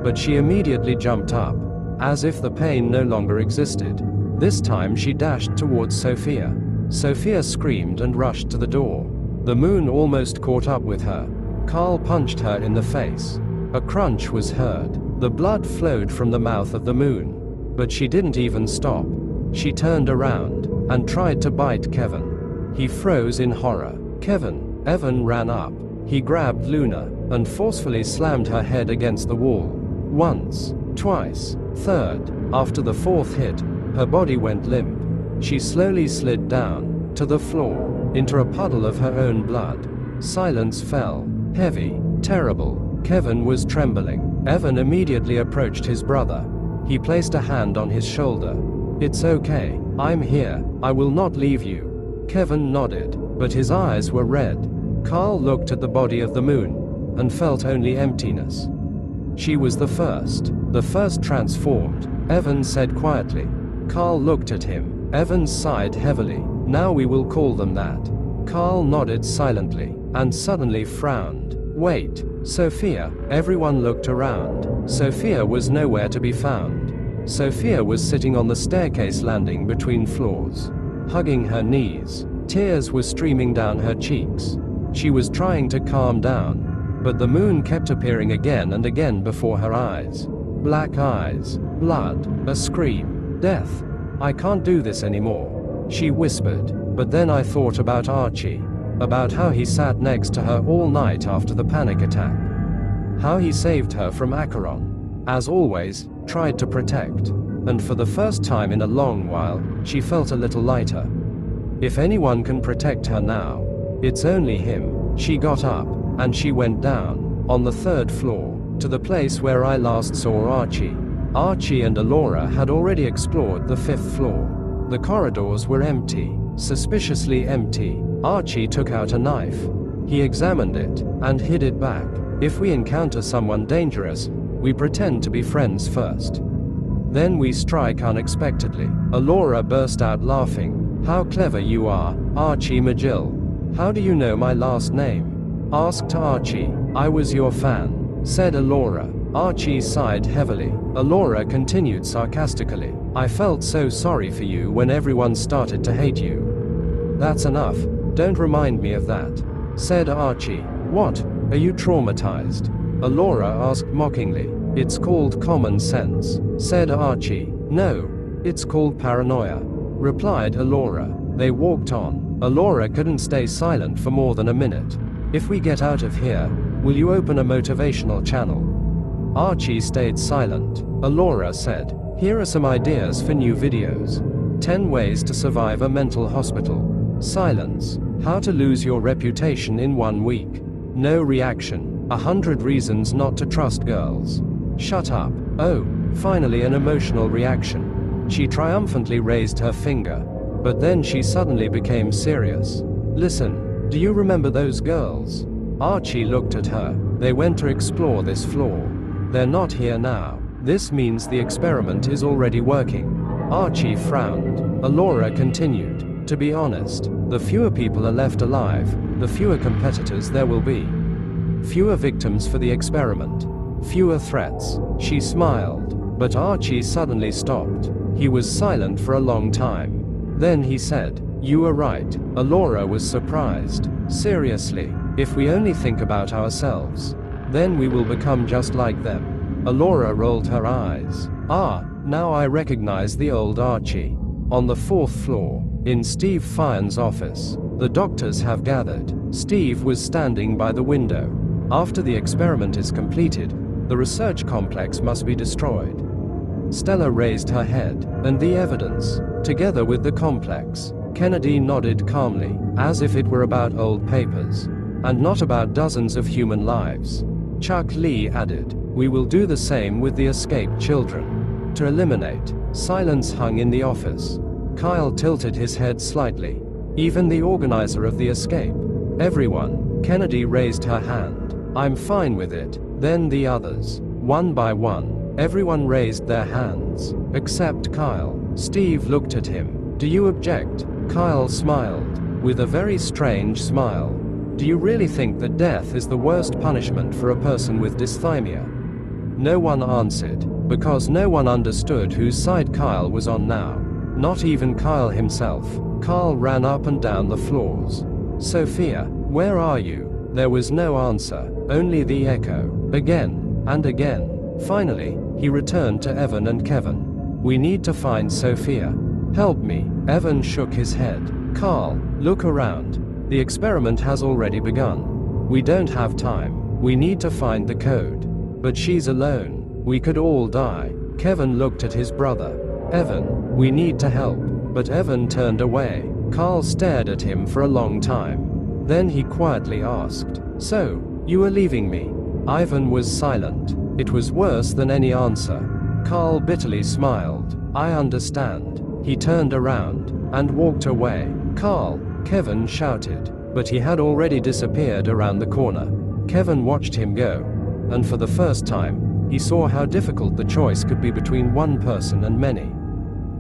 but she immediately jumped up, as if the pain no longer existed. This time she dashed towards Sophia. Sophia screamed and rushed to the door. The moon almost caught up with her. Karl punched her in the face. A crunch was heard. The blood flowed from the mouth of the moon, but she didn't even stop. She turned around and tried to bite Kevin. He froze in horror. Evan ran up. He grabbed Luna and forcefully slammed her head against the wall. Once, twice, third. After the fourth hit, her body went limp. She slowly slid down to the floor, into a puddle of her own blood. Silence fell. Heavy, terrible. Kevin was trembling. Evan immediately approached his brother. He placed a hand on his shoulder. It's okay. I'm here. I will not leave you. Kevin nodded, but his eyes were red. Karl looked at the body of the moon and felt only emptiness. She was the first transformed, Evan said quietly. Karl looked at him. Evan sighed heavily. Now we will call them that. Karl nodded silently, and suddenly frowned. Wait, Sophia. Everyone looked around. Sophia was nowhere to be found. Sophia was sitting on the staircase landing between floors, hugging her knees. Tears were streaming down her cheeks. She was trying to calm down, but the moon kept appearing again and again before her eyes. Black eyes, blood, a scream, death. I can't do this anymore, she whispered. But then I thought about Archie, about how he sat next to her all night after the panic attack, how he saved her from Acheron, as always, tried to protect, and for the first time in a long while, she felt a little lighter. If anyone can protect her now, it's only him. She got up, and she went down, on the 3rd floor, to the place where I last saw Archie. Archie and Alora had already explored the 5th floor. The corridors were empty, suspiciously empty. Archie took out a knife. He examined it, and hid it back. If we encounter someone dangerous, we pretend to be friends first. Then we strike unexpectedly. Alora burst out laughing. How clever you are, Archie McGill. How do you know my last name? Asked Archie. I was your fan, said Alora. Archie sighed heavily. Alora continued sarcastically. I felt so sorry for you when everyone started to hate you. That's enough. Don't remind me of that," said Archie. "What? Are you traumatized?" Alora asked mockingly. "It's called common sense," said Archie. "No, it's called paranoia," replied Alora. They walked on. Alora couldn't stay silent for more than a minute. "If we get out of here, will you open a motivational channel?" Archie stayed silent. Alora said, "Here are some ideas for new videos. 10 ways to survive a mental hospital." Silence. "How to lose your reputation in 1 week." No reaction. 100 reasons not to trust girls. Shut up. Oh, finally an emotional reaction. She triumphantly raised her finger. But then she suddenly became serious. "Listen, do you remember those girls?" Archie looked at her. "They went to explore this floor. They're not here now. This means the experiment is already working." Archie frowned. Alora continued, "To be honest, the fewer people are left alive, the fewer competitors there will be. Fewer victims for the experiment. Fewer threats." She smiled. But Archie suddenly stopped. He was silent for a long time. Then he said, "You were right." Alora was surprised. "Seriously, if we only think about ourselves, then we will become just like them." Alora rolled her eyes. "Ah, now I recognize the old Archie." On the 4th floor, in Steve Fiennes' office, the doctors have gathered. Steve was standing by the window. "After the experiment is completed, the research complex must be destroyed." Stella raised her head. "And the evidence, together with the complex?" Kennedy nodded calmly, as if it were about old papers, and not about dozens of human lives. Chuck Lee added, "We will do the same with the escaped children." To eliminate. Silence hung in the office. Kyle tilted his head slightly. "Even the organizer of the escape?" "Everyone." Kennedy raised her hand. "I'm fine with it." Then the others. One by one, everyone raised their hands, except Kyle. Steve looked at him. "Do you object?" Kyle smiled, with a very strange smile. "Do you really think that death is the worst punishment for a person with dysthymia?" No one answered, because no one understood whose side Kyle was on now. Not even Kyle himself. Karl ran up and down the floors. "Sophia, where are you?" There was no answer, only the echo. Again, and again. Finally, he returned to Evan and Kevin. "We need to find Sophia. Help me." Evan shook his head. "Karl, look around. The experiment has already begun. We don't have time. We need to find the code. But she's alone. We could all die." Kevin looked at his brother. "Evan, we need to help." But Evan turned away. Karl stared at him for a long time. Then he quietly asked, "So, you are leaving me?" Ivan was silent. It was worse than any answer. Karl bitterly smiled. "I understand." He turned around and walked away. "Karl!" Kevin shouted, but he had already disappeared around the corner. Kevin watched him go, and for the first time, he saw how difficult the choice could be between one person and many.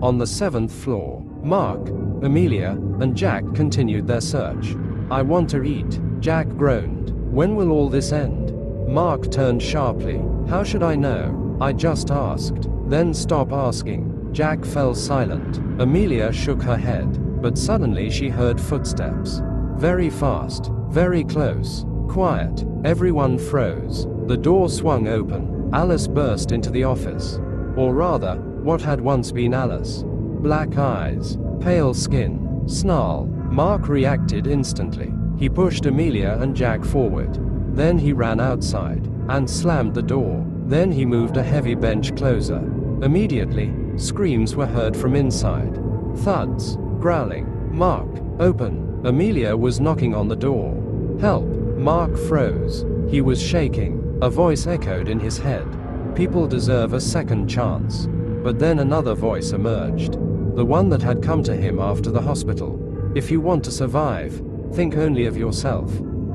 On the 7th floor, Mark, Amelia, and Jack continued their search. "I want to eat," Jack groaned. "When will all this end?" Mark turned sharply. "How should I know? I just asked." "Then stop asking." Jack fell silent. Amelia shook her head, but suddenly she heard footsteps. Very fast, very close, quiet. Everyone froze. The door swung open. Alice burst into the office. Or rather, what had once been Alice. Black eyes, pale skin, snarl. Mark reacted instantly. He pushed Amelia and Jack forward. Then he ran outside and slammed the door. Then he moved a heavy bench closer. Immediately, screams were heard from inside. Thuds, growling. "Mark, open." Amelia was knocking on the door. "Help." Mark froze. He was shaking. A voice echoed in his head. "People deserve a second chance." But then another voice emerged. The one that had come to him after the hospital. "If you want to survive, think only of yourself."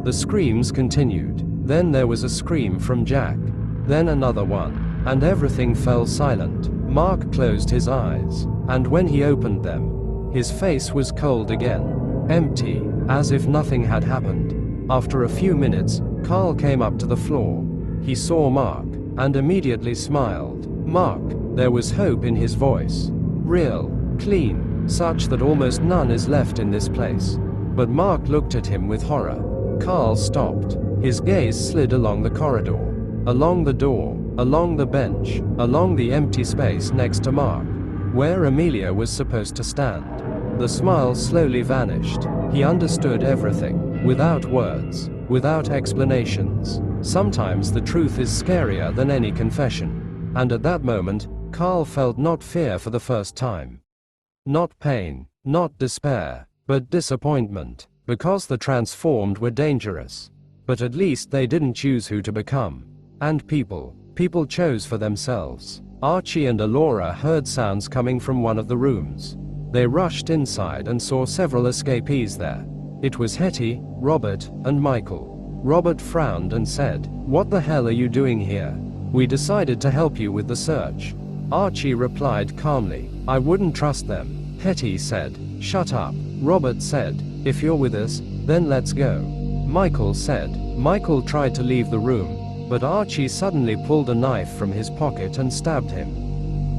The screams continued. Then there was a scream from Jack. Then another one. And everything fell silent. Mark closed his eyes. And when he opened them, his face was cold again. Empty, as if nothing had happened. After a few minutes, Karl came up to the floor. He saw Mark, and immediately smiled. "Mark." There was hope in his voice. "Real, clean, such that almost none is left in this place." But Mark looked at him with horror. Karl stopped. His gaze slid along the corridor, along the door, along the bench, along the empty space next to Mark, where Amelia was supposed to stand. The smile slowly vanished. He understood everything, without words, without explanations. Sometimes the truth is scarier than any confession. And at that moment, Karl felt not fear for the first time. Not pain, not despair, but disappointment, because the transformed were dangerous. But at least they didn't choose who to become. And people chose for themselves. Archie and Alora heard sounds coming from one of the rooms. They rushed inside and saw several escapees there. It was Hetty, Robert, and Michael. Robert frowned and said, "What the hell are you doing here? We decided to help you with the search." Archie replied calmly, "I wouldn't trust them." Hetty said, "Shut up." Robert said, "If you're with us, then let's go." Michael said. Michael tried to leave the room, but Archie suddenly pulled a knife from his pocket and stabbed him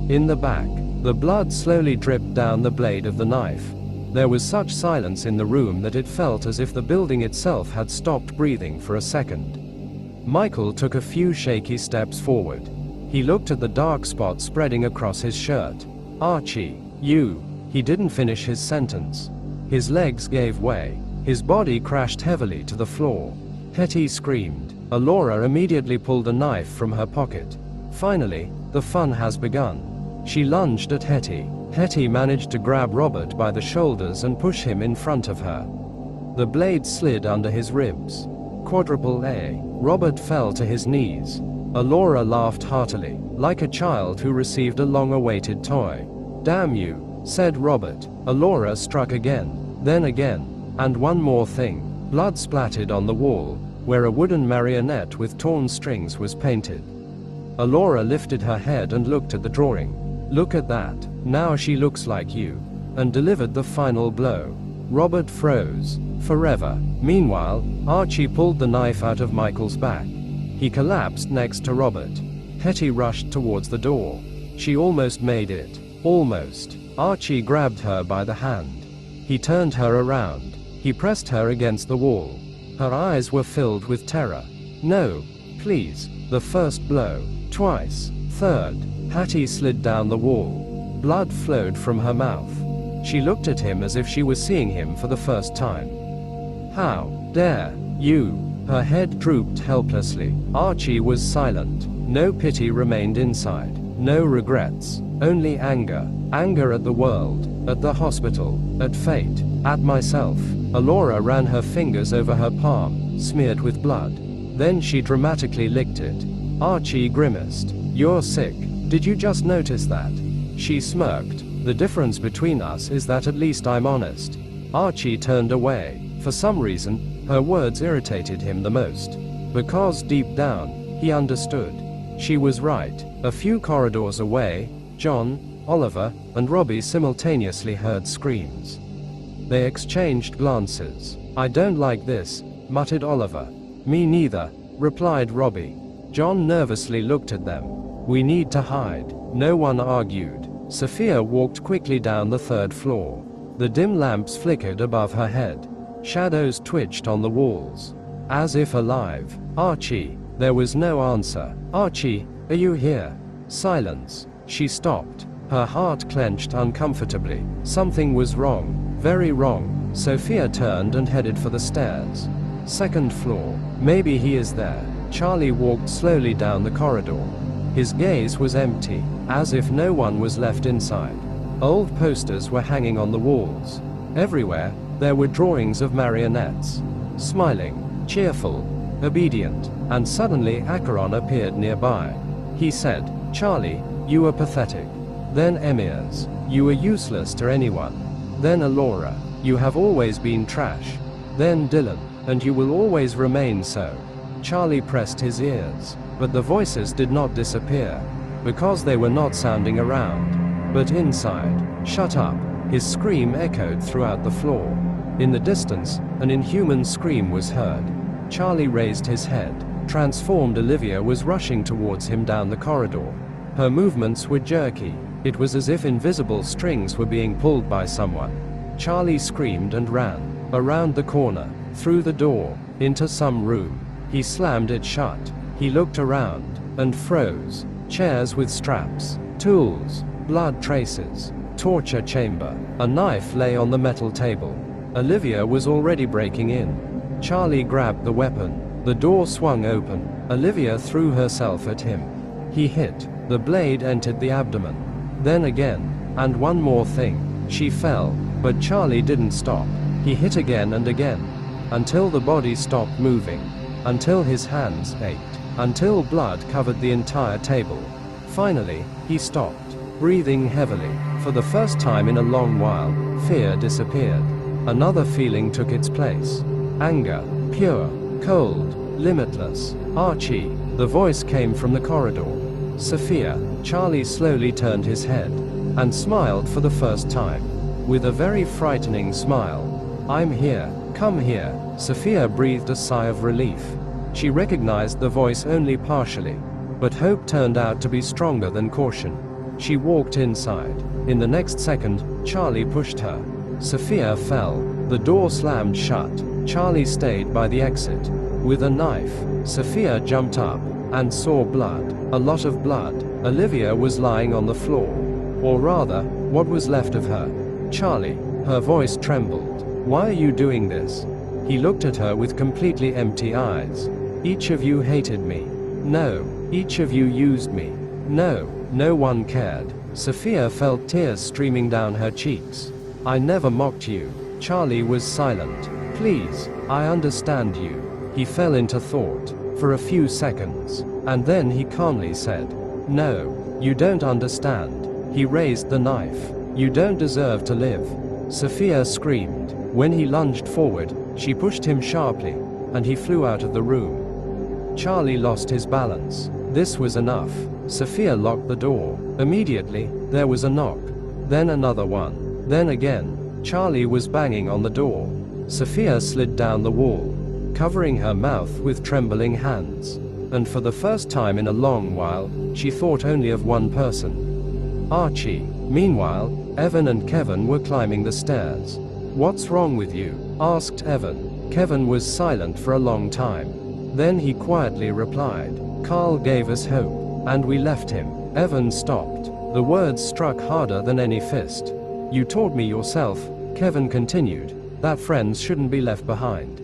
in the back. The blood slowly dripped down the blade of the knife. There was such silence in the room that it felt as if the building itself had stopped breathing for a second. Michael took a few shaky steps forward. He looked at the dark spot spreading across his shirt. "Archie, you..." He didn't finish his sentence. His legs gave way. His body crashed heavily to the floor. Hetty screamed. Alora immediately pulled a knife from her pocket. Finally, the fun has begun. She lunged at Hetty. Hetty managed to grab Robert by the shoulders and push him in front of her. The blade slid under his ribs. Quadruple A. Robert fell to his knees. Alora laughed heartily, like a child who received a long-awaited toy. "Damn you," said Robert. Alora struck again, then again, and one more thing. Blood splattered on the wall, where a wooden marionette with torn strings was painted. Alora lifted her head and looked at the drawing. "Look at that, now she looks like you," and delivered the final blow. Robert froze. Forever. Meanwhile, Archie pulled the knife out of Michael's back. He collapsed next to Robert. Hetty rushed towards the door. She almost made it. Almost. Archie grabbed her by the hand. He turned her around. He pressed her against the wall. Her eyes were filled with terror. "No, please." The first blow. Twice. Third. Hattie slid down the wall. Blood flowed from her mouth. She looked at him as if she was seeing him for the first time. "How dare you?" Her head drooped helplessly. Archie was silent. No pity remained inside. No regrets. Only anger. Anger at the world, at the hospital, at fate, at myself. Alora ran her fingers over her palm, smeared with blood. Then she dramatically licked it. Archie grimaced. "You're sick. Did you just notice that?" She smirked. "The difference between us is that at least I'm honest." Archie turned away. For some reason, her words irritated him the most. Because deep down, he understood. She was right. A few corridors away, John, Oliver, and Robbie simultaneously heard screams. They exchanged glances. "I don't like this," muttered Oliver. "Me neither," replied Robbie. John nervously looked at them. "We need to hide." No one argued. Sophia walked quickly down the third floor. The dim lamps flickered above her head. Shadows twitched on the walls, as if alive. "Archie." There was no answer. "Archie, are you here?" Silence. She stopped. Her heart clenched uncomfortably. Something was wrong. Very wrong. Sophia turned and headed for the stairs. Second floor. Maybe he is there. Charlie walked slowly down the corridor. His gaze was empty, as if no one was left inside. Old posters were hanging on the walls. Everywhere, there were drawings of marionettes. Smiling, cheerful, obedient, and suddenly Acheron appeared nearby. He said, "Charlie, you are pathetic." Then Emirs, "You were useless to anyone." Then Alora, "You have always been trash." Then Dylan, "And you will always remain so." Charlie pressed his ears, but the voices did not disappear, because they were not sounding around, but inside. "Shut up." His scream echoed throughout the floor. In the distance, an inhuman scream was heard. Charlie raised his head. Transformed Olivia was rushing towards him down the corridor. Her movements were jerky. It was as if invisible strings were being pulled by someone. Charlie screamed and ran. around the corner, through the door, into some room. He slammed it shut. He looked around, and froze. Chairs with straps, tools, blood traces, torture chamber. A knife lay on the metal table. Olivia was already breaking in. Charlie grabbed the weapon. The door swung open. Olivia threw herself at him. He hit. The blade entered the abdomen. Then again, and one more thing. She fell, but Charlie didn't stop. He hit again and again, until the body stopped moving, until his hands ached, until blood covered the entire table. Finally, he stopped, breathing heavily. For the first time in a long while, fear disappeared. Another feeling took its place. Anger, pure, cold, limitless. Archie. The voice came from the corridor. Sophia. Charlie slowly turned his head, and smiled for the first time. With a very frightening smile. I'm here, come here. Sophia breathed a sigh of relief. She recognized the voice only partially, but hope turned out to be stronger than caution. She walked inside. In the next second, Charlie pushed her. Sophia fell. The door slammed shut. Charlie stayed by the exit. With a knife, Sophia jumped up, and saw blood. A lot of blood. Olivia was lying on the floor. Or rather, what was left of her. Charlie. Her voice trembled. Why are you doing this? He looked at her with completely empty eyes. Each of you hated me. No. Each of you used me. No. No one cared. Sophia felt tears streaming down her cheeks. I never mocked you. Charlie was silent. Please, I understand you. He fell into thought for a few seconds, and then he calmly said, no, you don't understand. He raised the knife. You don't deserve to live. Sophia screamed. When he lunged forward, she pushed him sharply, and he flew out of the room. Charlie lost his balance. This was enough. Sophia locked the door. Immediately, there was a knock. Then another one. Then again. Charlie was banging on the door. Sophia slid down the wall, covering her mouth with trembling hands. And for the first time in a long while, she thought only of one person. Archie. Meanwhile, Evan and Kevin were climbing the stairs. What's wrong with you? Asked Evan. Kevin was silent for a long time. Then he quietly replied, Karl gave us hope, and we left him. Evan stopped. The words struck harder than any fist. You taught me yourself, Kevin continued, that friends shouldn't be left behind.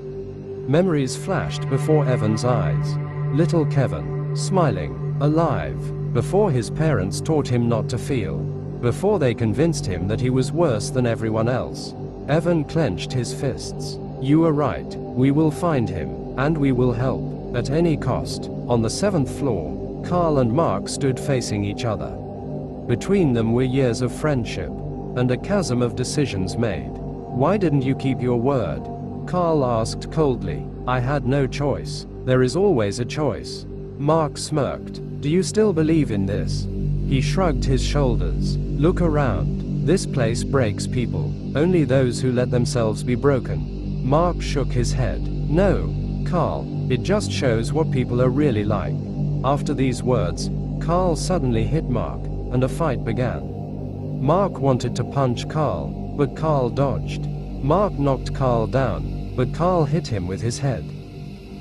Memories flashed before Evan's eyes. Little Kevin, smiling, alive, before his parents taught him not to feel, before they convinced him that he was worse than everyone else. Evan clenched his fists. You are right, we will find him, and we will help, at any cost. On the 7th floor, Karl and Mark stood facing each other. Between them were years of friendship, and a chasm of decisions made. Why didn't you keep your word? Karl asked coldly. I had no choice. There is always a choice. Mark smirked. Do you still believe in this? He shrugged his shoulders. Look around. This place breaks people. Only those who let themselves be broken. Mark shook his head. No, Karl, it just shows what people are really like. After these words, Karl suddenly hit Mark, and a fight began. Mark wanted to punch Karl, but Karl dodged. Mark knocked Karl down, but Karl hit him with his head.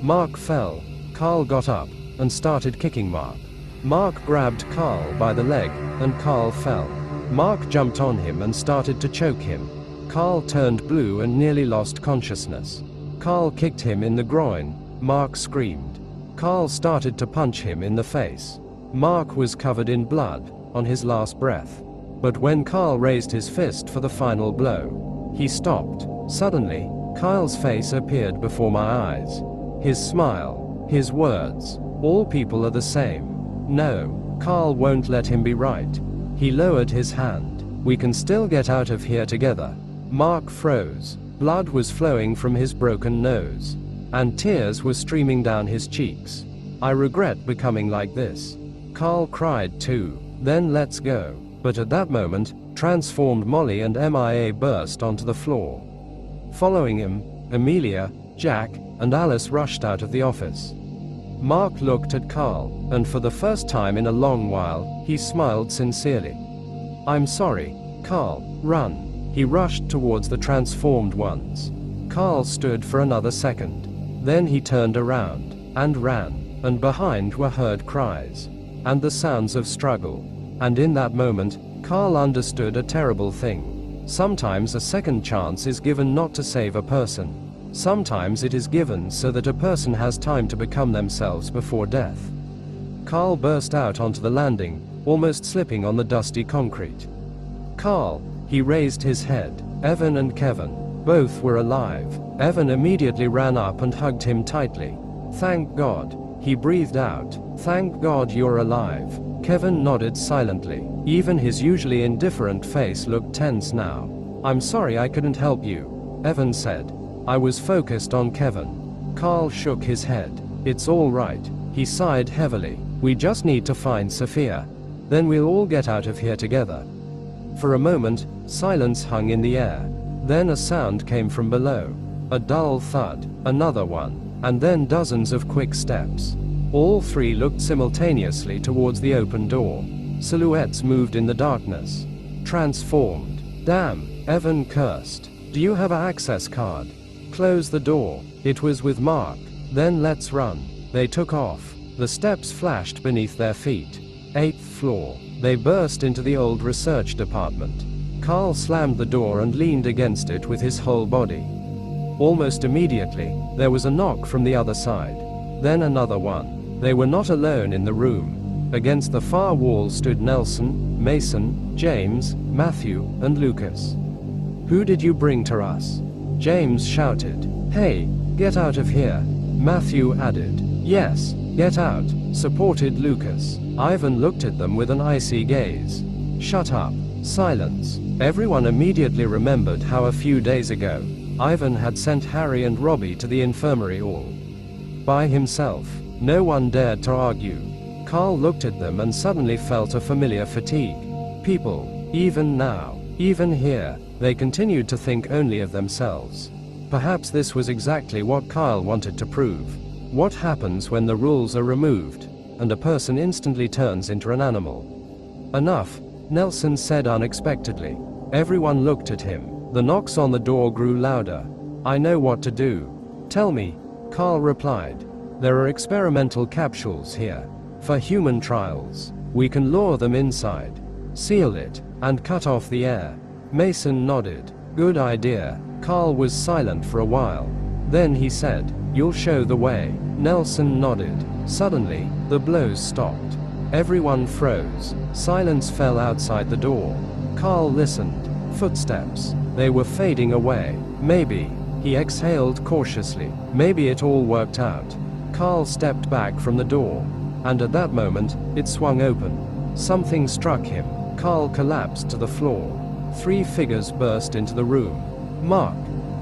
Mark fell. Karl got up, and started kicking Mark. Mark grabbed Karl by the leg, and Karl fell. Mark jumped on him and started to choke him. Karl turned blue and nearly lost consciousness. Karl kicked him in the groin. Mark screamed. Karl started to punch him in the face. Mark was covered in blood, on his last breath. But when Karl raised his fist for the final blow, he stopped. Suddenly, Kyle's face appeared before my eyes. His smile, his words, all people are the same. No, Karl won't let him be right. He lowered his hand. We can still get out of here together. Mark froze. Blood was flowing from his broken nose, and tears were streaming down his cheeks. I regret becoming like this. Karl cried too. Then let's go. But at that moment, transformed Molly and MIA burst onto the floor. Following him, Amelia, Jack, and Alice rushed out of the office. Mark looked at Karl, and for the first time in a long while, he smiled sincerely. I'm sorry, Karl, run. He rushed towards the transformed ones. Karl stood for another second. Then he turned around and ran, and behind were heard cries and the sounds of struggle. And in that moment, Karl understood a terrible thing. Sometimes a second chance is given not to save a person. Sometimes it is given so that a person has time to become themselves before death. Karl burst out onto the landing, almost slipping on the dusty concrete. Karl, he raised his head. Evan and Kevin, both were alive. Evan immediately ran up and hugged him tightly. Thank God, he breathed out. Thank God you're alive. Kevin nodded silently. Even his usually indifferent face looked tense now. I'm sorry I couldn't help you, Evan said. I was focused on Kevin. Karl shook his head. It's all right, he sighed heavily. We just need to find Sophia. Then we'll all get out of here together. For a moment, silence hung in the air. Then a sound came from below. A dull thud, another one, and then dozens of quick steps. All three looked simultaneously towards the open door. Silhouettes moved in the darkness. Transformed. Damn, Evan cursed. Do you have an access card? Close the door. It was with Mark. Then let's run. They took off. The steps flashed beneath their feet. 8th floor. They burst into the old research department. Karl slammed the door and leaned against it with his whole body. Almost immediately, there was a knock from the other side. Then another one. They were not alone in the room. Against the far wall stood Nelson, Mason, James, Matthew, and Lucas. Who did you bring to us? James shouted. Hey, get out of here. Matthew added. Yes, get out, supported Lucas. Ivan looked at them with an icy gaze. Shut up. Silence. Everyone immediately remembered how a few days ago, Ivan had sent Harry and Robbie to the infirmary all by himself. No one dared to argue. Karl looked at them and suddenly felt a familiar fatigue. People, even now, even here, they continued to think only of themselves. Perhaps this was exactly what Karl wanted to prove. What happens when the rules are removed, and a person instantly turns into an animal? Enough, Nelson said unexpectedly. Everyone looked at him. The knocks on the door grew louder. I know what to do. Tell me, Karl replied. There are experimental capsules here. For human trials. We can lure them inside, seal it, and cut off the air. Mason nodded. Good idea. Karl was silent for a while. Then he said, You'll show the way. Nelson nodded. Suddenly, the blows stopped. Everyone froze. Silence fell outside the door. Karl listened. Footsteps. They were fading away. Maybe. He exhaled cautiously. Maybe it all worked out. Karl stepped back from the door. And at that moment, it swung open. Something struck him. Karl collapsed to the floor. 3 figures burst into the room. Mark,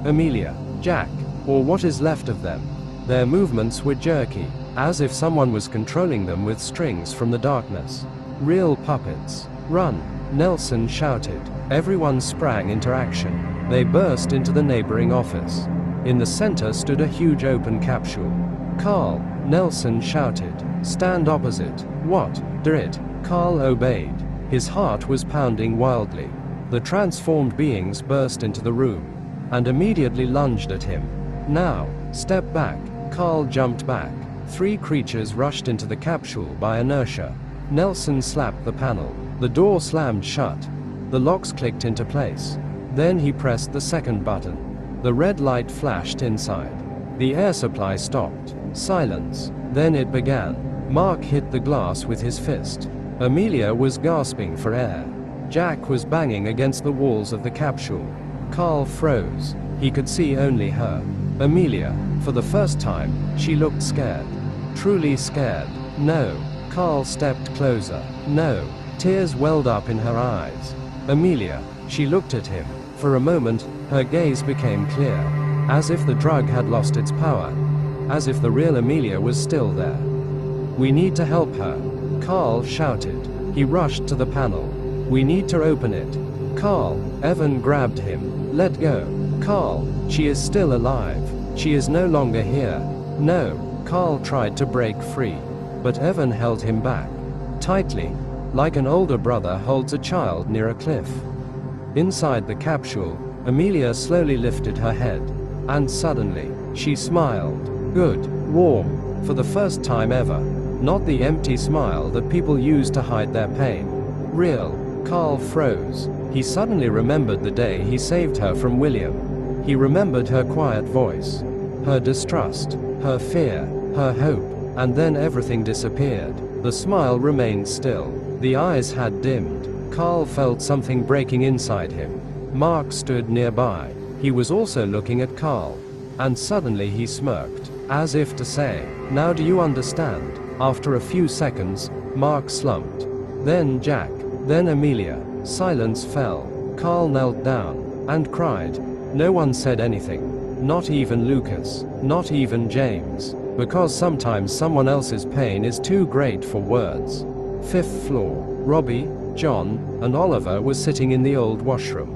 Amelia, Jack, or what is left of them. Their movements were jerky, as if someone was controlling them with strings from the darkness. Real puppets. Run, Nelson shouted. Everyone sprang into action. They burst into the neighboring office. In the center stood a huge open capsule. Karl, Nelson shouted. Stand opposite. What? Do it. Karl obeyed. His heart was pounding wildly. The transformed beings burst into the room and immediately lunged at him. Now, step back. Karl jumped back. 3 creatures rushed into the capsule by inertia. Nelson slapped the panel. The door slammed shut. The locks clicked into place. Then he pressed the second button. The red light flashed inside. The air supply stopped. Silence. Then it began. Mark hit the glass with his fist. Amelia was gasping for air. Jack was banging against the walls of the capsule. Karl froze. He could see only her. Amelia, for the first time, she looked scared. Truly scared. No. Karl stepped closer. No. Tears welled up in her eyes. Amelia. She looked at him. For a moment, her gaze became clear. As if the drug had lost its power. As if the real Amelia was still there. We need to help her. Karl shouted. He rushed to the panel. We need to open it. Karl. Evan grabbed him. Let go. Karl. She is still alive. She is no longer here. No. Karl tried to break free. But Evan held him back. Tightly. Like an older brother holds a child near a cliff. Inside the capsule, Amelia slowly lifted her head. And suddenly, she smiled. Good, warm, for the first time ever. Not the empty smile that people use to hide their pain. Real. Karl froze. He suddenly remembered the day he saved her from William. He remembered her quiet voice, her distrust, her fear, her hope, and then everything disappeared. The smile remained still. The eyes had dimmed. Karl felt something breaking inside him. Mark stood nearby. He was also looking at Karl. And suddenly he smirked, as if to say, "Now do you understand?" After a few seconds, Mark slumped. Then Jack. Then Amelia. Silence fell. Karl knelt down and cried. No one said anything. Not even Lucas. Not even James. Because sometimes someone else's pain is too great for words. 5th floor. Robbie, John, and Oliver were sitting in the old washroom.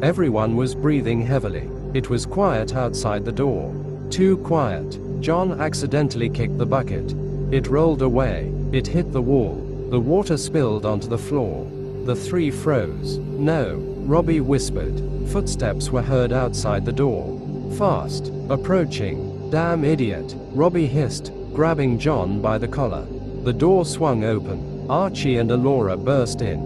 Everyone was breathing heavily. It was quiet outside the door. Too quiet. John accidentally kicked the bucket. It rolled away. It hit the wall. The water spilled onto the floor. The three froze. No, Robbie whispered. Footsteps were heard outside the door. Fast. Approaching. Damn idiot, Robbie hissed, grabbing John by the collar. The door swung open. Archie and Alora burst in.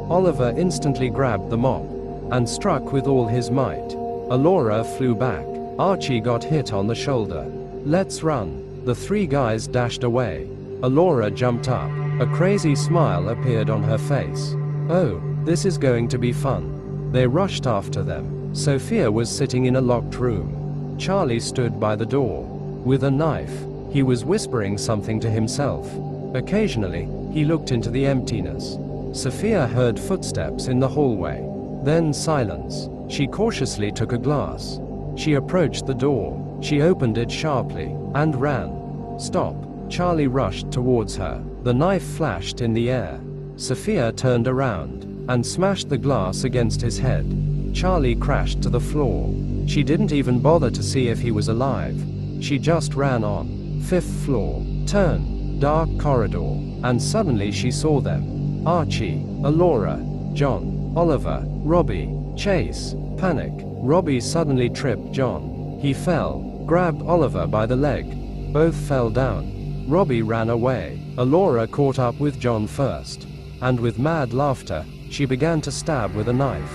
Oliver instantly grabbed the mop and struck with all his might. Alora flew back. Archie got hit on the shoulder. Let's run. The three guys dashed away. Alora jumped up. A crazy smile appeared on her face. Oh, this is going to be fun. They rushed after them. Sophia was sitting in a locked room. Charlie stood by the door. With a knife, he was whispering something to himself. Occasionally, he looked into the emptiness. Sophia heard footsteps in the hallway. Then silence. She cautiously took a glass. She approached the door. She opened it sharply and ran. Stop. Charlie rushed towards her. The knife flashed in the air. Sophia turned around and smashed the glass against his head. Charlie crashed to the floor. She didn't even bother to see if he was alive. She just ran on. 5th floor. Turn. Dark corridor. And suddenly she saw them. Archie, Alora, John, Oliver, Robbie, Chase. Panic. Robbie suddenly tripped John. He fell, grabbed Oliver by the leg. Both fell down. Robbie ran away. Alora caught up with John first. And with mad laughter, she began to stab with a knife.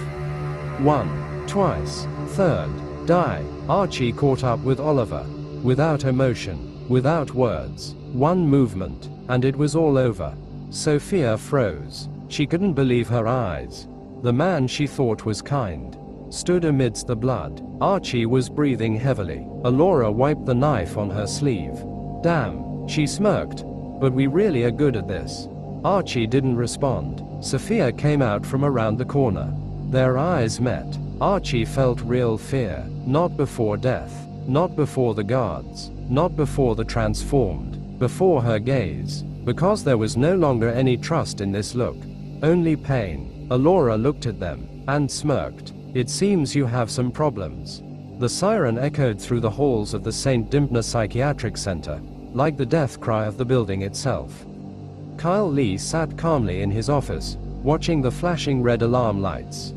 1, twice, 3rd, die. Archie caught up with Oliver. Without emotion, without words, one movement, and it was all over. Sophia froze. She couldn't believe her eyes. The man she thought was kind stood amidst the blood. Archie was breathing heavily. Alora wiped the knife on her sleeve. Damn, she smirked. But we really are good at this. Archie didn't respond. Sophia came out from around the corner. Their eyes met. Archie felt real fear. Not before death. Not before the guards. Not before the transformed. Before her gaze. Because there was no longer any trust in this look. Only pain. Alora looked at them and smirked. It seems you have some problems. The siren echoed through the halls of the St. Dymphna Psychiatric Center, like the death cry of the building itself. Kyle Lee sat calmly in his office, watching the flashing red alarm lights.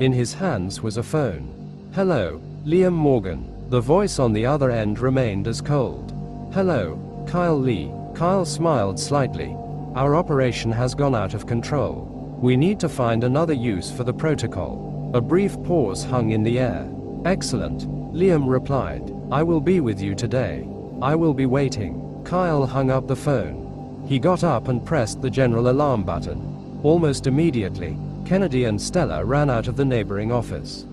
In his hands was a phone. Hello, Liam Morgan. The voice on the other end remained as cold. Hello, Kyle Lee. Kyle smiled slightly. Our operation has gone out of control. We need to find another use for the protocol. A brief pause hung in the air. Excellent, Liam replied. I will be with you today. I will be waiting. Kyle hung up the phone. He got up and pressed the general alarm button. Almost immediately, Kennedy and Stella ran out of the neighboring office.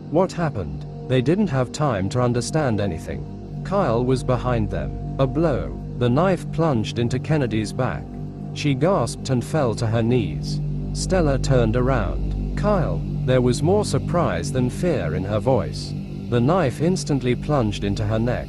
What happened? They didn't have time to understand anything. Kyle was behind them. A blow. The knife plunged into Kennedy's back. She gasped and fell to her knees. Stella turned around. Kyle. There was more surprise than fear in her voice. The knife instantly plunged into her neck.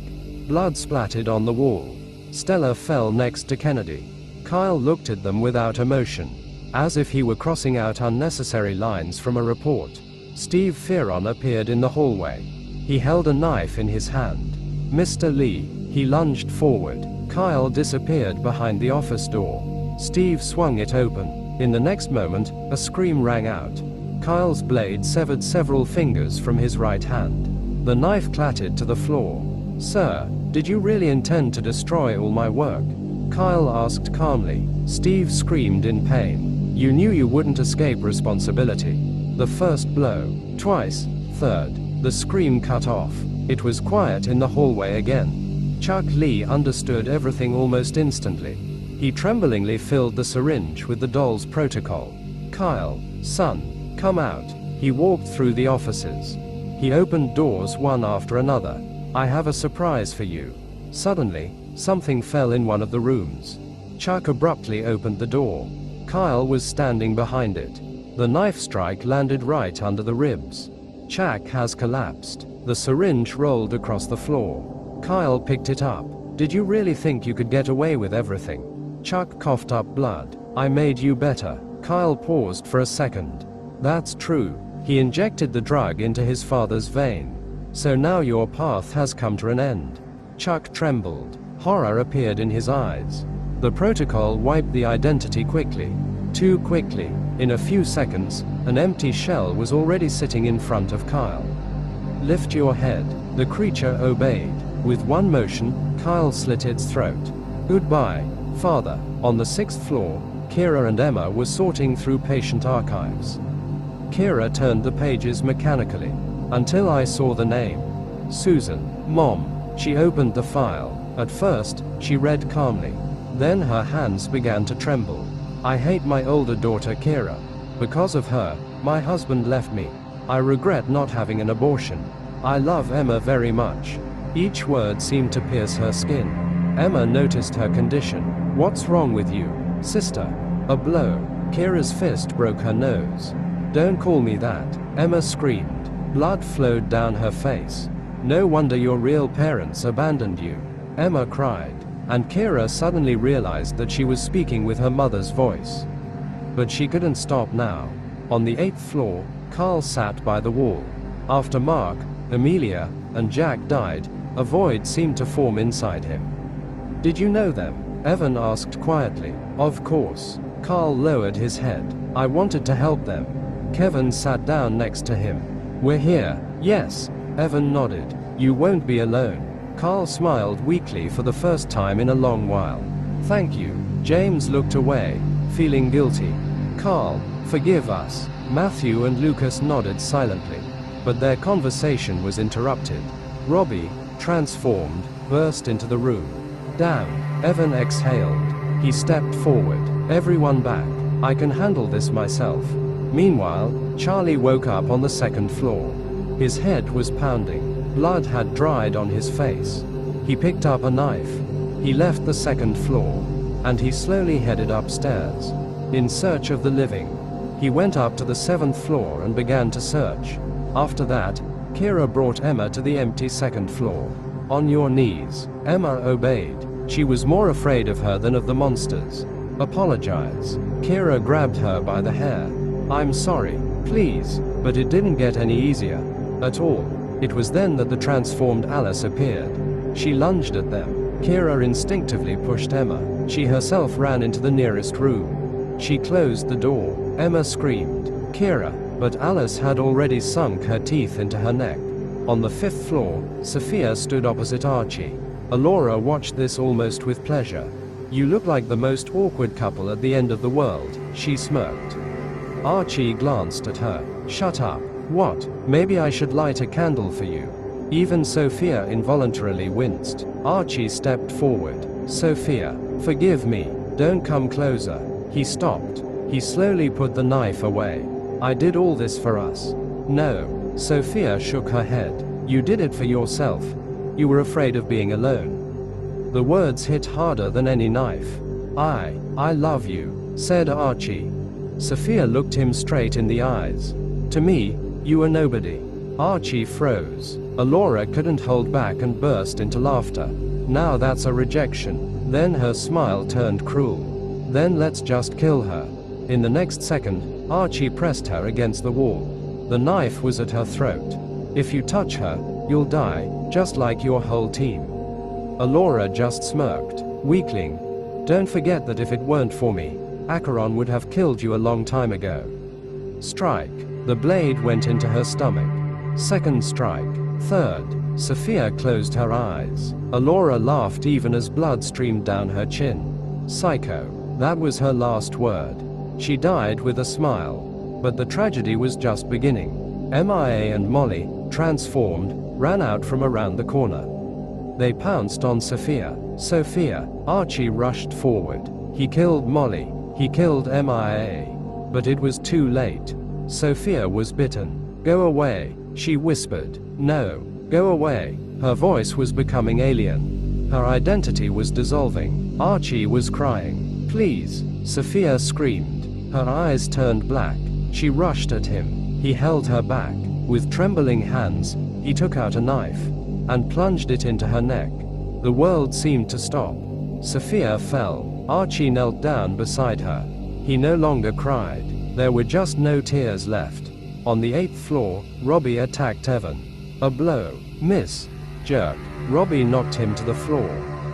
Blood splattered on the wall. Stella fell next to Kennedy. Kyle looked at them without emotion, as if he were crossing out unnecessary lines from a report. Steve Fearon appeared in the hallway. He held a knife in his hand. Mr. Lee. He lunged forward. Kyle disappeared behind the office door. Steve swung it open. In the next moment, a scream rang out. Kyle's blade severed several fingers from his right hand. The knife clattered to the floor. Sir, did you really intend to destroy all my work? Kyle asked calmly. Steve screamed in pain. You knew you wouldn't escape responsibility. The first blow. Twice. Third. The scream cut off. It was quiet in the hallway again. Chuck Lee understood everything almost instantly. He tremblingly filled the syringe with the doll's protocol. Kyle, son, come out. He walked through the offices. He opened doors one after another. I have a surprise for you. Suddenly, something fell in one of the rooms. Chuck abruptly opened the door. Kyle was standing behind it. The knife strike landed right under the ribs. Chuck has collapsed. The syringe rolled across the floor. Kyle picked it up. Did you really think you could get away with everything? Chuck coughed up blood. I made you better. Kyle paused for a second. That's true. He injected the drug into his father's vein. So now your path has come to an end. Chuck trembled. Horror appeared in his eyes. The protocol wiped the identity quickly. Too quickly. In a few seconds, an empty shell was already sitting in front of Kyle. Lift your head. The creature obeyed. With one motion, Kyle slit its throat. Goodbye, Father. On the 6th floor, Kira and Emma were sorting through patient archives. Kira turned the pages mechanically. Until I saw the name. Susan. Mom. She opened the file. At first, she read calmly. Then her hands began to tremble. I hate my older daughter Kira. Because of her, my husband left me. I regret not having an abortion. I love Emma very much. Each word seemed to pierce her skin. Emma noticed her condition. What's wrong with you, sister? A blow. Kira's fist broke her nose. Don't call me that, Emma screamed. Blood flowed down her face. No wonder your real parents abandoned you, Emma cried. And Kira suddenly realized that she was speaking with her mother's voice. But she couldn't stop now. On the 8th floor, Karl sat by the wall. After Mark, Amelia, and Jack died, a void seemed to form inside him. Did you know them? Evan asked quietly. Of course. Karl lowered his head. I wanted to help them. Kevin sat down next to him. We're here. Yes. Evan nodded. You won't be alone. Karl smiled weakly for the first time in a long while. Thank you. James looked away, feeling guilty. Karl, forgive us. Matthew and Lucas nodded silently. But their conversation was interrupted. Robbie, transformed, burst into the room. Damn. Evan exhaled. He stepped forward. Everyone back. I can handle this myself. Meanwhile, Charlie woke up on the 2nd floor. His head was pounding. Blood had dried on his face. He picked up a knife. He left the 2nd floor. And he slowly headed upstairs. In search of the living. He went up to the 7th floor and began to search. After that, Kira brought Emma to the empty 2nd floor. On your knees. Emma obeyed. She was more afraid of her than of the monsters. Apologize. Kira grabbed her by the hair. I'm sorry, please. But it didn't get any easier. At all. It was then that the transformed Alice appeared. She lunged at them. Kira instinctively pushed Emma. She herself ran into the nearest room. She closed the door. Emma screamed. Kira. But Alice had already sunk her teeth into her neck. On the 5th floor, Sophia stood opposite Archie. Alora watched this almost with pleasure. You look like the most awkward couple at the end of the world, she smirked. Archie glanced at her. Shut up. What? Maybe I should light a candle for you. Even Sophia involuntarily winced. Archie stepped forward. Sophia, forgive me. Don't come closer. He stopped. He slowly put the knife away. I did all this for us. No. Sophia shook her head. You did it for yourself. You were afraid of being alone. The words hit harder than any knife. I love you, said Archie. Sophia looked him straight in the eyes. To me, you were nobody. Archie froze. Alora couldn't hold back and burst into laughter. Now that's a rejection. Then her smile turned cruel. Then let's just kill her. In the next second, Archie pressed her against the wall. The knife was at her throat. If you touch her, you'll die, just like your whole team. Alora just smirked. Weakling. Don't forget that if it weren't for me, Acheron would have killed you a long time ago. Strike. The blade went into her stomach. Second strike. Third, Sophia closed her eyes. Alora laughed even as blood streamed down her chin. Psycho. That was her last word. She died with a smile. But the tragedy was just beginning. MIA and Molly, transformed, ran out from around the corner. They pounced on Sophia. Sophia. Archie rushed forward. He killed Molly. He killed MIA. But it was too late. Sophia was bitten. Go away, she whispered. No, go away. Her voice was becoming alien. Her identity was dissolving. Archie was crying. Please, Sophia screamed. Her eyes turned black. She rushed at him. He held her back. With trembling hands, he took out a knife and plunged it into her neck. The world seemed to stop. Sophia fell. Archie knelt down beside her. He no longer cried. There were just no tears left. On the 8th floor, Robbie attacked Evan. A blow. Miss. Jerk. Robbie knocked him to the floor.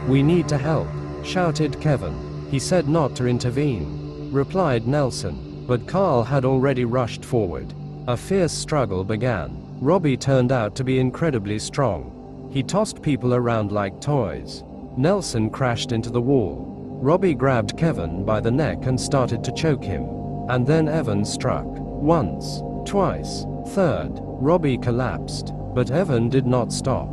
We need to help, shouted Kevin. He said not to intervene, replied Nelson. But Karl had already rushed forward. A fierce struggle began. Robbie turned out to be incredibly strong. He tossed people around like toys. Nelson crashed into the wall. Robbie grabbed Kevin by the neck and started to choke him. And then Evan struck. Once, twice, third. Robbie collapsed. But Evan did not stop.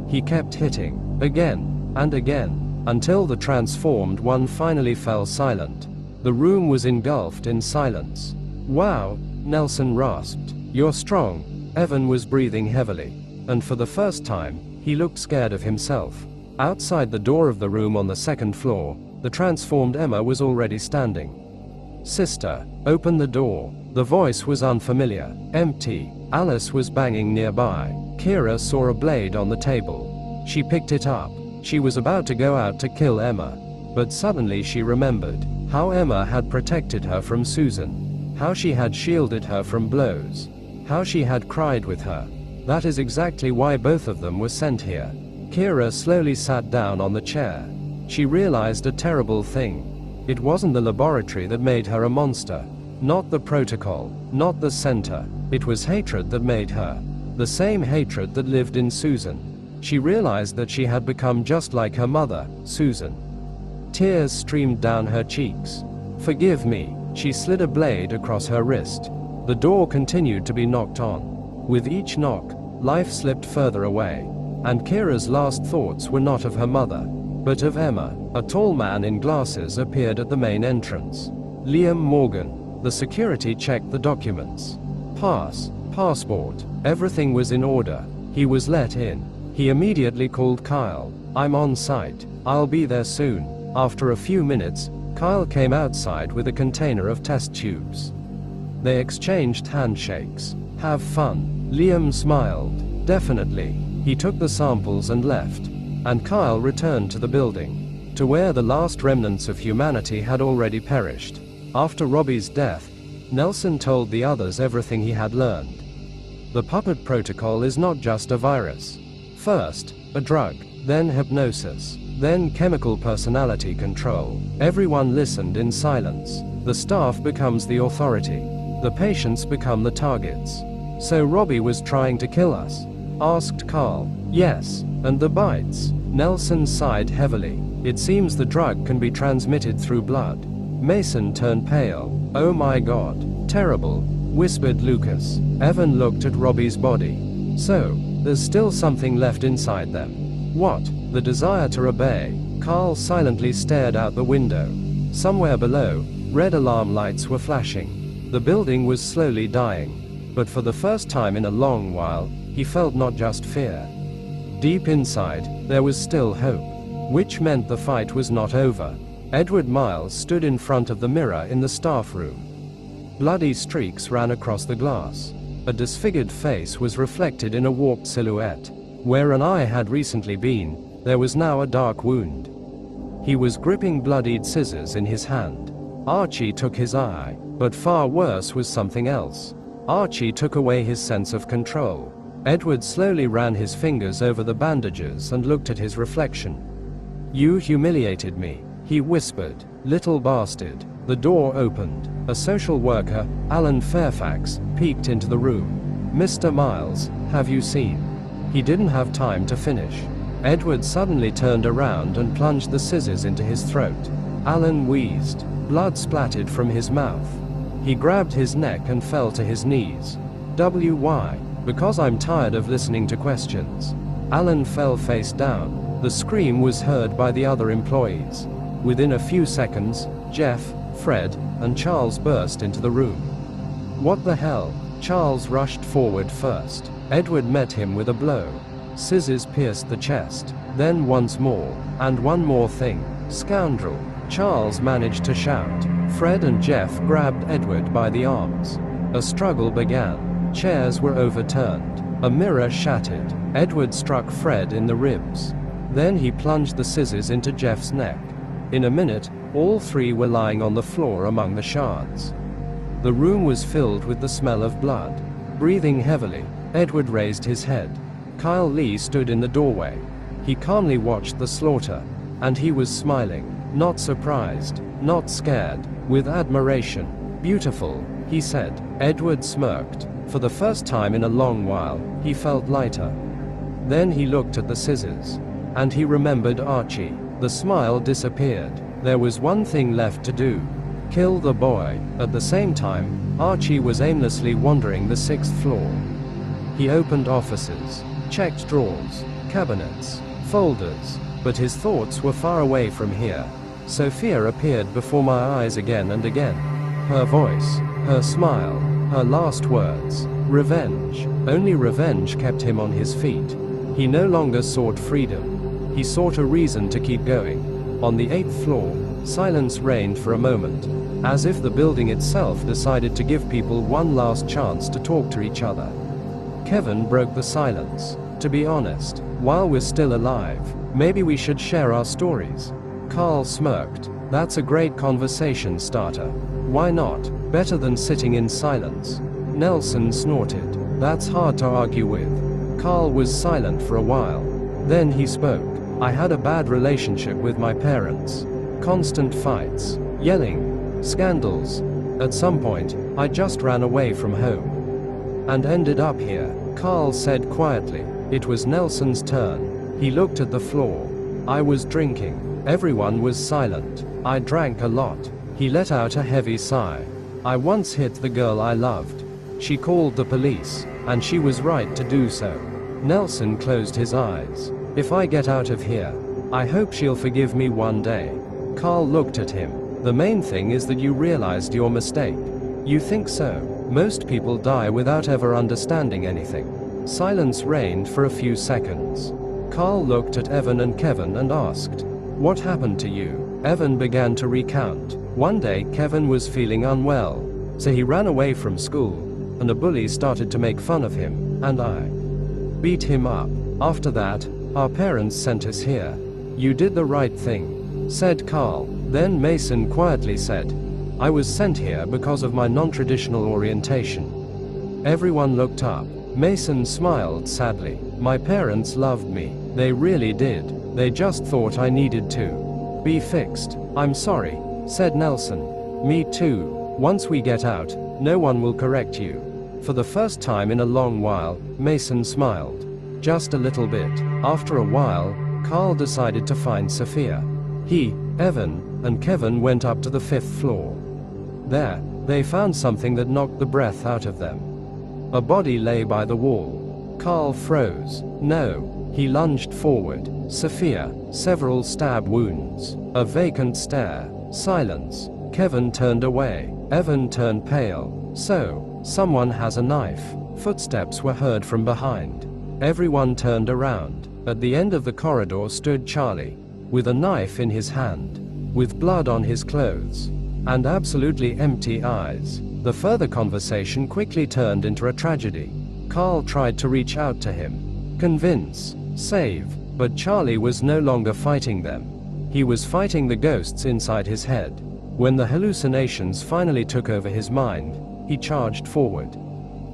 He kept hitting, again, and again, until the transformed one finally fell silent. The room was engulfed in silence. Wow, Nelson rasped. You're strong. Evan was breathing heavily. And for the first time, he looked scared of himself. Outside the door of the room on the 2nd floor, the transformed Emma was already standing. Sister, open the door. The voice was unfamiliar. Empty. Alice was banging nearby. Kira saw a blade on the table. She picked it up. She was about to go out to kill Emma. But suddenly she remembered how Emma had protected her from Susan. How she had shielded her from blows. How she had cried with her. That is exactly why both of them were sent here. Kira slowly sat down on the chair. She realized a terrible thing. It wasn't the laboratory that made her a monster. Not the protocol. Not the center. It was hatred that made her. The same hatred that lived in Susan. She realized that she had become just like her mother, Susan. Tears streamed down her cheeks. Forgive me. She slid a blade across her wrist. The door continued to be knocked on. With each knock, life slipped further away. And Kira's last thoughts were not of her mother, but of Emma. A tall man in glasses appeared at the main entrance. Liam Morgan. The security checked the documents. Passport. Everything was in order. He was let in. He immediately called Kyle. I'm on site. I'll be there soon. After a few minutes, Kyle came outside with a container of test tubes. They exchanged handshakes. Have fun. Liam smiled. Definitely. He took the samples and left. And Kyle returned to the building. To where the last remnants of humanity had already perished. After Robbie's death, Nelson told the others everything he had learned. The puppet protocol is not just a virus. First, a drug, then hypnosis, then chemical personality control. Everyone listened in silence. The staff becomes the authority. The patients become the targets. So Robbie was trying to kill us? Asked Karl. Yes, and the bites? Nelson sighed heavily. It seems the drug can be transmitted through blood. Mason turned pale. Oh my God. Terrible, whispered Lucas. Evan looked at Robbie's body. So, there's still something left inside them. What? The desire to obey. Karl silently stared out the window. Somewhere below, red alarm lights were flashing. The building was slowly dying. But for the first time in a long while, he felt not just fear. Deep inside, there was still hope. Which meant the fight was not over. Edward Miles stood in front of the mirror in the staff room. Bloody streaks ran across the glass. A disfigured face was reflected in a warped silhouette. Where an eye had recently been, there was now a dark wound. He was gripping bloodied scissors in his hand. Archie took his eye, but far worse was something else. Archie took away his sense of control. Edward slowly ran his fingers over the bandages and looked at his reflection. You humiliated me, he whispered. Little bastard. The door opened. A social worker, Alan Fairfax, peeked into the room. Mr. Miles, have you seen? He didn't have time to finish. Edward suddenly turned around and plunged the scissors into his throat. Alan wheezed. Blood splattered from his mouth. He grabbed his neck and fell to his knees. Why? Because I'm tired of listening to questions. Alan fell face down. The scream was heard by the other employees. Within a few seconds, Jeff, Fred, and Charles burst into the room. What the hell? Charles rushed forward first. Edward met him with a blow. Scissors pierced the chest. Then once more, and one more thing. Scoundrel! Charles managed to shout. Fred and Jeff grabbed Edward by the arms. A struggle began. Chairs were overturned. A mirror shattered. Edward struck Fred in the ribs. Then he plunged the scissors into Jeff's neck. In a minute, all three were lying on the floor among the shards. The room was filled with the smell of blood. Breathing heavily, Edward raised his head. Kyle Lee stood in the doorway. He calmly watched the slaughter. And he was smiling. Not surprised, not scared, with admiration. Beautiful, he said. Edward smirked. For the first time in a long while, he felt lighter. Then he looked at the scissors. And he remembered Archie. The smile disappeared. There was one thing left to do. Kill the boy. At the same time, Archie was aimlessly wandering the 6th floor. He opened offices, checked drawers, cabinets, folders, but his thoughts were far away from here. Sophia appeared before my eyes again and again. Her voice, her smile, her last words. Revenge. Only revenge kept him on his feet. He no longer sought freedom. He sought a reason to keep going. On the 8th floor, silence reigned for a moment, as if the building itself decided to give people one last chance to talk to each other. Kevin broke the silence. To be honest, while we're still alive, maybe we should share our stories. Karl smirked. That's a great conversation starter. Why not? Better than sitting in silence. Nelson snorted. That's hard to argue with. Karl was silent for a while. Then he spoke. I had a bad relationship with my parents. Constant fights, yelling, scandals. At some point, I just ran away from home. And ended up here, Karl said quietly. It was Nelson's turn. He looked at the floor. I was drinking. Everyone was silent. I drank a lot. He let out a heavy sigh. I once hit the girl I loved. She called the police, and she was right to do so. Nelson closed his eyes. If I get out of here, I hope she'll forgive me one day. Karl looked at him. The main thing is that you realized your mistake. You think so? Most people die without ever understanding anything. Silence reigned for a few seconds. Karl looked at Evan and Kevin and asked, "What happened to you?" Evan began to recount. One day Kevin was feeling unwell, so he ran away from school, and a bully started to make fun of him, and I beat him up. After that, our parents sent us here. You did the right thing, said Karl. Then Mason quietly said, I was sent here because of my non-traditional orientation. Everyone looked up. Mason smiled sadly. My parents loved me. They really did. They just thought I needed to be fixed. I'm sorry, said Nelson. Me too. Once we get out, no one will correct you. For the first time in a long while, Mason smiled. Just a little bit. After a while, Karl decided to find Sophia. He, Evan, and Kevin went up to the 5th floor. There, they found something that knocked the breath out of them. A body lay by the wall. Karl froze. No. He lunged forward. Sophia, several stab wounds. A vacant stare. Silence. Kevin turned away. Evan turned pale. So, someone has a knife. Footsteps were heard from behind. Everyone turned around. At the end of the corridor stood Charlie, with a knife in his hand, with blood on his clothes, and absolutely empty eyes. The further conversation quickly turned into a tragedy. Karl tried to reach out to him, convince, save, but Charlie was no longer fighting them. He was fighting the ghosts inside his head. When the hallucinations finally took over his mind, he charged forward.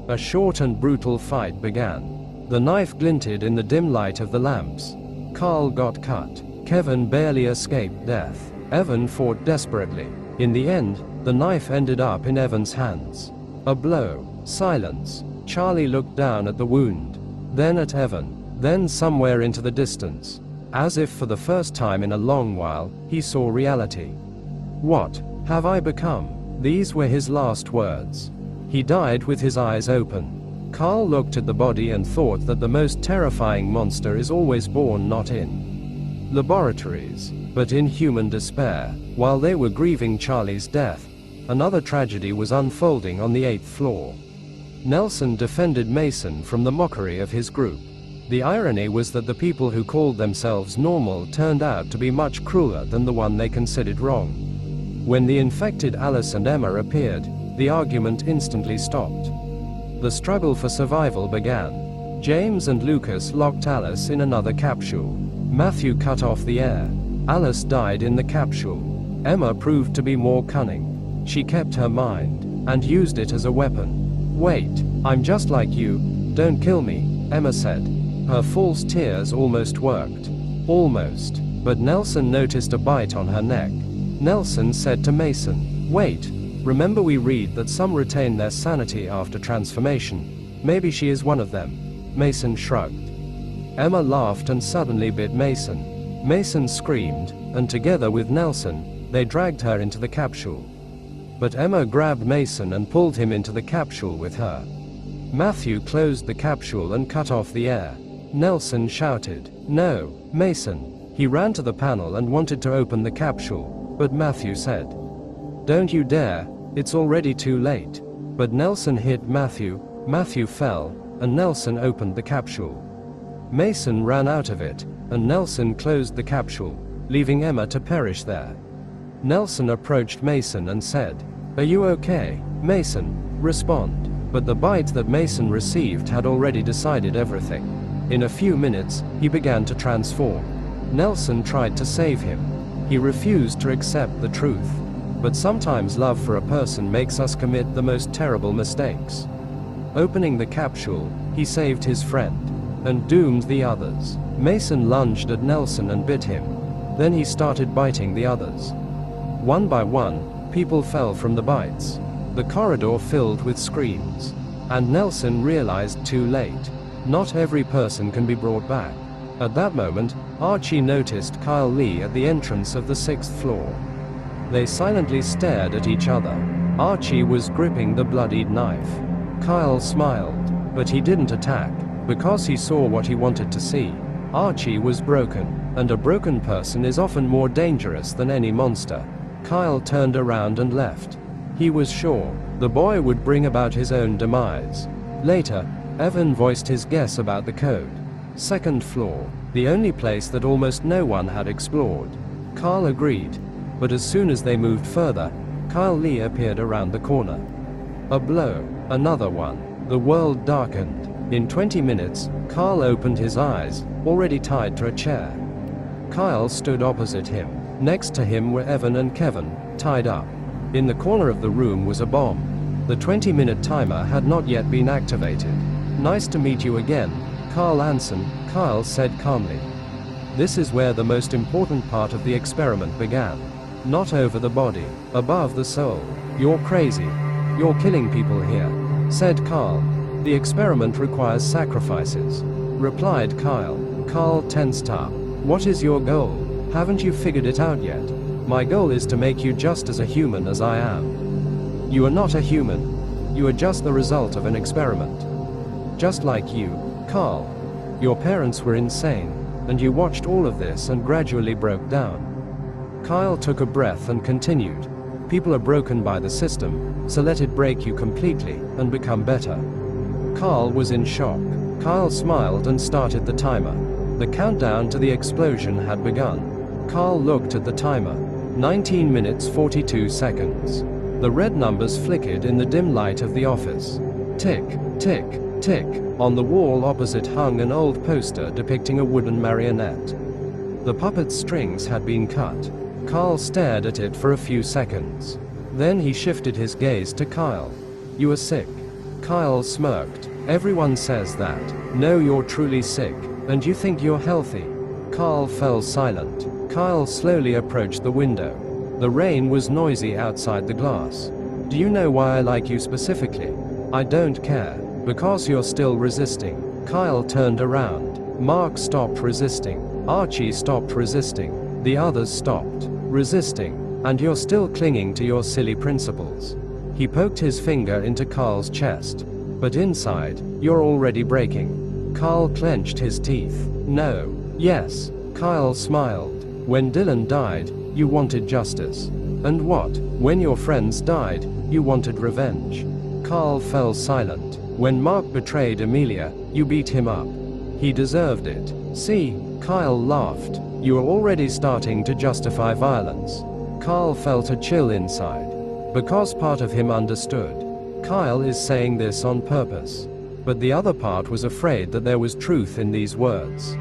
A short and brutal fight began. The knife glinted in the dim light of the lamps. Karl got cut. Kevin barely escaped death. Evan fought desperately. In the end, the knife ended up in Evan's hands. A blow. Silence. Charlie looked down at the wound, then at Evan, Then somewhere into the distance, as if for the first time in a long while, he saw reality. "What have I become?" These were his last words. He died with his eyes open. Karl looked at the body and thought that the most terrifying monster is always born not in laboratories, but in human despair. While they were grieving Charlie's death, another tragedy was unfolding on the 8th floor. Nelson defended Mason from the mockery of his group. The irony was that the people who called themselves normal turned out to be much crueler than the one they considered wrong. When the infected Alice and Emma appeared, the argument instantly stopped. The struggle for survival began. James and Lucas locked Alice in another capsule. Matthew cut off the air. Alice died in the capsule. Emma proved to be more cunning. She kept her mind, and used it as a weapon. "Wait, I'm just like you. Don't kill me," Emma said. Her false tears almost worked. Almost. But Nelson noticed a bite on her neck. Nelson said to Mason, "Wait, remember we read that some retain their sanity after transformation. Maybe she is one of them." Mason shrugged. Emma laughed and suddenly bit Mason. Mason screamed, and together with Nelson, they dragged her into the capsule. But Emma grabbed Mason and pulled him into the capsule with her. Matthew closed the capsule and cut off the air. Nelson shouted, "No, Mason." He ran to the panel and wanted to open the capsule, but Matthew said, "Don't you dare, it's already too late." But Nelson hit Matthew, Matthew fell, and Nelson opened the capsule. Mason ran out of it, and Nelson closed the capsule, leaving Emma to perish there. Nelson approached Mason and said, "Are you okay, Mason? Respond." But the bite that Mason received had already decided everything. In a few minutes, he began to transform. Nelson tried to save him. He refused to accept the truth. But sometimes love for a person makes us commit the most terrible mistakes. Opening the capsule, he saved his friend, and doomed the others. Mason lunged at Nelson and bit him. Then he started biting the others. One by one, people fell from the bites. The corridor filled with screams. And Nelson realized too late. Not every person can be brought back. At that moment, Archie noticed Kyle Lee at the entrance of the 6th floor. They silently stared at each other. Archie was gripping the bloodied knife. Kyle smiled, but he didn't attack, because he saw what he wanted to see. Archie was broken, and a broken person is often more dangerous than any monster. Kyle turned around and left. He was sure the boy would bring about his own demise. Later, Evan voiced his guess about the code. 2nd floor, the only place that almost no one had explored. Karl agreed, but as soon as they moved further, Kyle Lee appeared around the corner. A blow, another one. The world darkened. In 20 minutes, Karl opened his eyes, already tied to a chair. Kyle stood opposite him. Next to him were Evan and Kevin, tied up. In the corner of the room was a bomb. The 20-minute timer had not yet been activated. "Nice to meet you again, Karl Anson," Kyle said calmly. This is where the most important part of the experiment began. Not over the body, above the soul. "You're crazy. You're killing people here," said Karl. "The experiment requires sacrifices," replied Kyle. Karl tensed up. "What is your goal? Haven't you figured it out yet?" "My goal is to make you just as a human as I am." "You are not a human. You are just the result of an experiment. Just like you, Karl. Your parents were insane, and you watched all of this and gradually broke down." Kyle took a breath and continued. "People are broken by the system, so let it break you completely, and become better." Karl was in shock. Kyle smiled and started the timer. The countdown to the explosion had begun. Karl looked at the timer. 19 minutes 42 seconds. The red numbers flickered in the dim light of the office. Tick, tick, tick. On the wall opposite hung an old poster depicting a wooden marionette. The puppet's strings had been cut. Karl stared at it for a few seconds. Then he shifted his gaze to Kyle. "You are sick." Kyle smirked. "Everyone says that. No, you're truly sick, and you think you're healthy." Karl fell silent. Kyle slowly approached the window. The rain was noisy outside the glass. "Do you know why I like you specifically?" "I don't care. Because you're still resisting." Kyle turned around. Mark stopped resisting. Archie stopped resisting. The others stopped resisting. And you're still clinging to your silly principles. He poked his finger into Karl's chest. But inside, you're already breaking. Karl clenched his teeth. No. Yes. Kyle smiled. When Dylan died, you wanted justice. And what? When your friends died, you wanted revenge. Karl fell silent. When Mark betrayed Amelia, you beat him up. He deserved it. See? Kyle laughed. You are already starting to justify violence. Karl felt a chill inside. Because part of him understood. Kyle is saying this on purpose. But the other part was afraid that there was truth in these words.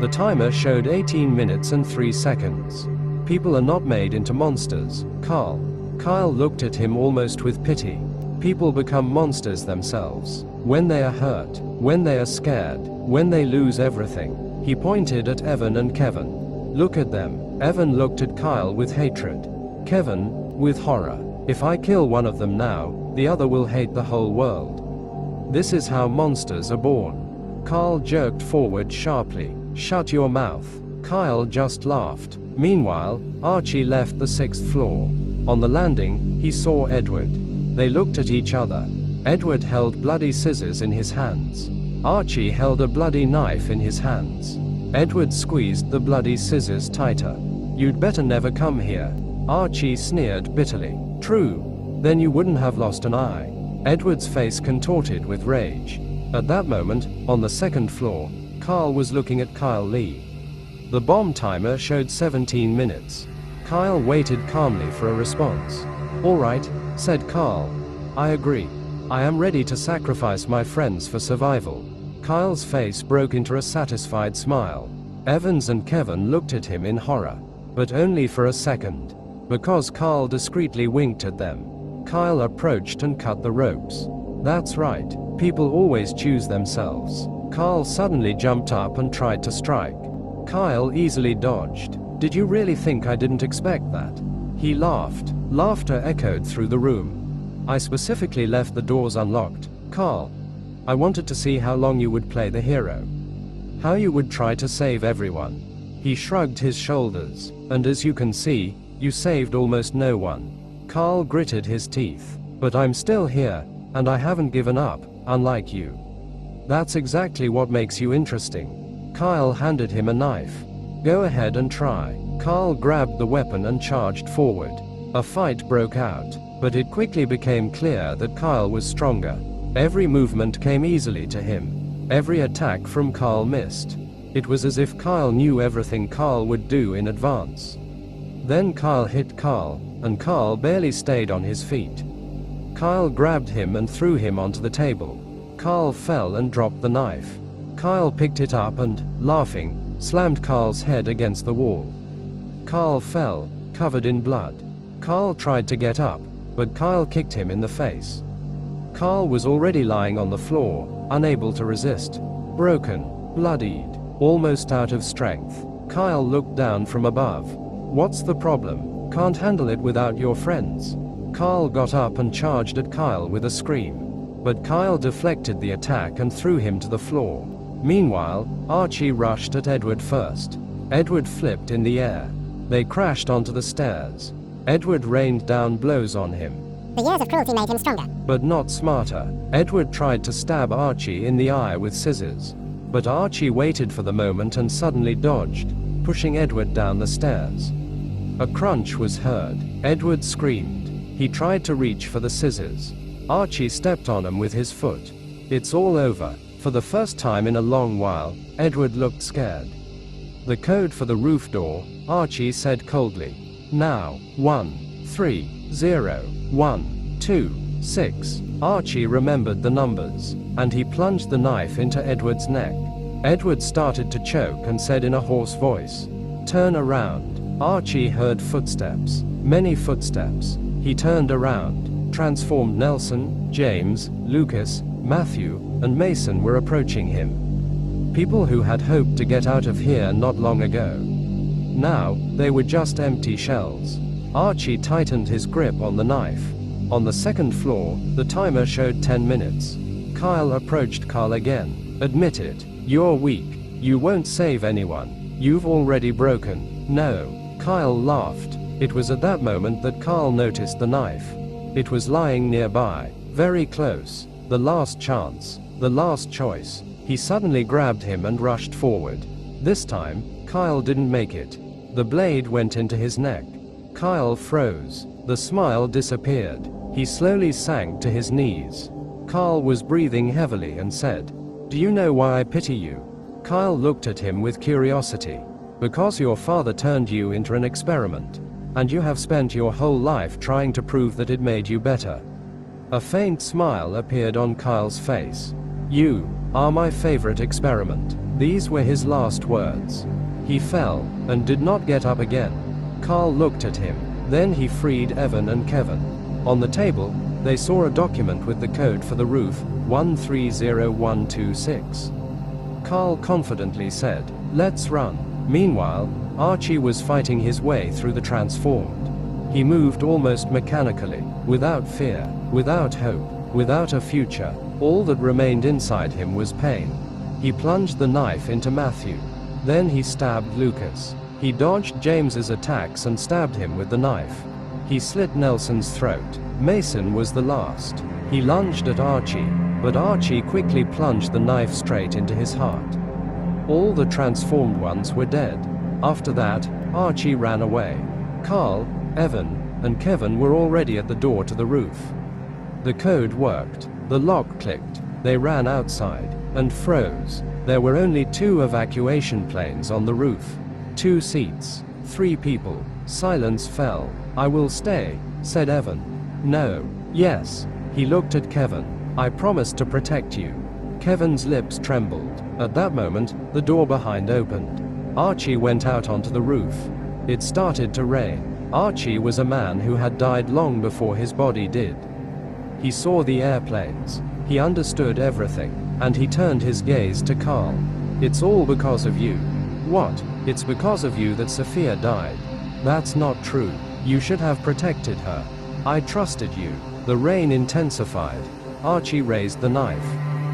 The timer showed 18 minutes and 3 seconds. People are not made into monsters, Karl. Kyle looked at him almost with pity. People become monsters themselves. When they are hurt, when they are scared, when they lose everything. He pointed at Evan and Kevin. Look at them. Evan looked at Kyle with hatred. Kevin, with horror. If I kill one of them now, the other will hate the whole world. This is how monsters are born. Karl jerked forward sharply. Shut your mouth. Kyle just laughed. Meanwhile, Archie left the 6th floor. On the landing, he saw Edward. They looked at each other. Edward held bloody scissors in his hands. Archie held a bloody knife in his hands. Edward squeezed the bloody scissors tighter. You'd better never come here. Archie sneered bitterly. True. Then you wouldn't have lost an eye. Edward's face contorted with rage. At that moment, on the 2nd floor, Karl was looking at Kyle Lee. The bomb timer showed 17 minutes. Kyle waited calmly for a response. All right, said Karl. I agree. I am ready to sacrifice my friends for survival. Kyle's face broke into a satisfied smile. Evans and Kevin looked at him in horror. But only for a second. Because Karl discreetly winked at them. Kyle approached and cut the ropes. That's right. People always choose themselves. Karl suddenly jumped up and tried to strike. Kyle easily dodged. Did you really think I didn't expect that? He laughed. Laughter echoed through the room. I specifically left the doors unlocked, Karl. I wanted to see how long you would play the hero. How you would try to save everyone. He shrugged his shoulders. And as you can see, you saved almost no one. Karl gritted his teeth. But I'm still here, and I haven't given up, unlike you. That's exactly what makes you interesting. Kyle handed him a knife. Go ahead and try. Karl grabbed the weapon and charged forward. A fight broke out, but it quickly became clear that Kyle was stronger. Every movement came easily to him. Every attack from Karl missed. It was as if Kyle knew everything Karl would do in advance. Then Kyle hit Karl, and Karl barely stayed on his feet. Kyle grabbed him and threw him onto the table. Karl fell and dropped the knife. Kyle picked it up and, laughing, slammed Karl's head against the wall. Karl fell, covered in blood. Karl tried to get up, but Kyle kicked him in the face. Karl was already lying on the floor, unable to resist. Broken, bloodied, almost out of strength. Kyle looked down from above. What's the problem? Can't handle it without your friends. Karl got up and charged at Kyle with a scream. But Kyle deflected the attack and threw him to the floor. Meanwhile, Archie rushed at Edward first. Edward flipped in the air. They crashed onto the stairs. Edward rained down blows on him. The years of cruelty made him stronger. But not smarter. Edward tried to stab Archie in the eye with scissors. But Archie waited for the moment and suddenly dodged, pushing Edward down the stairs. A crunch was heard. Edward screamed. He tried to reach for the scissors. Archie stepped on him with his foot. It's all over. For the first time in a long while, Edward looked scared. The code for the roof door, Archie said coldly. Now, 1, 3, 0, 1, 2, 6. Archie remembered the numbers, and he plunged the knife into Edward's neck. Edward started to choke and said in a hoarse voice, "Turn around." Archie heard footsteps, many footsteps. He turned around. Transformed Nelson, James, Lucas, Matthew, and Mason were approaching him. People who had hoped to get out of here not long ago. Now, they were just empty shells. Archie tightened his grip on the knife. On the 2nd floor, the timer showed 10 minutes. Kyle approached Karl again. Admit it, you're weak. You won't save anyone. You've already broken. No. Kyle laughed. It was at that moment that Karl noticed the knife. It was lying nearby, very close. The last chance. The last choice. He suddenly grabbed him and rushed forward. This time, Kyle didn't make it. The blade went into his neck. Kyle froze. The smile disappeared. He slowly sank to his knees. Karl was breathing heavily and said, "Do you know why I pity you?" Kyle looked at him with curiosity. "Because your father turned you into an experiment. And you have spent your whole life trying to prove that it made you better." A faint smile appeared on Kyle's face. "You are my favorite experiment." These were his last words. He fell, and did not get up again. Karl looked at him. Then he freed Evan and Kevin. On the table, they saw a document with the code for the roof, 130126. Karl confidently said, "Let's run." Meanwhile, Archie was fighting his way through the transformed. He moved almost mechanically, without fear, without hope, without a future. All that remained inside him was pain. He plunged the knife into Matthew. Then he stabbed Lucas. He dodged James's attacks and stabbed him with the knife. He slit Nelson's throat. Mason was the last. He lunged at Archie, but Archie quickly plunged the knife straight into his heart. All the transformed ones were dead. After that, Archie ran away. Karl, Evan, and Kevin were already at the door to the roof. The code worked. The lock clicked. They ran outside, and froze. There were only 2 evacuation planes on the roof. 2 seats. 3 people. Silence fell. "I will stay," said Evan. "No." "Yes." He looked at Kevin. "I promised to protect you." Kevin's lips trembled. At that moment, the door behind opened. Archie went out onto the roof. It started to rain. Archie was a man who had died long before his body did. He saw the airplanes. He understood everything, and he turned his gaze to Karl. "It's all because of you." "What?" "It's because of you that Sophia died." "That's not true. You should have protected her." "I trusted you." The rain intensified. Archie raised the knife.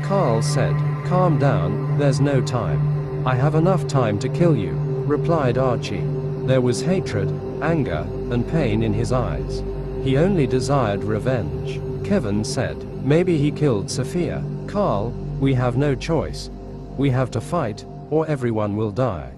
Karl said, "Calm down, there's no time." "I have enough time to kill you," replied Archie. There was hatred, anger, and pain in his eyes. He only desired revenge. Kevin said, "Maybe he killed Sophia." "Karl, we have no choice. We have to fight, or everyone will die,"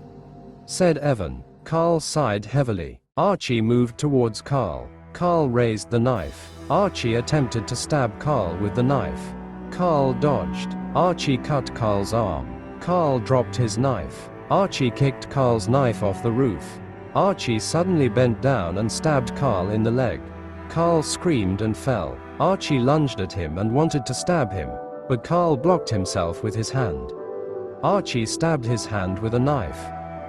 said Evan. Karl sighed heavily. Archie moved towards Karl. Karl raised the knife. Archie attempted to stab Karl with the knife. Karl dodged. Archie cut Karl's arm. Karl dropped his knife. Archie kicked Karl's knife off the roof. Archie suddenly bent down and stabbed Karl in the leg. Karl screamed and fell. Archie lunged at him and wanted to stab him, but Karl blocked himself with his hand. Archie stabbed his hand with a knife.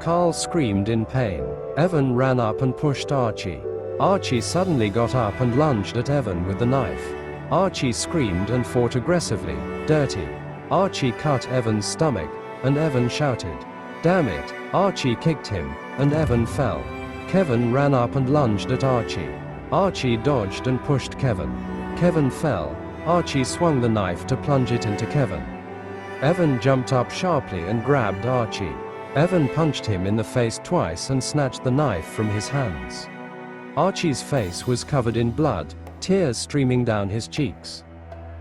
Karl screamed in pain. Evan ran up and pushed Archie. Archie suddenly got up and lunged at Evan with the knife. Archie screamed and fought aggressively. "Dirty." Archie cut Evan's stomach, and Evan shouted, "Damn it." Archie kicked him, and Evan fell. Kevin ran up and lunged at Archie. Archie dodged and pushed Kevin. Kevin fell. Archie swung the knife to plunge it into Kevin. Evan jumped up sharply and grabbed Archie. Evan punched him in the face twice and snatched the knife from his hands. Archie's face was covered in blood, tears streaming down his cheeks.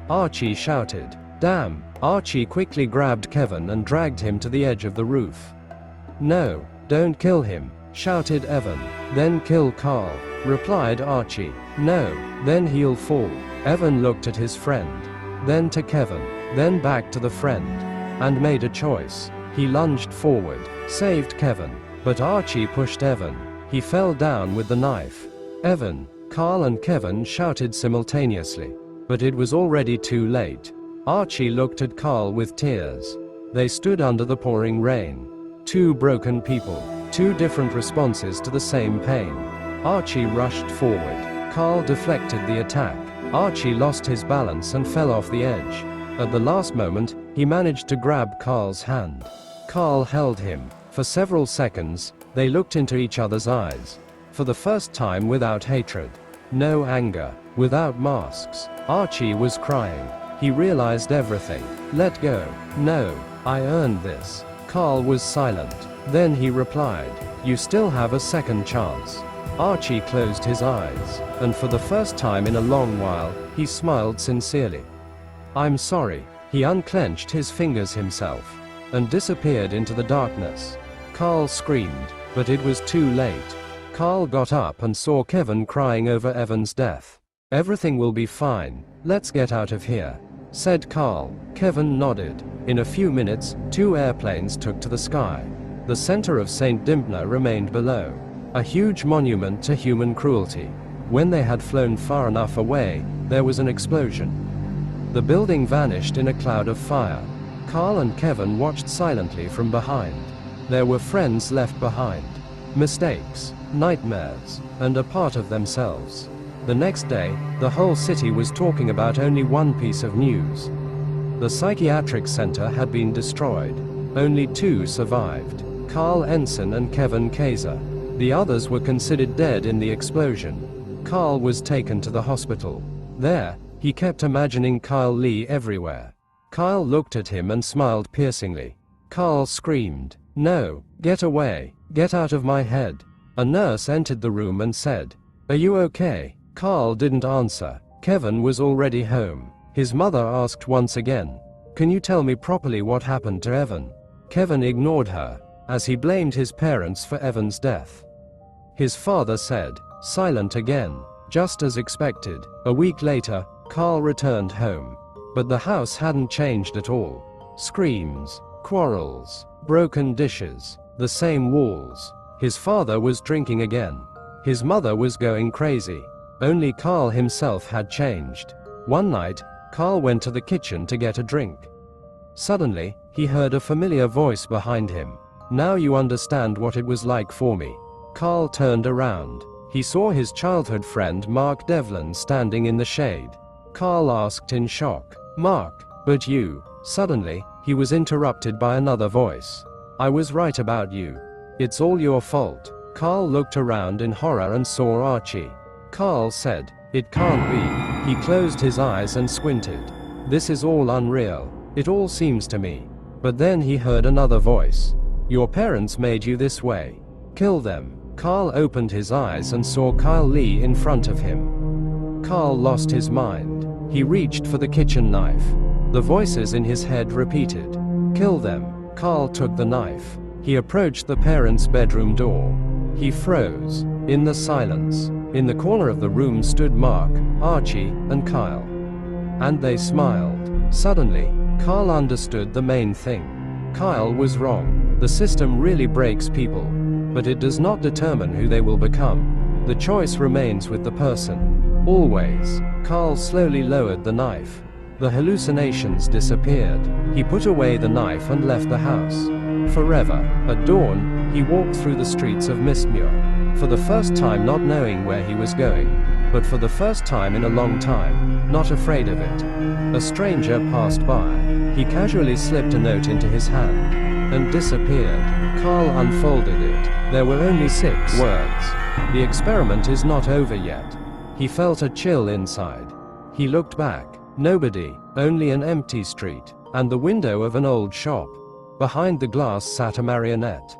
Archie shouted, "Damn!" Archie quickly grabbed Kevin and dragged him to the edge of the roof. "No, don't kill him," shouted Evan. "Then kill Karl," replied Archie. "No, then he'll fall." Evan looked at his friend, then to Kevin, then back to the friend, and made a choice. He lunged forward, saved Kevin, but Archie pushed Evan. He fell down with the knife. Evan, Karl and Kevin shouted simultaneously, but it was already too late. Archie looked at Karl with tears. They stood under the pouring rain. 2 broken people, 2 different responses to the same pain. Archie rushed forward. Karl deflected the attack. Archie lost his balance and fell off the edge. At the last moment, he managed to grab Karl's hand. Karl held him. For several seconds, they looked into each other's eyes. For the first time without hatred. No anger. Without masks. Archie was crying. He realized everything. "Let go." "No. I earned this." Karl was silent. Then he replied, "You still have a second chance." Archie closed his eyes, and for the first time in a long while, he smiled sincerely. "I'm sorry." He unclenched his fingers himself and disappeared into the darkness. Karl screamed, but it was too late. Karl got up and saw Kevin crying over Evan's death. "Everything will be fine. Let's get out of here," said Karl. Kevin nodded. In a few minutes, 2 airplanes took to the sky. The center of St. Dymphna remained below, a huge monument to human cruelty. When they had flown far enough away, there was an explosion. The building vanished in a cloud of fire. Karl and Kevin watched silently from behind. There were friends left behind, mistakes, nightmares, and a part of themselves. The next day, the whole city was talking about only one piece of news. The psychiatric center had been destroyed. Only 2 survived, Karl Ensign and Kevin Kaiser. The others were considered dead in the explosion. Karl was taken to the hospital. There, he kept imagining Kyle Lee everywhere. Kyle looked at him and smiled piercingly. Karl screamed, "No, get away, get out of my head." A nurse entered the room and said, "Are you okay?" Karl didn't answer. Kevin was already home. His mother asked once again, "Can you tell me properly what happened to Evan?" Kevin ignored her, as he blamed his parents for Evan's death. His father said, silent again, just as expected. A week later, Karl returned home. But the house hadn't changed at all. Screams, quarrels, broken dishes, the same walls. His father was drinking again. His mother was going crazy. Only Karl himself had changed. One night, Karl went to the kitchen to get a drink. Suddenly, he heard a familiar voice behind him. "Now you understand what it was like for me." Karl turned around. He saw his childhood friend Mark Devlin standing in the shade. Karl asked in shock, "Mark, but you..." Suddenly, he was interrupted by another voice. "I was right about you. It's all your fault." Karl looked around in horror and saw Archie. Karl said, "It can't be." He closed his eyes and squinted. "This is all unreal. It all seems to me." But then he heard another voice. "Your parents made you this way. Kill them." Karl opened his eyes and saw Kyle Lee in front of him. Karl lost his mind. He reached for the kitchen knife. The voices in his head repeated, "Kill them." Karl took the knife. He approached the parents' bedroom door. He froze. In the silence, in the corner of the room stood Mark, Archie, and Kyle. And they smiled. Suddenly, Karl understood the main thing. Kyle was wrong. The system really breaks people, but it does not determine who they will become. The choice remains with the person. Always. Karl slowly lowered the knife. The hallucinations disappeared. He put away the knife and left the house. Forever. At dawn, he walked through the streets of Mistmuir. For the first time not knowing where he was going, but for the first time in a long time, not afraid of it. A stranger passed by. He casually slipped a note into his hand and disappeared. Karl unfolded it. There were only 6 words. "The experiment is not over yet." He felt a chill inside. He looked back. Nobody, only an empty street, and the window of an old shop. Behind the glass sat a marionette.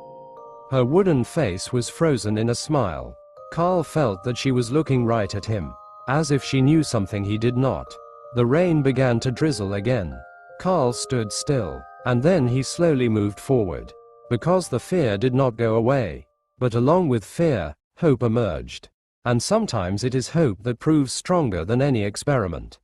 Her wooden face was frozen in a smile. Karl felt that she was looking right at him, as if she knew something he did not. The rain began to drizzle again. Karl stood still, and then he slowly moved forward. Because the fear did not go away. But along with fear, hope emerged. And sometimes it is hope that proves stronger than any experiment.